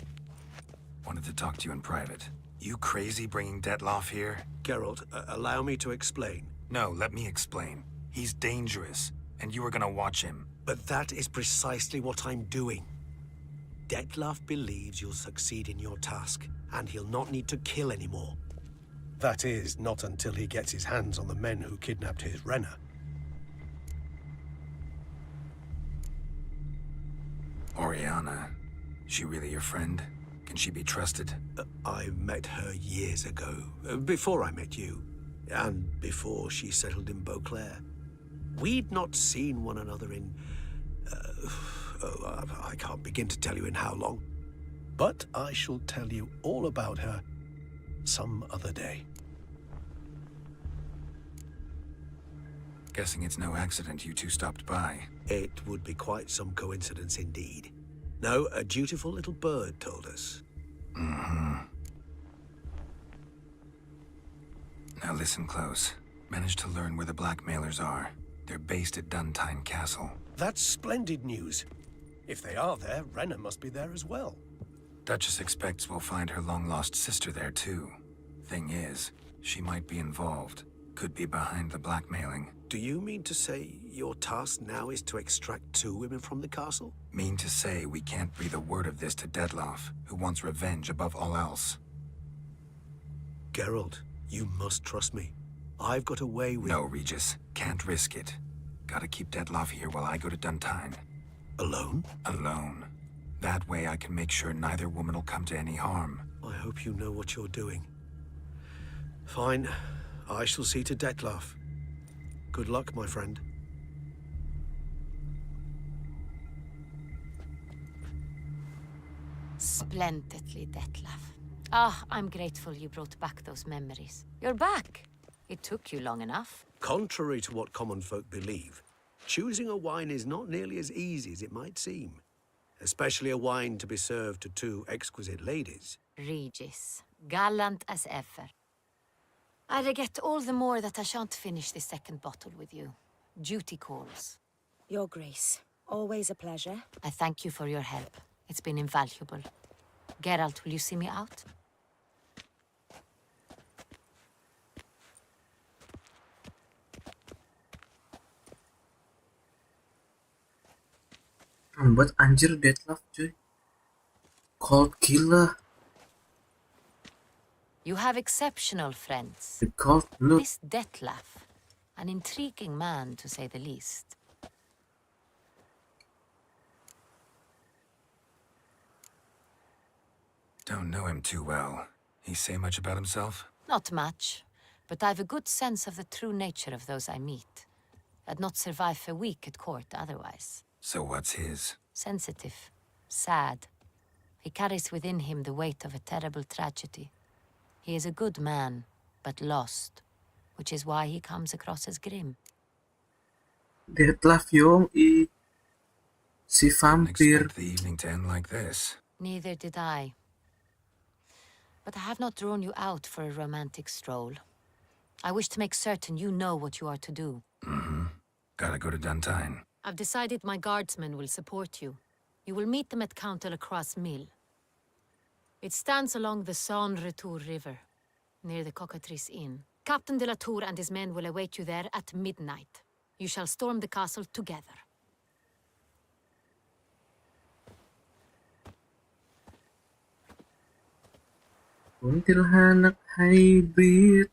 Wanted to talk to you in private. You crazy bringing Detloff here? Geralt, allow me to explain. No, let me explain. He's dangerous, and you are gonna watch him. But that is precisely what I'm doing. Detloff believes you'll succeed in your task, and he'll not need to kill anymore. That is, not until he gets his hands on the men who kidnapped his Renna. Oriana, she really your friend? Can she be trusted? I met her years ago, before I met you, and before she settled in Beauclair. We'd not seen one another in... I can't begin to tell you in how long. But I shall tell you all about her some other day. Guessing it's no accident you two stopped by. It would be quite some coincidence indeed. No, a dutiful little bird told us. Mm-hmm. Now listen close. Managed to learn where the blackmailers are. They're based at Duntine Castle. That's splendid news. If they are there, Renna must be there as well. Duchess expects we'll find her long-lost sister there too. Thing is, she might be involved. Could be behind the blackmailing. Do you mean to say your task now is to extract 2 women from the castle? Mean to say we can't breathe a word of this to Detloff, who wants revenge above all else. Geralt, you must trust me. I've got a way with... No, Regis. Can't risk it. Gotta keep Detloff here while I go to Duntine. Alone? Alone. That way I can make sure neither woman will come to any harm. I hope you know what you're doing. Fine. I shall see to Detloff. Good luck, my friend. Splendidly, Detlaff. Ah, I'm grateful you brought back those memories. You're back. It took you long enough. Contrary to what common folk believe, choosing a wine is not nearly as easy as it might seem. Especially a wine to be served to 2 exquisite ladies. Regis, gallant as ever. I regret all the more that I shan't finish this second bottle with you. Duty calls. Your Grace, always a pleasure. I thank you for your help. It's been invaluable. Geralt, will you see me out? Buat anjir Detloff cuy. Cold killer. You have exceptional friends. The cold look. This Detlaff, an intriguing man to say the least. Don't know him too well. He say much about himself? Not much, but I've a good sense of the true nature of those I meet. I'd not survive a week at court otherwise. So what's his? Sensitive, sad. He carries within him the weight of a terrible tragedy. He is a good man, but lost, which is why he comes across as grim. Detloff jong si vampir. Expect the evening to end like this. Neither did I. But I have not drawn you out for a romantic stroll. I wish to make certain you know what you are to do. Mm-hmm. Gotta go to Duntine. I've decided my guardsmen will support you. You will meet them at Count Delacroix' mill. It stands along the Saône-Retour River, near the Cockatrice Inn. Captain de la Tour and his men will await you there at midnight. You shall storm the castle together. Kuntilanak hybrid.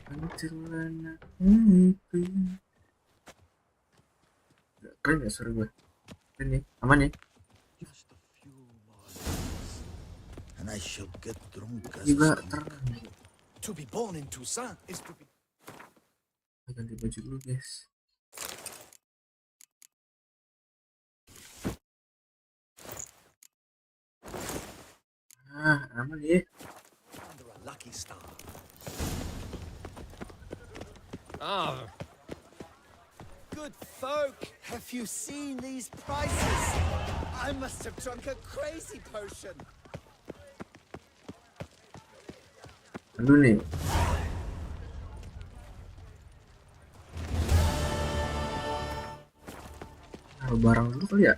Kuntilanak hybrid. Keren ya suara gue. Keren nih, aman nih. And I shall get drunk as Juga a terang. To be born in Toussaint is to be... Ganti baju dulu guys. Aman ya. Under a lucky star. Ah. Good folk, have you seen these prices? I must have drunk a crazy potion. Aduh nih. Naruh barang dulu kali ya.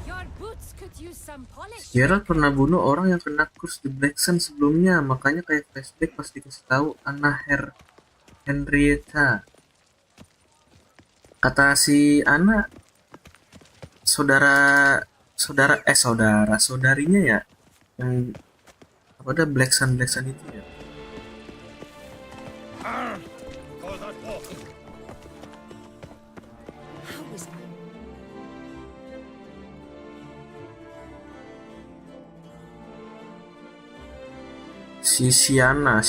Your boots could Geralt pernah bunuh orang yang kena kurs The Black Sun sebelumnya, makanya kayak flashback pas dikasih tahu Anna Henrietta. Kata si Anna, saudarinya ya, yang apa ada Black Sun itu ya. Siana. The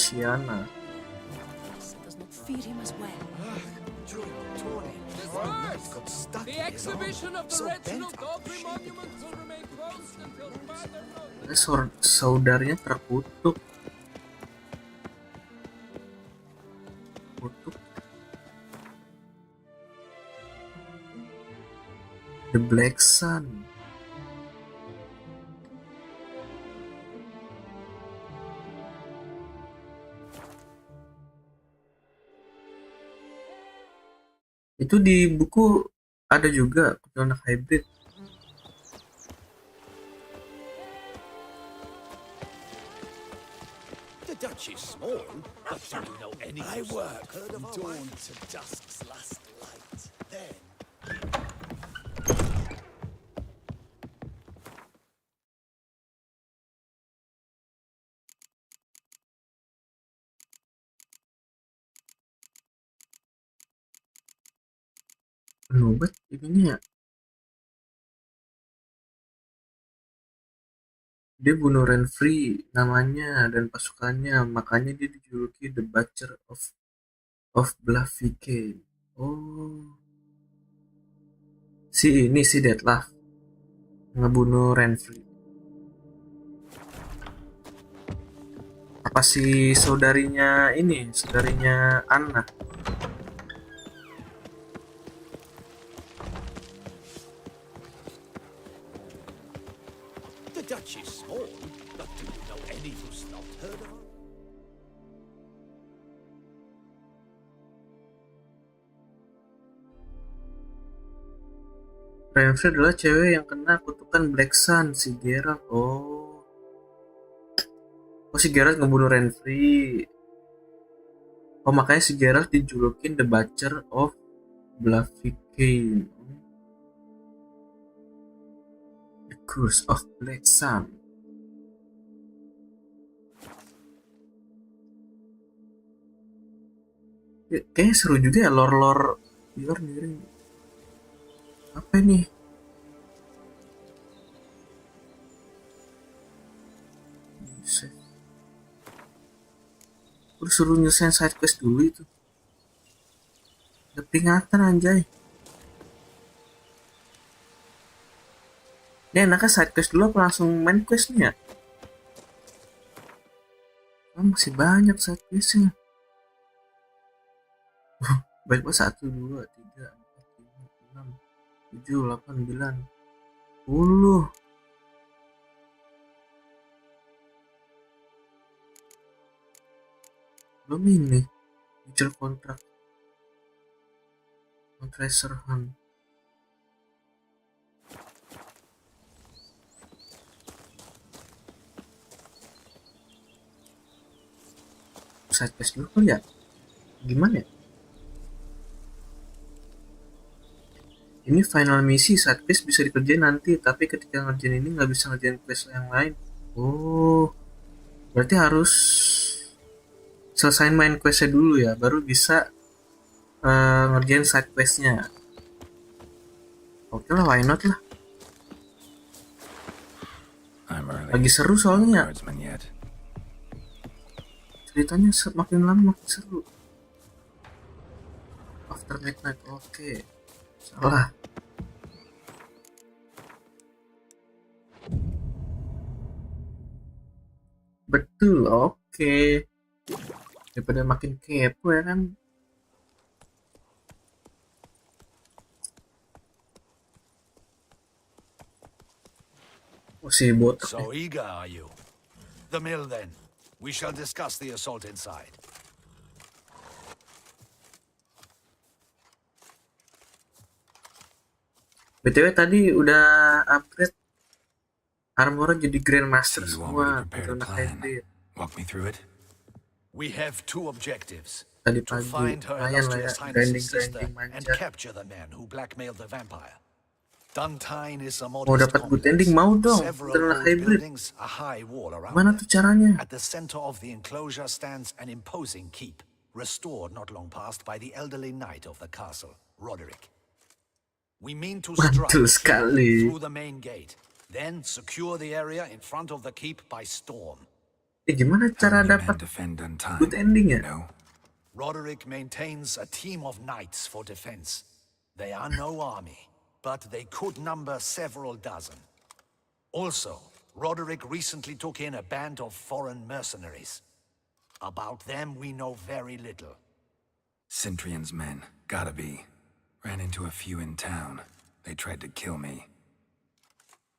exhibition of the regional Daubry monument will remain closed until further notice. Saudaranya terkutuk. The Black Sun. Itu di buku ada juga kuntilanak hybrid. The Dutch is small, but do you know any? I work from dawn to dusk's last light. Then Nobat ininya. Dia bunuh Renfri namanya dan pasukannya, makanya dia dijuluki The Butcher of Blaviken. Oh. Si Detlef ngebunuh Renfri. Apa si saudarinya Anna? The Dutch is small, but do you know any who's not heard of her? Renfri adalah cewek yang kena kutukan Black Sun, si Geralt. Oh, si Geralt ngebunuh Renfri. Oh, makanya si Geralt dijulukin The Butcher of Blaviken. The Curse of Black Sun. Kayaknya seru juga ya lore nih. Apa nih? Udah suruh nyelesain side quest dulu itu. Ada peringatan anjay. Ini enaknya side quest dulu apa langsung main questnya? Masih banyak side questnya. Baik banget 1, 2, 3, 4, 5, 6, 7, 8, 9, 10. Belum ini. Mutual contract. Treasure hunt. Side quest dulu kali ya? Gimana ya? Ini final misi, side quest bisa dikerjain nanti, tapi ketika ngerjain ini nggak bisa ngerjain quest yang lain. Oh, berarti harus selesain main questnya dulu ya, baru bisa ngerjain side questnya. Oke lah, why not lah. Lagi seru soalnya. Ceritanya makin lama makin seru. After Midnight, oke. Salah. Betul, oke. Daripada makin kepo ya kan. Oh, si botak. So eager are you? The mill then. We shall discuss the assault inside. BTW tadi udah upgrade armornya jadi Grandmaster See, you semua, already prepared gitu a anak plan. hybrid. Walk me through it. We have two objectives. Tadi To pagi, find her lumayan lah ya, illustrious highness's sister grinding and manja. capture the man who blackmailed the vampire. Duntine is a Mau modest dapat good complex. ending, mau dong, Several bener anak old hybrid. buildings, a high wall around Mana them. tuh caranya? At the center of the enclosure stands an imposing keep, restored not long past by the elderly knight of the castle, Roderick. We mean to strike Mantul sekali. through the main gate, then secure the area in front of the keep by storm. Gimana cara dapat good ending ya? Roderick maintains a team of knights for defense. They are no army, but they could number several dozen. Also, Roderick recently took in a band of foreign mercenaries. About them, we know very little. Cintrian's men, gotta be. Ran into a few in town. They tried to kill me.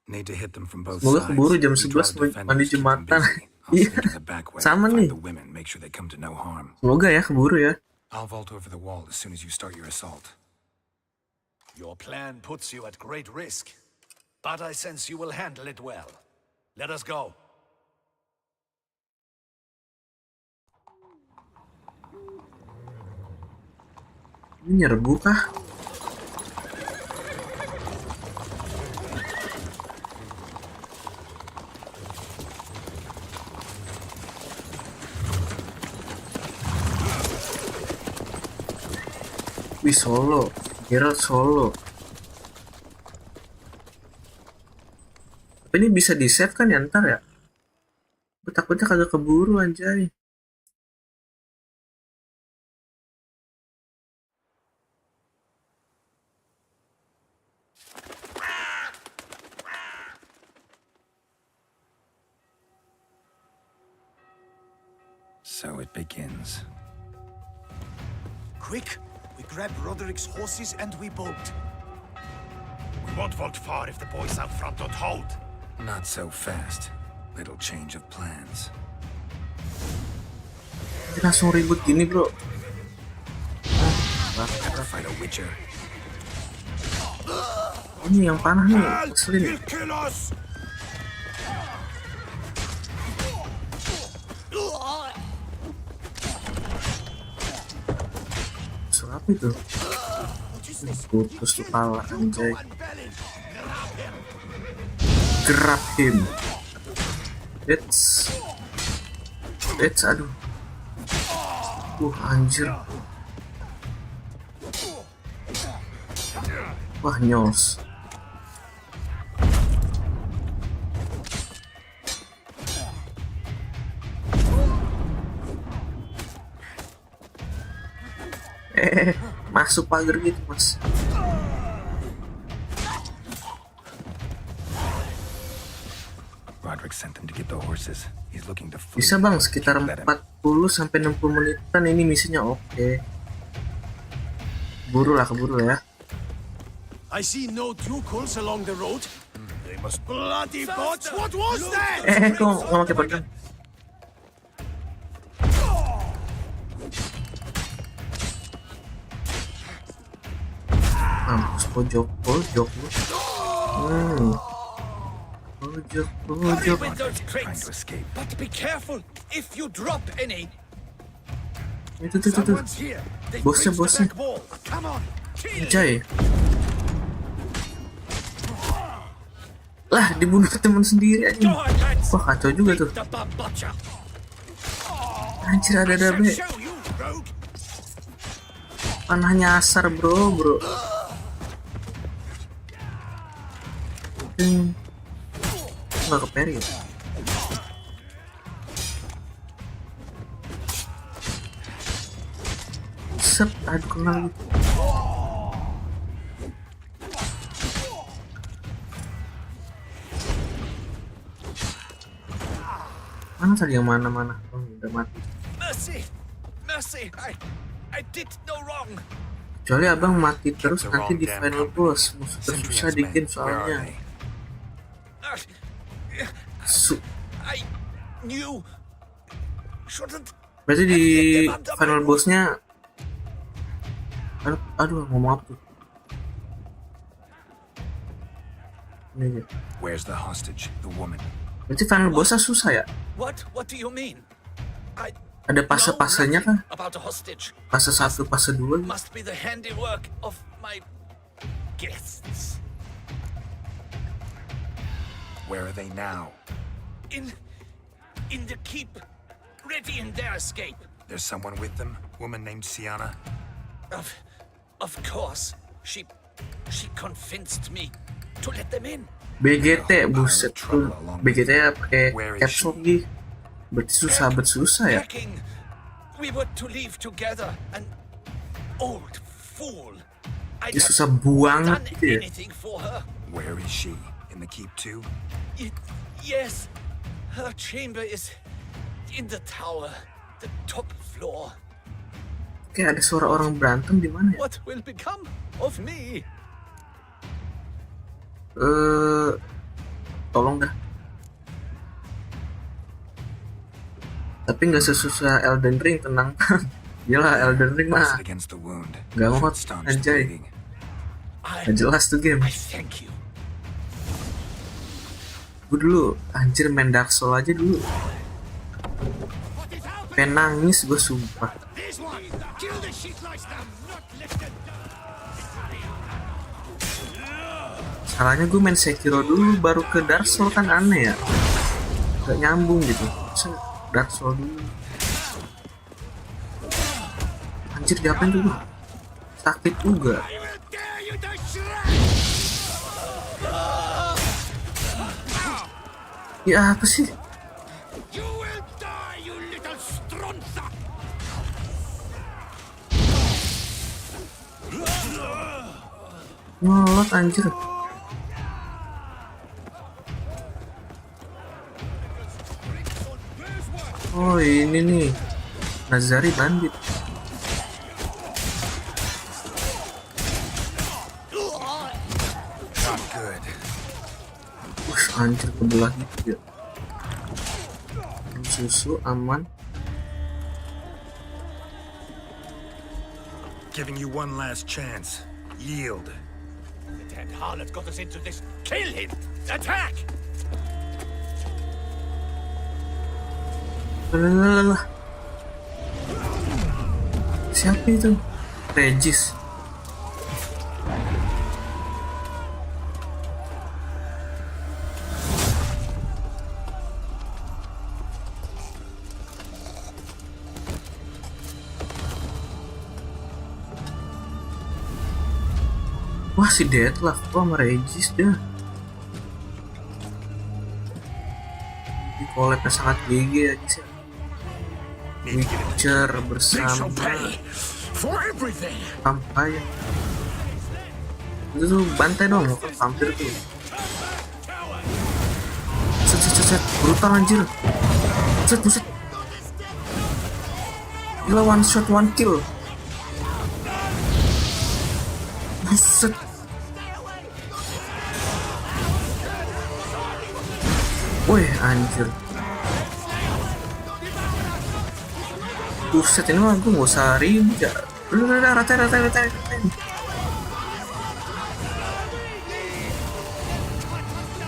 Need to hit them from both Semoga sides. keburu jam We draw 11 defenders, mandi keep them jembatan. busy. I'll Iya, sneak in the back way, sama find nih. the women, make sure they come to no harm. Semoga ya keburu ya. I'll vault over the wall as soon as you start your assault. Your plan puts you at great risk, but I sense you will handle it well. Let us go. Ini nyerbu kah? Wih, solo. Geralt solo. Tapi ini bisa di save kan ya ntar ya? Gue takutnya kagak keburu anjay. So it begins. Quick! We grab Roderick's horses and we bolt. We won't vault far if the boys out front don't hold. Not so fast. Little change of plans. Langsung ribut gini bro. Ever fight a witcher? Ini yang panah nih, keselin. Kill us! Apa itu? Putus kepala anjay. Grab him. It's aduh. Anjir. Wah, nyos. Masuk pagar gitu mas. Roderick sent them to get the horses. He's looking to food. Bisa bang, sekitar 40 sampai 60 menitan ini misinya. Oke. Keburu lah ya. I see no ducals along the road. They must bloody bots. What was that? Kok nggak pakai pedang? Mampus pojok lu. Pojok. With those crates, but be careful if you drop any. Itu. Someone's here. They've Bosnya. reached the back wall. Come on, kill. Anjay. Lah, dibunuh teman sendiri aja. Wah, kacau juga tuh. Anjir, ada be. Panah nyasar bro. Nggak keperi ya. Sep, aduh kenal gitu. Mana tadi yang mana? Oh, udah mati. Mercy, I did no wrong. Kecuali abang mati terus nanti di final boss. Musuh tersusah di game soalnya. I knew. Shouldn't. Berarti di final bossnya. Aduh, ngomong apa tuh? Ini aja. Where's the hostage? The woman. Berarti final bossnya susah ya? What do you mean? Ada fase-fasenya kan? About a hostage. Fase 1, fase 2 gitu. Must be the handiwork of my guests. Where are they now? In the keep, ready in their escape. There's someone with them? Woman named Sienna? Of course. She convinced me to let them in. BGT, buset tuh. BGT ya pakai caps lock gitu. Berarti susah ya? We were to leave together, an old fool. Dia susah banget gitu ya. Where is she? In the keep too? Yes. Her chamber is in the tower, the top floor. Kayak ada suara orang berantem di mana ya? What will become of me? Tolong dah. Tapi nggak sesusah Elden Ring, tenang. Gila, Elden Ring mah nggak ngot anjay. Nggak jelas tuh game. Gue dulu anjir main Dark Souls aja dulu. Pengen nangis gue sumpah. Salahnya gue main Sekiro dulu baru ke Dark Souls kan aneh ya. Gak nyambung gitu. Dark Souls dulu. Anjir diapain dulu? Sakit juga. Ya apa sih? Nolot anjir. Oh ini nih Nazari bandit. Anjir kebelah gitu ya. Susu aman. Giving you one last chance. Yield. The damned harlot got us into this. Kill him! Attack! Siapa itu? Regis. Wah si Deadlock tuh sama Regis dah. Di collabnya sangat GG aja sih. Witcher bersama Vampire. Itu tuh bantai dong vampir tuh. Set brutal anjir. Buset. Gila one shot one kill. Buset. Woi anjir. Buset ini mah gue gak usah ribut ya. Udah rata.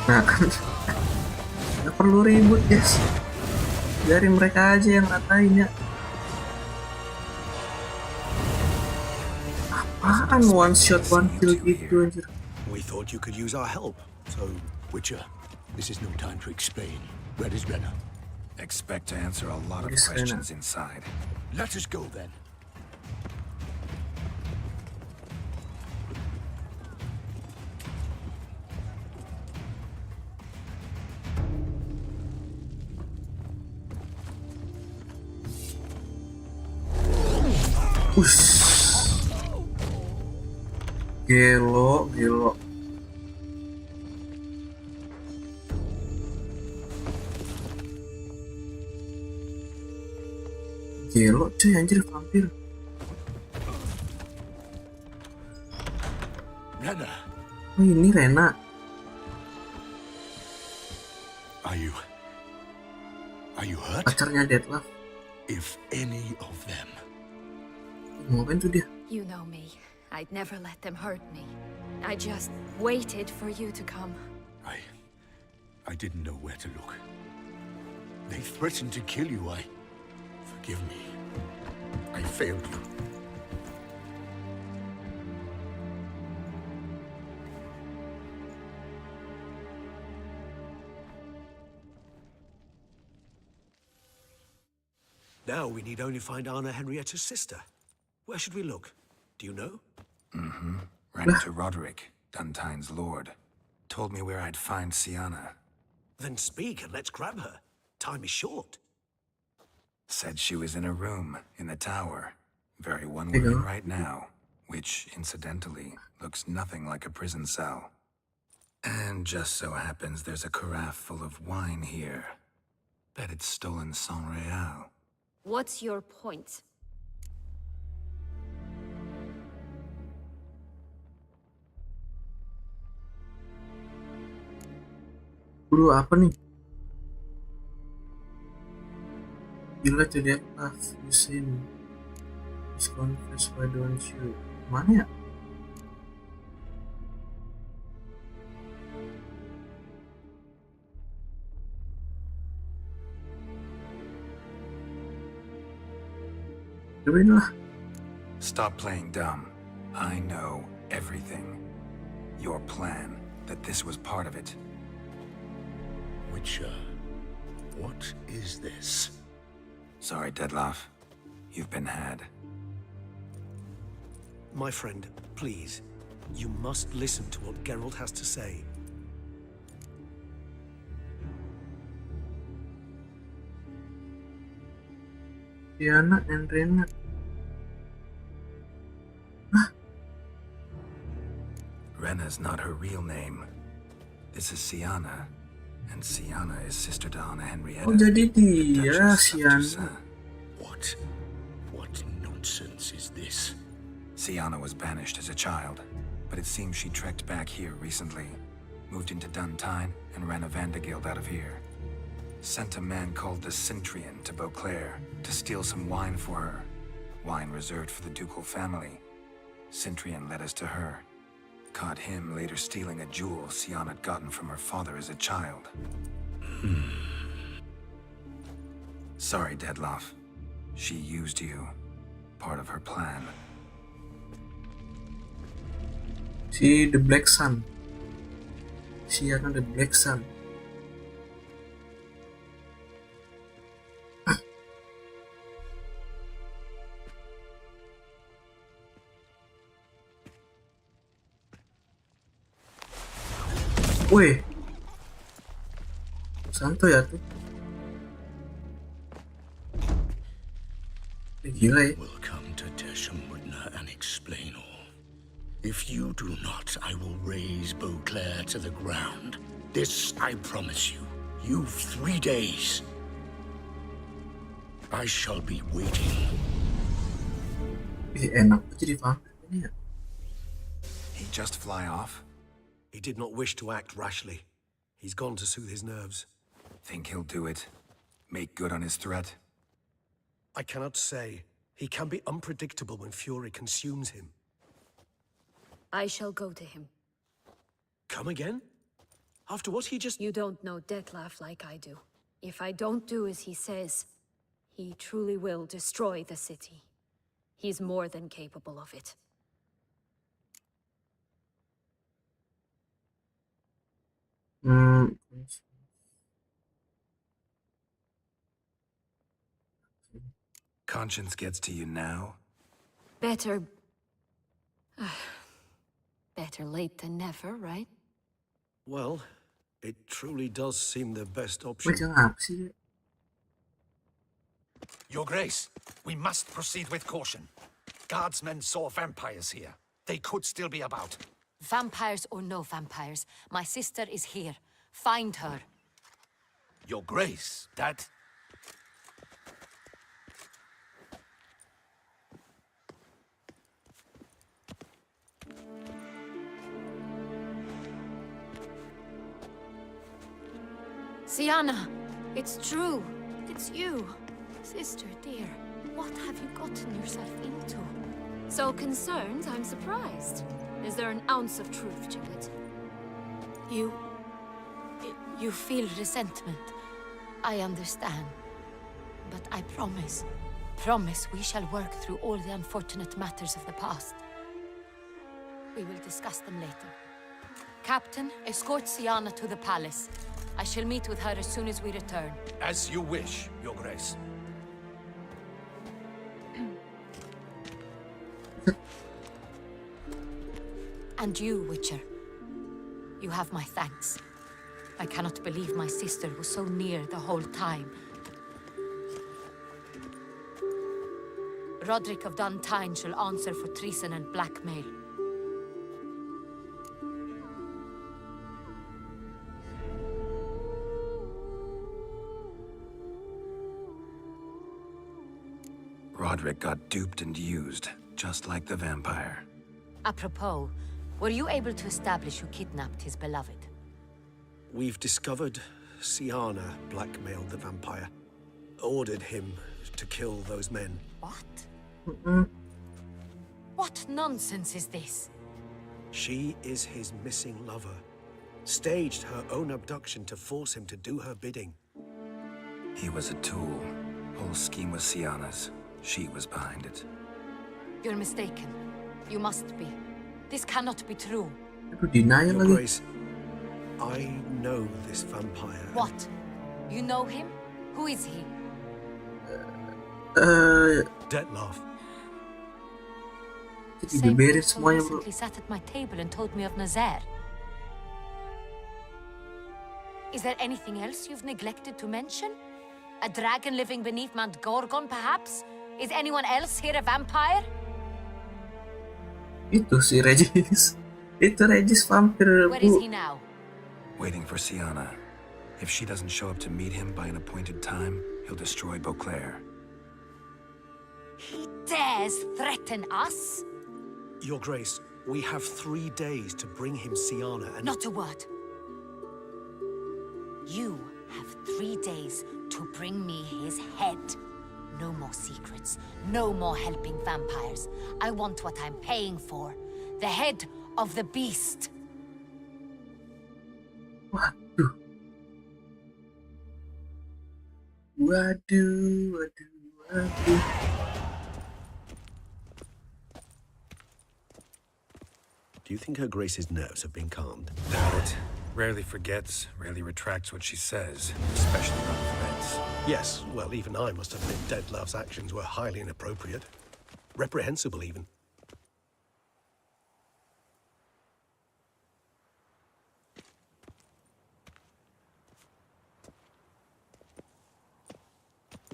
Nah kan gak perlu ribut guys. Dari mereka aja yang ratain ya. Apaan one shot one kill gitu anjir. We thought you could use our help. So, Witcher, this is no time to explain. Where is Renna? Expect to answer a lot of questions inside. Let us go then. Gelo. Gelo cuy anjir vampir. Renna. Oh ini Rena. Are you hurt? Pacarnya Deadlock. If any of them. Ngapain tuh dia? You know me. I'd never let them hurt me. I just waited for you to come. I didn't know where to look. They threatened to kill you. Forgive me. I failed you. Now we need only find Anna Henrietta's sister. Where should we look? Do you know? Mm-hmm. Ran into Roderick, Duntine's lord. Told me where I'd find Sienna. Then speak and let's grab her. Time is short. Said she was in a room in the tower. Very one we're in right now. Which, incidentally, looks nothing like a prison cell. And just so happens there's a carafe full of wine here. Bet it's stolen San Real. What's your point? Bro, apa nih? You like to get laugh, you seem just confess, why don't you? Mana ya? Cobain lah. Stop playing dumb. I know everything. Your plan, that this was part of it. Witcher, what is this? Sorry, Dettlaff. You've been had. My friend, please. You must listen to what Geralt has to say. Diana and Rena. Rena's not her real name. This is Sienna. And Sienna is sister to Anna Henrietta. Oh, jadi the dia Duchess of Sienna. Toussaint. What nonsense is this? Sienna was banished as a child, but it seems she trekked back here recently. Moved into Duntine and ran a Vandergild out of here. Sent a man called the Cintrian to Beauclair to steal some wine for her. Wine reserved for the ducal family. Cintrian led us to her. Caught him later stealing a jewel Sienna had gotten from her father as a child. Sorry, Dettlaff. She used you. Part of her plan. Si The Black Sun. Sienna the Black Sun. Weh, santai ya tuh. Gila ya. Will come to Teshamudna and explain all. If you do not, I will raze Beauclair to the ground. This I promise you. You've 3 days. I shall be waiting. Enak jadi vampir ini ya. He just fly off? He did not wish to act rashly. He's gone to soothe his nerves. Think he'll do it? Make good on his threat? I cannot say. He can be unpredictable when fury consumes him. I shall go to him. Come again? After what he just... You don't know Dettlaff like I do. If I don't do as he says, he truly will destroy the city. He's more than capable of it. Conscience gets to you now? Better... better late than never, right? Well, it truly does seem the best option. Your Grace, we must proceed with caution. Guardsmen saw vampires here. They could still be about. Vampires or no vampires, my sister is here. Find her. Your Grace, that... Sienna, it's true. It's you. Sister, dear, what have you gotten yourself into? So concerned, I'm surprised. Is there an ounce of truth to it? You You feel resentment. I understand. But I promise we shall work through all the unfortunate matters of the past. We will discuss them later. Captain, escort Siana to the palace. I shall meet with her as soon as we return. As you wish, Your Grace. And you, Witcher. You have my thanks. I cannot believe my sister was so near the whole time. Roderick of Duntine shall answer for treason and blackmail. Roderick got duped and used, just like the vampire. Apropos, were you able to establish who kidnapped his beloved? We've discovered Siana blackmailed the vampire. Ordered him to kill those men. What? What nonsense is this? She is his missing lover. Staged her own abduction to force him to do her bidding. He was a tool. Whole scheme was Siana's. She was behind it. You're mistaken. You must be. This cannot be true. Your Grace, I know this vampire. What? You know him? Who is he? Detlaff. Same person who recently sat at my table and told me of Nazaire. Is there anything else you've neglected to mention? A dragon living beneath Mount Gorgon, perhaps? Is anyone else here a vampire? Itu si Regis. Itu Regis vampir, Where is he now? Waiting for Siana. If she doesn't show up to meet him by an appointed time, he'll destroy Beauclair. He dares threaten us? Your Grace, we have 3 days to bring him Siana and... Not a word. You have 3 days to bring me his head. No more secrets. No more helping vampires. I want what I'm paying for. The head of the beast. Waduh. Waduh. Do you think Her Grace's nerves have been calmed? Doubt it. Rarely forgets, rarely retracts what she says, especially on threats. Yes, well, even I must admit Detlaff's actions were highly inappropriate. Reprehensible, even.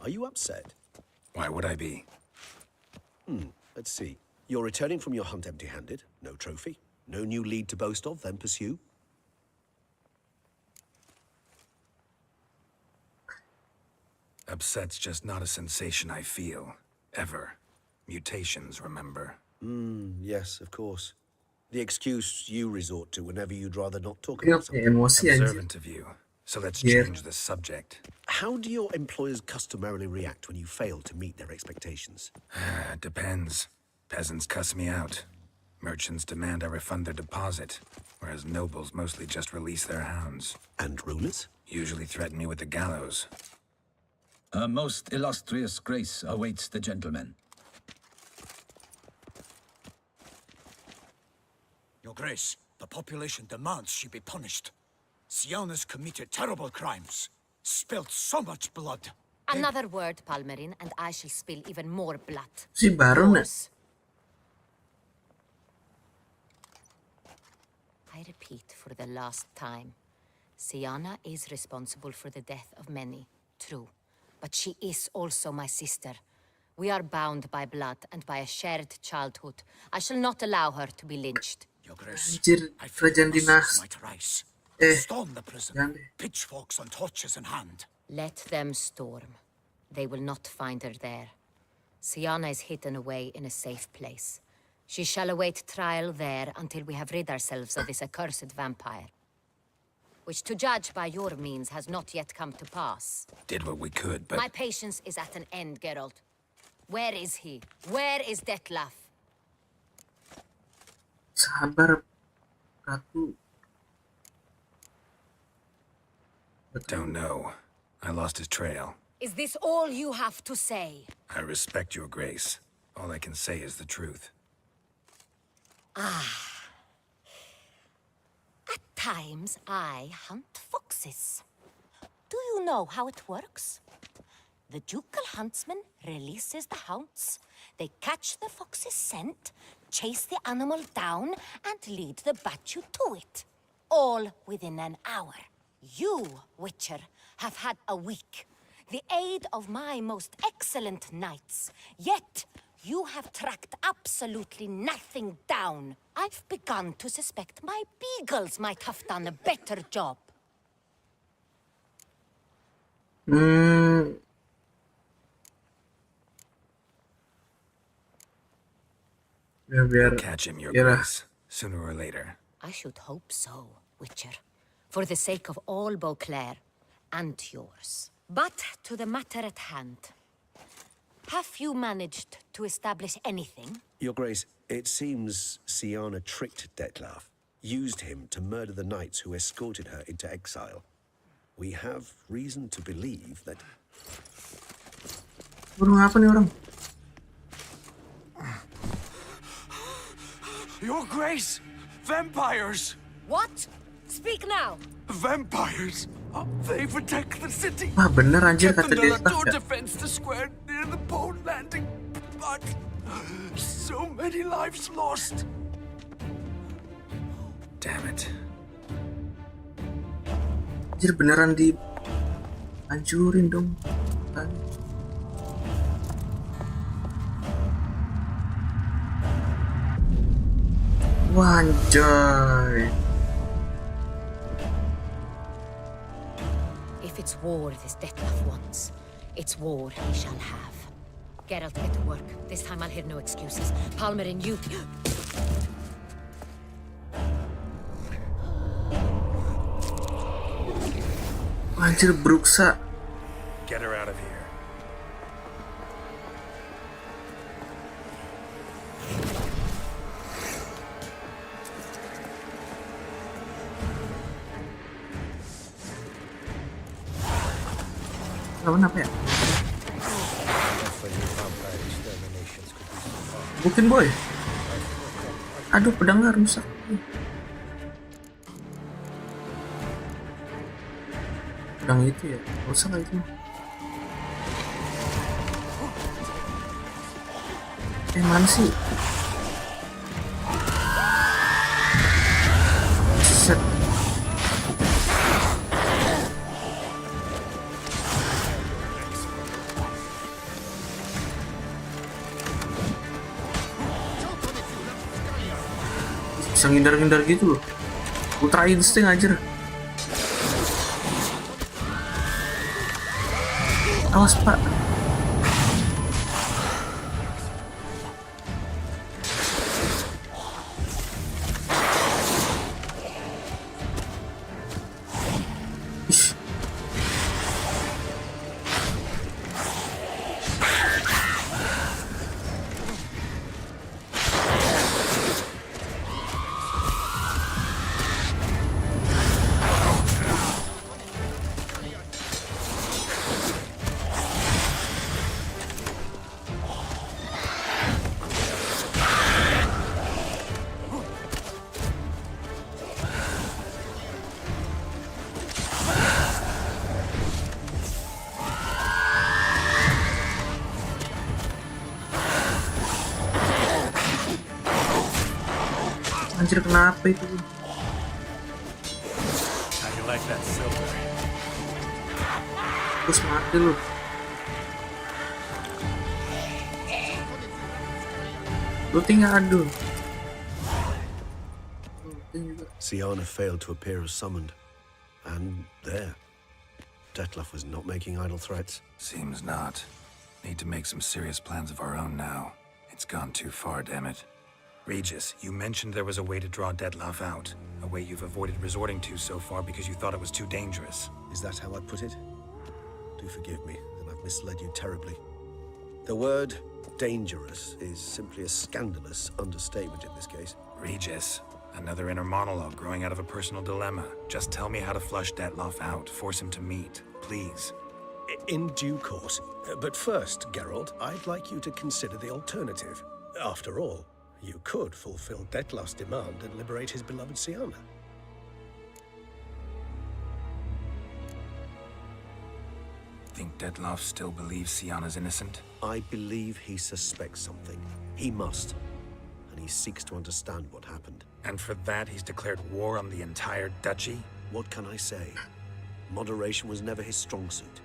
Are you upset? Why would I be? Let's see. You're returning from your hunt empty-handed. No trophy. No new lead to boast of, then pursue. Upset's just not a sensation I feel. Ever. Mutations, remember? Yes, of course. The excuse you resort to whenever you'd rather not talk about something. Observant of you. So let's change the subject. How do your employers customarily react when you fail to meet their expectations? Depends. Peasants cuss me out. Merchants demand I refund their deposit, whereas nobles mostly just release their hounds. And rulers? Usually threaten me with the gallows. Her most illustrious grace awaits the gentleman. Your Grace, the population demands she be punished. Siana's committed terrible crimes. Spilt so much blood. Another word, Palmerin, and I shall spill even more blood. Si baru na. I repeat for the last time. Siana is responsible for the death of many, true. But she is also my sister. We are bound by blood and by a shared childhood. I shall not allow her to be lynched. Your Grace, Anjir, I fear kerajaan the dinas. masses might rise. Storm the prison, jangan deh. pitchforks and torches in hand. Let them storm. They will not find her there. Siana is hidden away in a safe place. She shall await trial there until we have rid ourselves of this accursed vampire. Which, to judge by your means, has not yet come to pass. Did what we could, but... My patience is at an end, Geralt. Where is he? Where is Detlaff? Sabar, Ratu. Don't know. I lost his trail. Is this all you have to say? I respect your grace. All I can say is the truth. Ah. At times, I hunt foxes. Do you know how it works? The ducal huntsman releases the hounds. They catch the fox's scent, chase the animal down, and lead the battue to it. All within an hour. You, Witcher, have had a week. The aid of my most excellent knights. Yet, you have tracked absolutely nothing down. I've begun to suspect my beagles might have done a better job. Ya, We'll catch him, your grace, sooner or later. I should hope so, Witcher. For the sake of all Beauclair and yours. But to the matter at hand. Have you managed to establish anything? Your Grace, it seems Siana tricked Detlef, used him to murder the knights who escorted her into exile. We have reason to believe that... Burung apa nih orang? Your Grace! Vampires! What? Speak now! Vampires! They protect the city! Ah, bener anjir kata dia. Defends the square near the boat landing, but so many lives lost. Damn it. Anjir beneran di hancurin dong. Kan. Wah, anjay. If it's war this Detlef wants, it's war he shall have. Geralt, get to work. This time I'll hear no excuses. Palmer and you... Anjir, Bruxa. Get her out of here. Kenapa ya? Bukin boy. Aduh, pedangnya rusak. Pedang itu ya, rusak itu. Mana sih? Set. Bisa ngindar-ngindar gitu loh. Ultra insting aja. Awas pak. Ish. Anjir, kenapa itu? How you like that silver? Terus mati lu. Lu tinggal adu. Siana failed to appear as summoned. And there. Detlef was not making idle threats. Seems not. Need to make some serious plans of our own now. It's gone too far, damn it. Regis, you mentioned there was a way to draw Detlef out. A way you've avoided resorting to so far because you thought it was too dangerous. Is that how I put it? Do forgive me that I've misled you terribly. The word dangerous is simply a scandalous understatement in this case. Regis, Another inner monologue growing out of a personal dilemma. Just tell me how to flush Detloff out. Force him to meet. Please. In due course. But first, Geralt, I'd like you to consider the alternative. After all, you could fulfill Detloff's demand and liberate his beloved Sienna. Think Detloff still believes Sienna's innocent? I believe he suspects something. He must. And he seeks to understand what happened. And for that, he's declared war on the entire duchy? What can I say? Moderation was never his strong suit.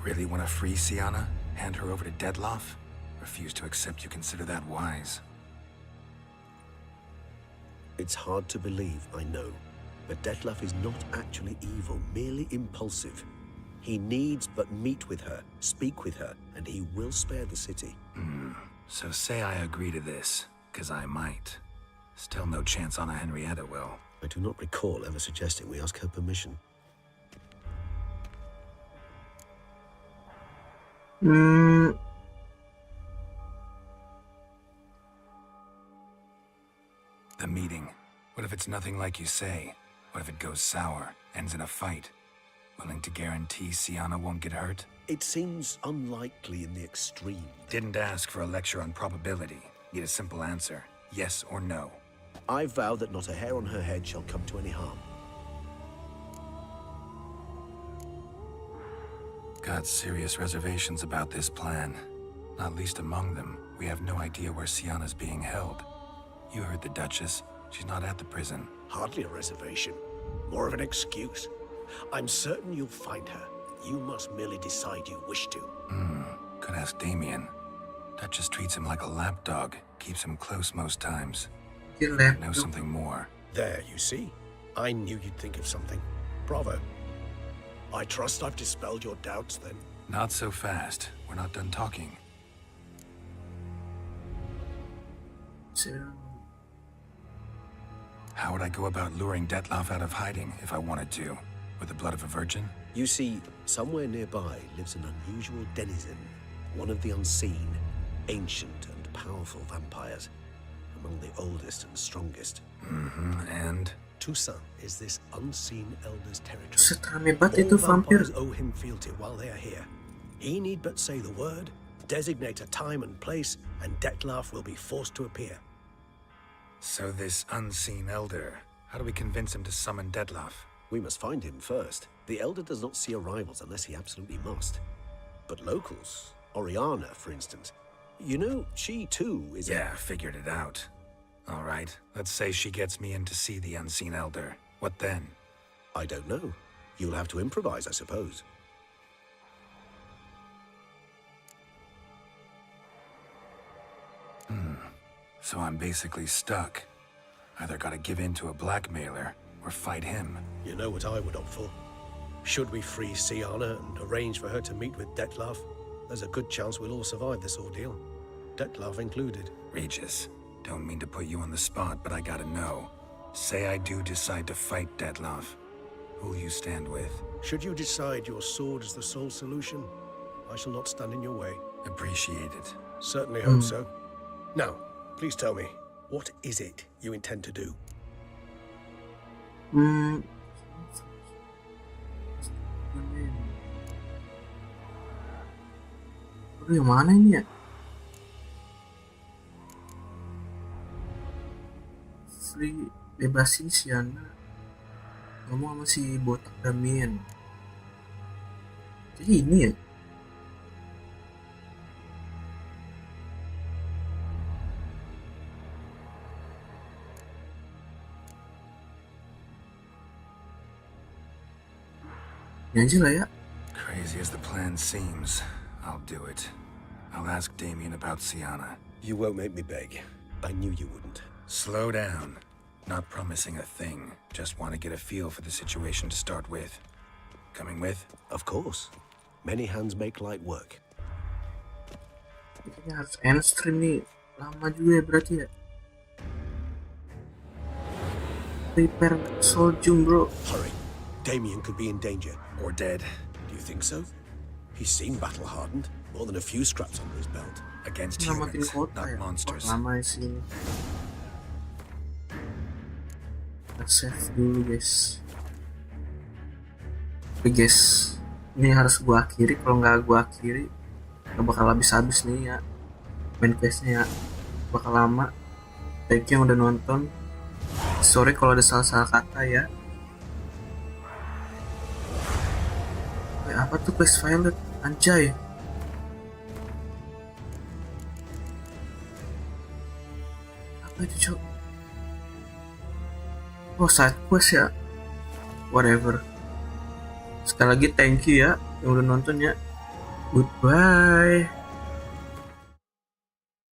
Really want to free Sienna? Hand her over to Detloff? Refuse to accept you consider that wise. It's hard to believe, I know. But Detloff is not actually evil, merely impulsive. He needs but meet with her, speak with her, and he will spare the city. So say I agree to this, 'cause I might. Still no chance Anna Henrietta will. I do not recall ever suggesting we ask her permission. The meeting. What if it's nothing like you say? What if it goes sour, ends in a fight? Willing to guarantee Sienna won't get hurt? It seems unlikely in the extreme. Didn't ask for a lecture on probability. Need a simple answer. Yes or no. I vow that not a hair on her head shall come to any harm. Got serious reservations about this plan. Not least among them, we have no idea where Sienna's being held. You heard the Duchess. She's not at the prison. Hardly a reservation. More of an excuse. I'm certain you'll find her. You must merely decide you wish to. Could ask Damien. Duchess treats him like a lapdog. Keeps him close most times. Know something more. There, you see? I knew you'd think of something. Bravo. I trust I've dispelled your doubts, then. Not so fast. We're not done talking. How would I go about luring Detloff out of hiding if I wanted to? With the blood of a virgin? You see, somewhere nearby lives an unusual denizen, one of the unseen, ancient and powerful vampires, among the oldest and strongest. And? Toussaint is this unseen elder's territory. Setrame banget All itu vampir. vampires owe him fealty while they are here. He need but say the word, designate a time and place, and Detloff will be forced to appear. So this unseen elder, how do we convince him to summon Detloff? We must find him first. The elder does not see arrivals unless he absolutely must. But locals, Oriana, for instance, you know, she too is Yeah, figured it out. All right, let's say she gets me in to see the unseen elder. What then? I don't know. You'll have to improvise, I suppose. So I'm basically stuck. Either gotta give in to a blackmailer, or fight him. You know what I would opt for? Should we free Sienna and arrange for her to meet with Detloff, there's a good chance we'll all survive this ordeal. Detloff included. Regis, don't mean to put you on the spot, but I gotta know. Say I do decide to fight Detloff. Who'll you stand with? Should you decide your sword is the sole solution, I shall not stand in your way. Appreciate it. Certainly hope so. Now, please tell me, what is it you intend to do? Aduh, yang mana ini ya? Free, bebasin Sienna. Ngomong sama si botak Damien. Jadi ini ya? Ya aja lah ya. Crazy as the plan seems, I'll do it. I'll ask Damien about Sienna. You won't make me beg. I knew you wouldn't. Slow down. Not promising a thing. Just want to get a feel for the situation to start with. Coming with? Of course. Many hands make light work. Kayaknya harus end stream nih. Lama juga ya berarti ya. Prepare Soljum, bro. Hurry. Damien could be in danger. Or dead. Do you think so? He seemed battle-hardened. More than a few scraps under his belt. against Nyelamatin humans, kota not ya. Wah, monsters. lama sih ini. Let's save dulu guys. Oke guys, ini harus gua akhiri. Kalau nggak gua akhiri nggak bakal habis-habis nih ya main questnya ya, bakal lama. Thank you yang udah nonton, sorry kalau ada salah-salah kata ya. Apa tuh quest violet, anjay. Apa itu cok? Oh, side quest ya, whatever. Sekali lagi thank you ya yang udah nonton ya. Goodbye.